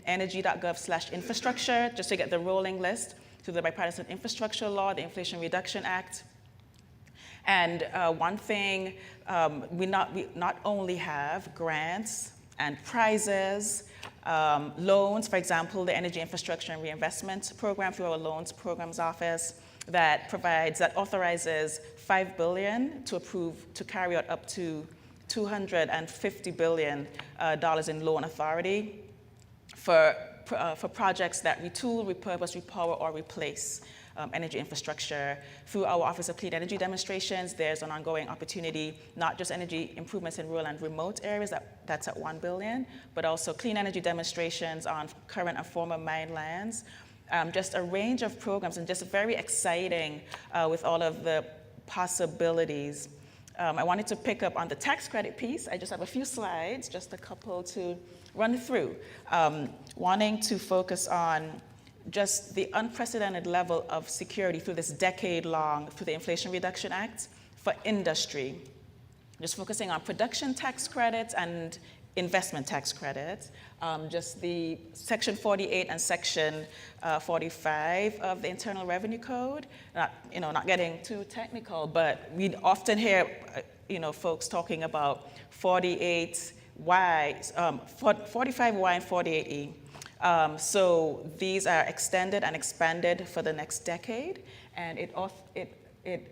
energy.gov/infrastructure, just to get the rolling list, to the bipartisan infrastructure law, the Inflation Reduction Act. And one thing, we not only have grants and prizes, loans, for example, the Energy Infrastructure and Reinvestment Program through our Loans Programs Office that authorizes $5 billion to carry out up to $250 billion in loan authority for projects that retool, repurpose, repower, or replace energy infrastructure. Through our Office of Clean Energy Demonstrations, there's an ongoing opportunity, not just energy improvements in rural and remote areas, that's at $1 billion, but also clean energy demonstrations on current and former mine lands. Just a range of programs, and just very exciting with all of the possibilities. I wanted to pick up on the tax credit piece. I just have a few slides, just a couple to run through. Wanting to focus on just the unprecedented level of security through this decade-long, through the Inflation Reduction Act for industry. Just focusing on production tax credits and investment tax credits. Just the Section 48 and Section 45 of the Internal Revenue Code. Not getting too technical, but we often hear, folks talking about 45Y and 48E. So these are extended and expanded for the next decade, and it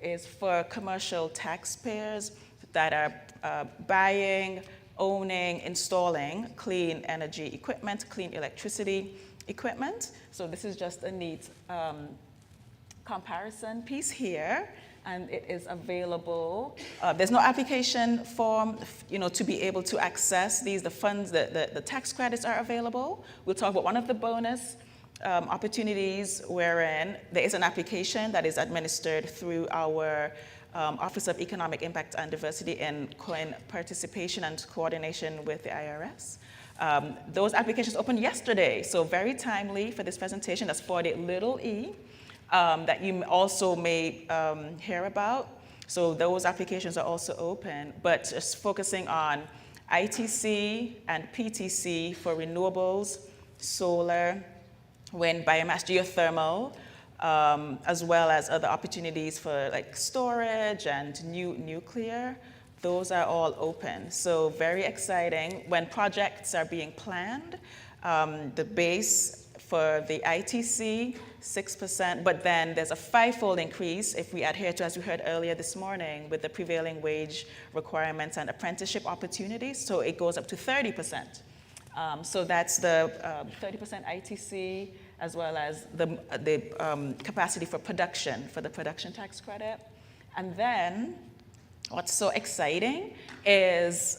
is for commercial taxpayers that are buying, owning, installing clean energy equipment, clean electricity equipment. So this is just a neat comparison piece here, and it is available. There's no application form, to be able to access these. The funds, the tax credits are available. We'll talk about one of the bonus opportunities wherein there is an application that is administered through our Office of Economic Impact and Diversity in participation and coordination with the IRS. Those applications opened yesterday, so very timely for this presentation. That's 48e, that you also may hear about. So those applications are also open, but just focusing on ITC and PTC for renewables, solar, wind, biomass, geothermal, as well as other opportunities for like storage and nuclear. Those are all open. So very exciting. When projects are being planned, the base for the ITC, 6%, but then there's a 5-fold increase if we adhere to, as we heard earlier this morning, with the prevailing wage requirements and apprenticeship opportunities. So it goes up to 30%. So that's the 30% ITC, as well as the capacity for production, for the production tax credit. And then what's so exciting is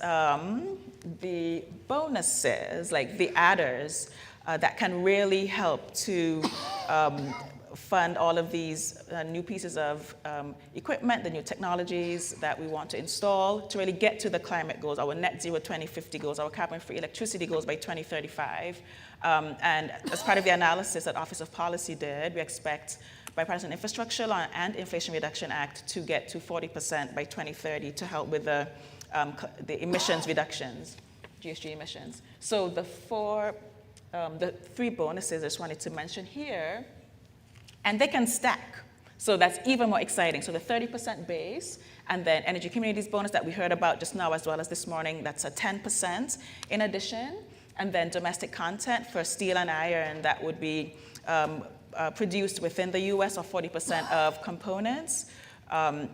the bonuses, like the adders, that can really help to fund all of these new pieces of equipment, the new technologies that we want to install to really get to the climate goals, our net zero 2050 goals, our carbon-free electricity goals by 2035. And as part of the analysis that Office of Policy did, we expect bipartisan infrastructure law and Inflation Reduction Act to get to 40% by 2030 to help with the emissions reductions, GHG emissions. So the three bonuses I just wanted to mention here, and they can stack. So that's even more exciting. So the 30% base, and then Energy Communities bonus that we heard about just now, as well as this morning, that's a 10% in addition. And then domestic content for steel and iron that would be produced within the US, or 40% of components.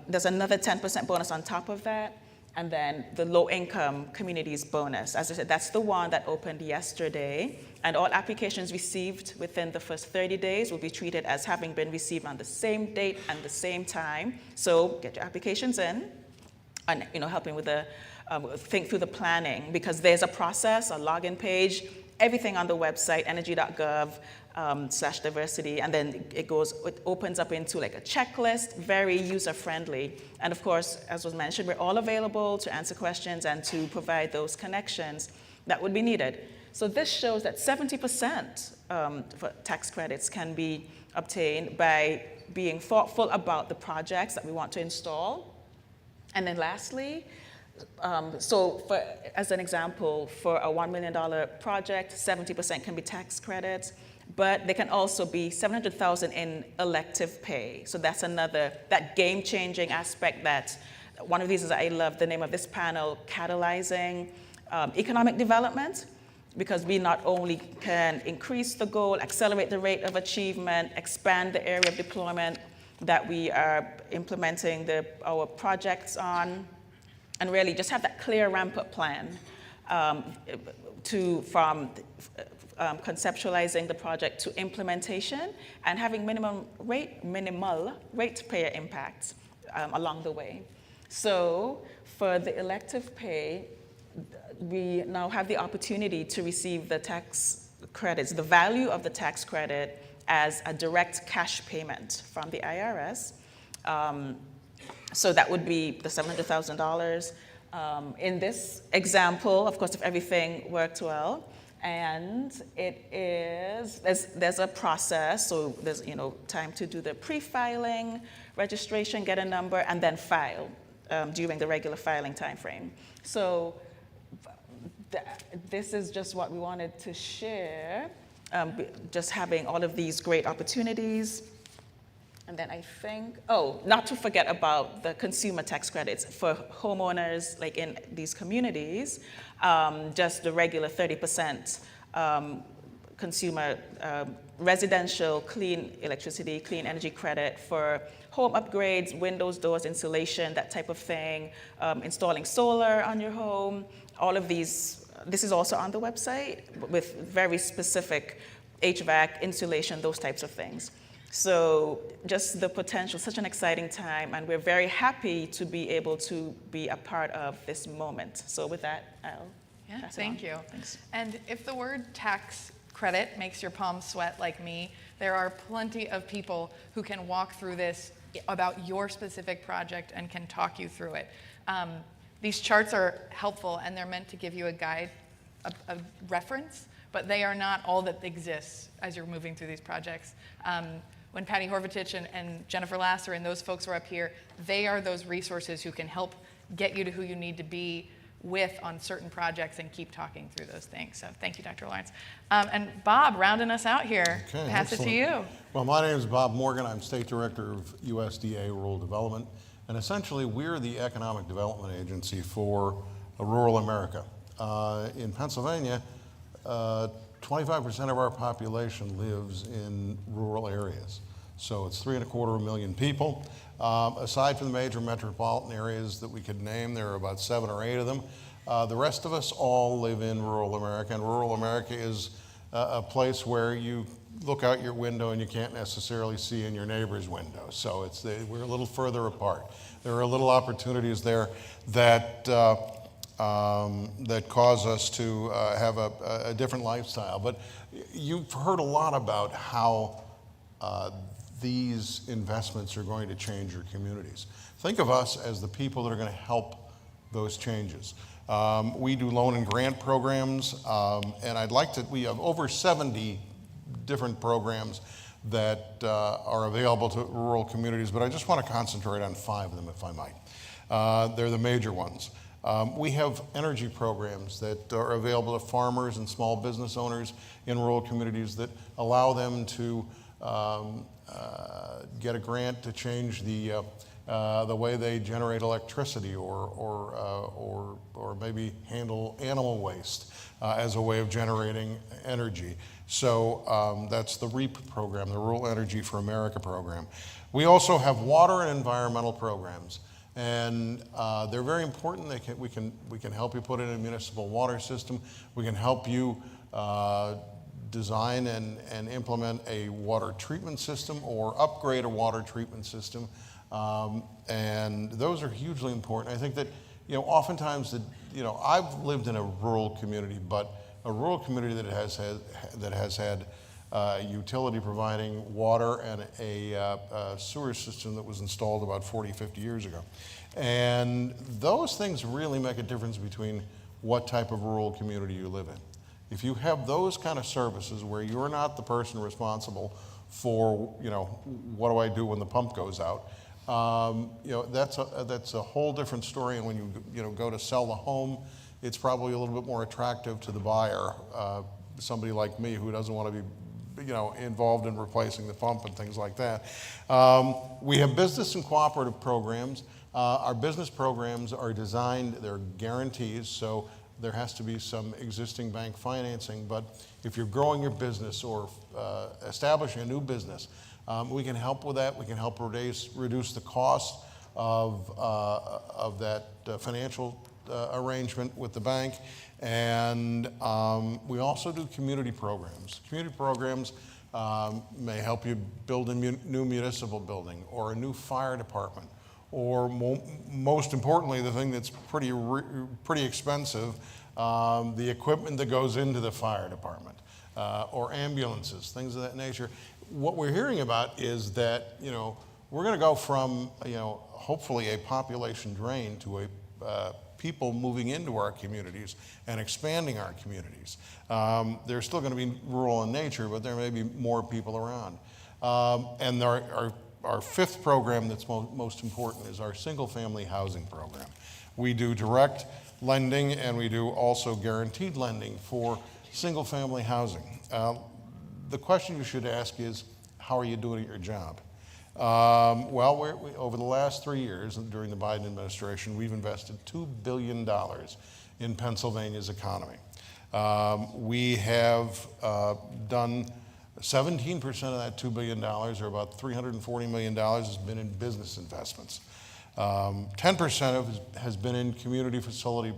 There's another 10% bonus on top of that. And then the low-income communities bonus. As I said, that's the one that opened yesterday. And all applications received within the first 30 days will be treated as having been received on the same date and the same time. So get your applications in, and helping with the think through the planning, because there's a process, a login page. everything on the website, energy.gov/diversity, and then it opens up into like a checklist, very user-friendly. And of course, as was mentioned, we're all available to answer questions and to provide those connections that would be needed. So this shows that 70% for tax credits can be obtained by being thoughtful about the projects that we want to install. And then lastly, as an example, for a $1 million project, 70% can be tax credits, but they can also be $700,000 in elective pay. So that's that game-changing aspect that one of these is, I love the name of this panel, Catalyzing Economic Development, because we not only can increase the goal, accelerate the rate of achievement, expand the area of deployment that we are implementing our projects on, and really just have that clear ramp-up plan from conceptualizing the project to implementation and having minimal ratepayer impacts along the way. So for the elective pay, we now have the opportunity to receive the tax credits, the value of the tax credit as a direct cash payment from the IRS. So that would be the $700,000. In this example, of course, if everything worked well, and there's a process, so there's time to do the pre-filing, registration, get a number, and then file during the regular filing time frame. So this is just what we wanted to share, just having all of these great opportunities. And then I think, not to forget about the consumer tax credits for homeowners like in these communities, just the regular 30% consumer residential clean electricity, clean energy credit for home upgrades, windows, doors, insulation, that type of thing, installing solar on your home, all of these. This is also on the website with very specific HVAC, insulation, those types of things. So just the potential, such an exciting time, and we're very happy to be able to be a part of this moment. So with that, I'll pass it on.
Thank you.
Thanks.
And if the word tax credit makes your palms sweat like me, there are plenty of people who can walk through this about your specific project and can talk you through it. These charts are helpful and they're meant to give you a guide, a reference, but they are not all that exists as you're moving through these projects. When Patty Horvatich and Jennifer Lasser and those folks were up here, they are those resources who can help get you to who you need to be with on certain projects and keep talking through those things. So thank you, Dr. Lawrence. And Bob, rounding us out here,
Okay,
pass
excellent.
it to you.
Well, my name is Bob Morgan. I'm State Director of USDA Rural Development. And essentially, we're the economic development agency for rural America. In Pennsylvania, 25% of our population lives in rural areas. So it's 3.25 million people. Aside from the major metropolitan areas that we could name, there are about 7 or 8 of them. The rest of us all live in rural America, and rural America is a place where you look out your window and you can't necessarily see in your neighbor's window. So we're a little further apart. There are little opportunities there that cause us to have a different lifestyle. But you've heard a lot about how these investments are going to change your communities. Think of us as the people that are going to help those changes. We do loan and grant programs, and we have over 70 different programs that are available to rural communities, but I just want to concentrate on 5 of them, if I might. They're the major ones. We have energy programs that are available to farmers and small business owners in rural communities that allow them to get a grant to change the way they generate electricity or maybe handle animal waste as a way of generating energy. So that's the REAP program, the Rural Energy for America program. We also have water and environmental programs. And they're very important. We can help you put in a municipal water system. We can help you design and implement a water treatment system or upgrade a water treatment system. And those are hugely important. I think that, oftentimes, I've lived in a rural community, but a rural community that has had utility providing water and a sewer system that was installed about 40, 50 years ago. And those things really make a difference between what type of rural community you live in. If you have those kind of services where you're not the person responsible for, you know, what do I do when the pump goes out, you know, that's a whole different story. And when you go to sell the home, it's probably a little bit more attractive to the buyer, somebody like me who doesn't want to be, you know, involved in replacing the pump and things like that. We have business and cooperative programs. Our business programs are designed, they're guarantees, so there has to be some existing bank financing, but if you're growing your business or establishing a new business, we can help with that. We can help reduce the cost of that financial arrangement with the bank. And we also do community programs. Community programs may help you build a new municipal building or a new fire department, or most importantly, the thing that's pretty expensive, the equipment that goes into the fire department, or ambulances, things of that nature. What we're hearing about is that, you know, we're going to go from, you know, hopefully a population drain to a people moving into our communities and expanding our communities. They're still going to be rural in nature, but there may be more people around. And our fifth program that's most important is our single-family housing program. We do direct lending and we do also guaranteed lending for single-family housing. The question you should ask is, how are you doing at your job? Well, over the last 3 years during the Biden administration, we've invested $2 billion in Pennsylvania's economy. We have done 17% of that $2 billion, or about $340 million, has been in business investments. 10% of it has been in community facility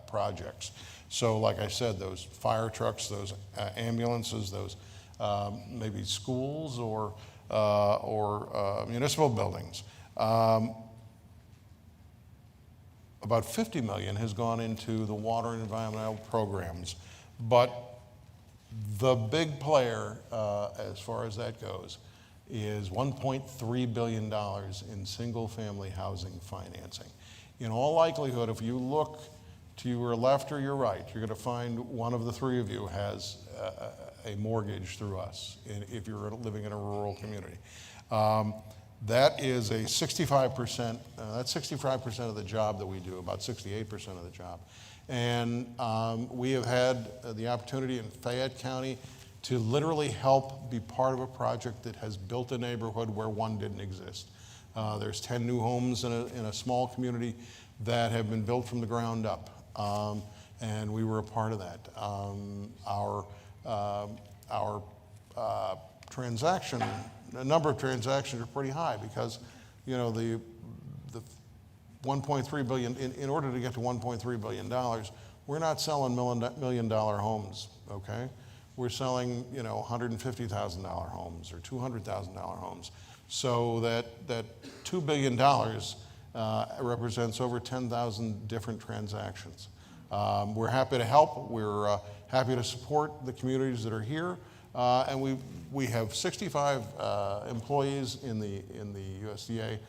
projects. So like I said, those fire trucks, those ambulances, those maybe schools or municipal buildings. About $50 million has gone into the water and environmental programs, but the big player, as far as that goes, is $1.3 billion in single-family housing financing. In all likelihood, if you look to your left or your right, you're going to find one of the three of you has a mortgage through us if you're living in a rural community. That is a 65%, that's 65% of the job that we do, about 68% of the job. And we have had the opportunity in Fayette County to literally help be part of a project that has built a neighborhood where one didn't exist. There's 10 new homes in a small community that have been built from the ground up, and we were a part of that. Our number of transactions are pretty high because, you know, the 1.3 billion, in order to get to $1.3 billion, we're not selling $1 million homes, okay? We're selling, you know, $150,000 homes or $200,000 homes. So that $2 billion represents over 10,000 different transactions. We're happy to help. We're happy to support the communities that are here. And we have 65 employees in the USDA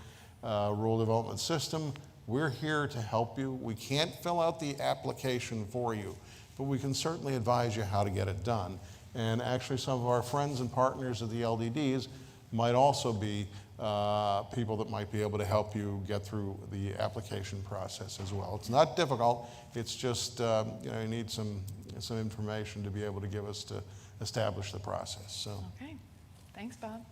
rural development system. We're here to help you. We can't fill out the application for you, but we can certainly advise you how to get it done. And actually some of our friends and partners of the LDDs might also be people that might be able to help you get through the application process as well. It's not difficult. It's just you know, you need some information to be able to give us to establish the process. So.
Okay, thanks, Bob.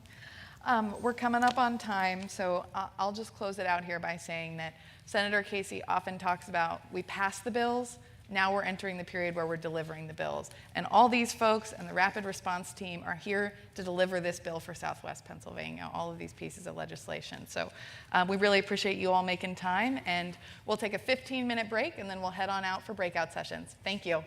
We're coming up on time, so I'll just close it out here by saying that Senator Casey often talks about we passed the bills, now we're entering the period where we're delivering the bills. And all these folks and the rapid response team are here to deliver this bill for Southwest Pennsylvania, all of these pieces of legislation. So we really appreciate you all making time, and we'll take a 15-minute break and then we'll head on out for breakout sessions. Thank you.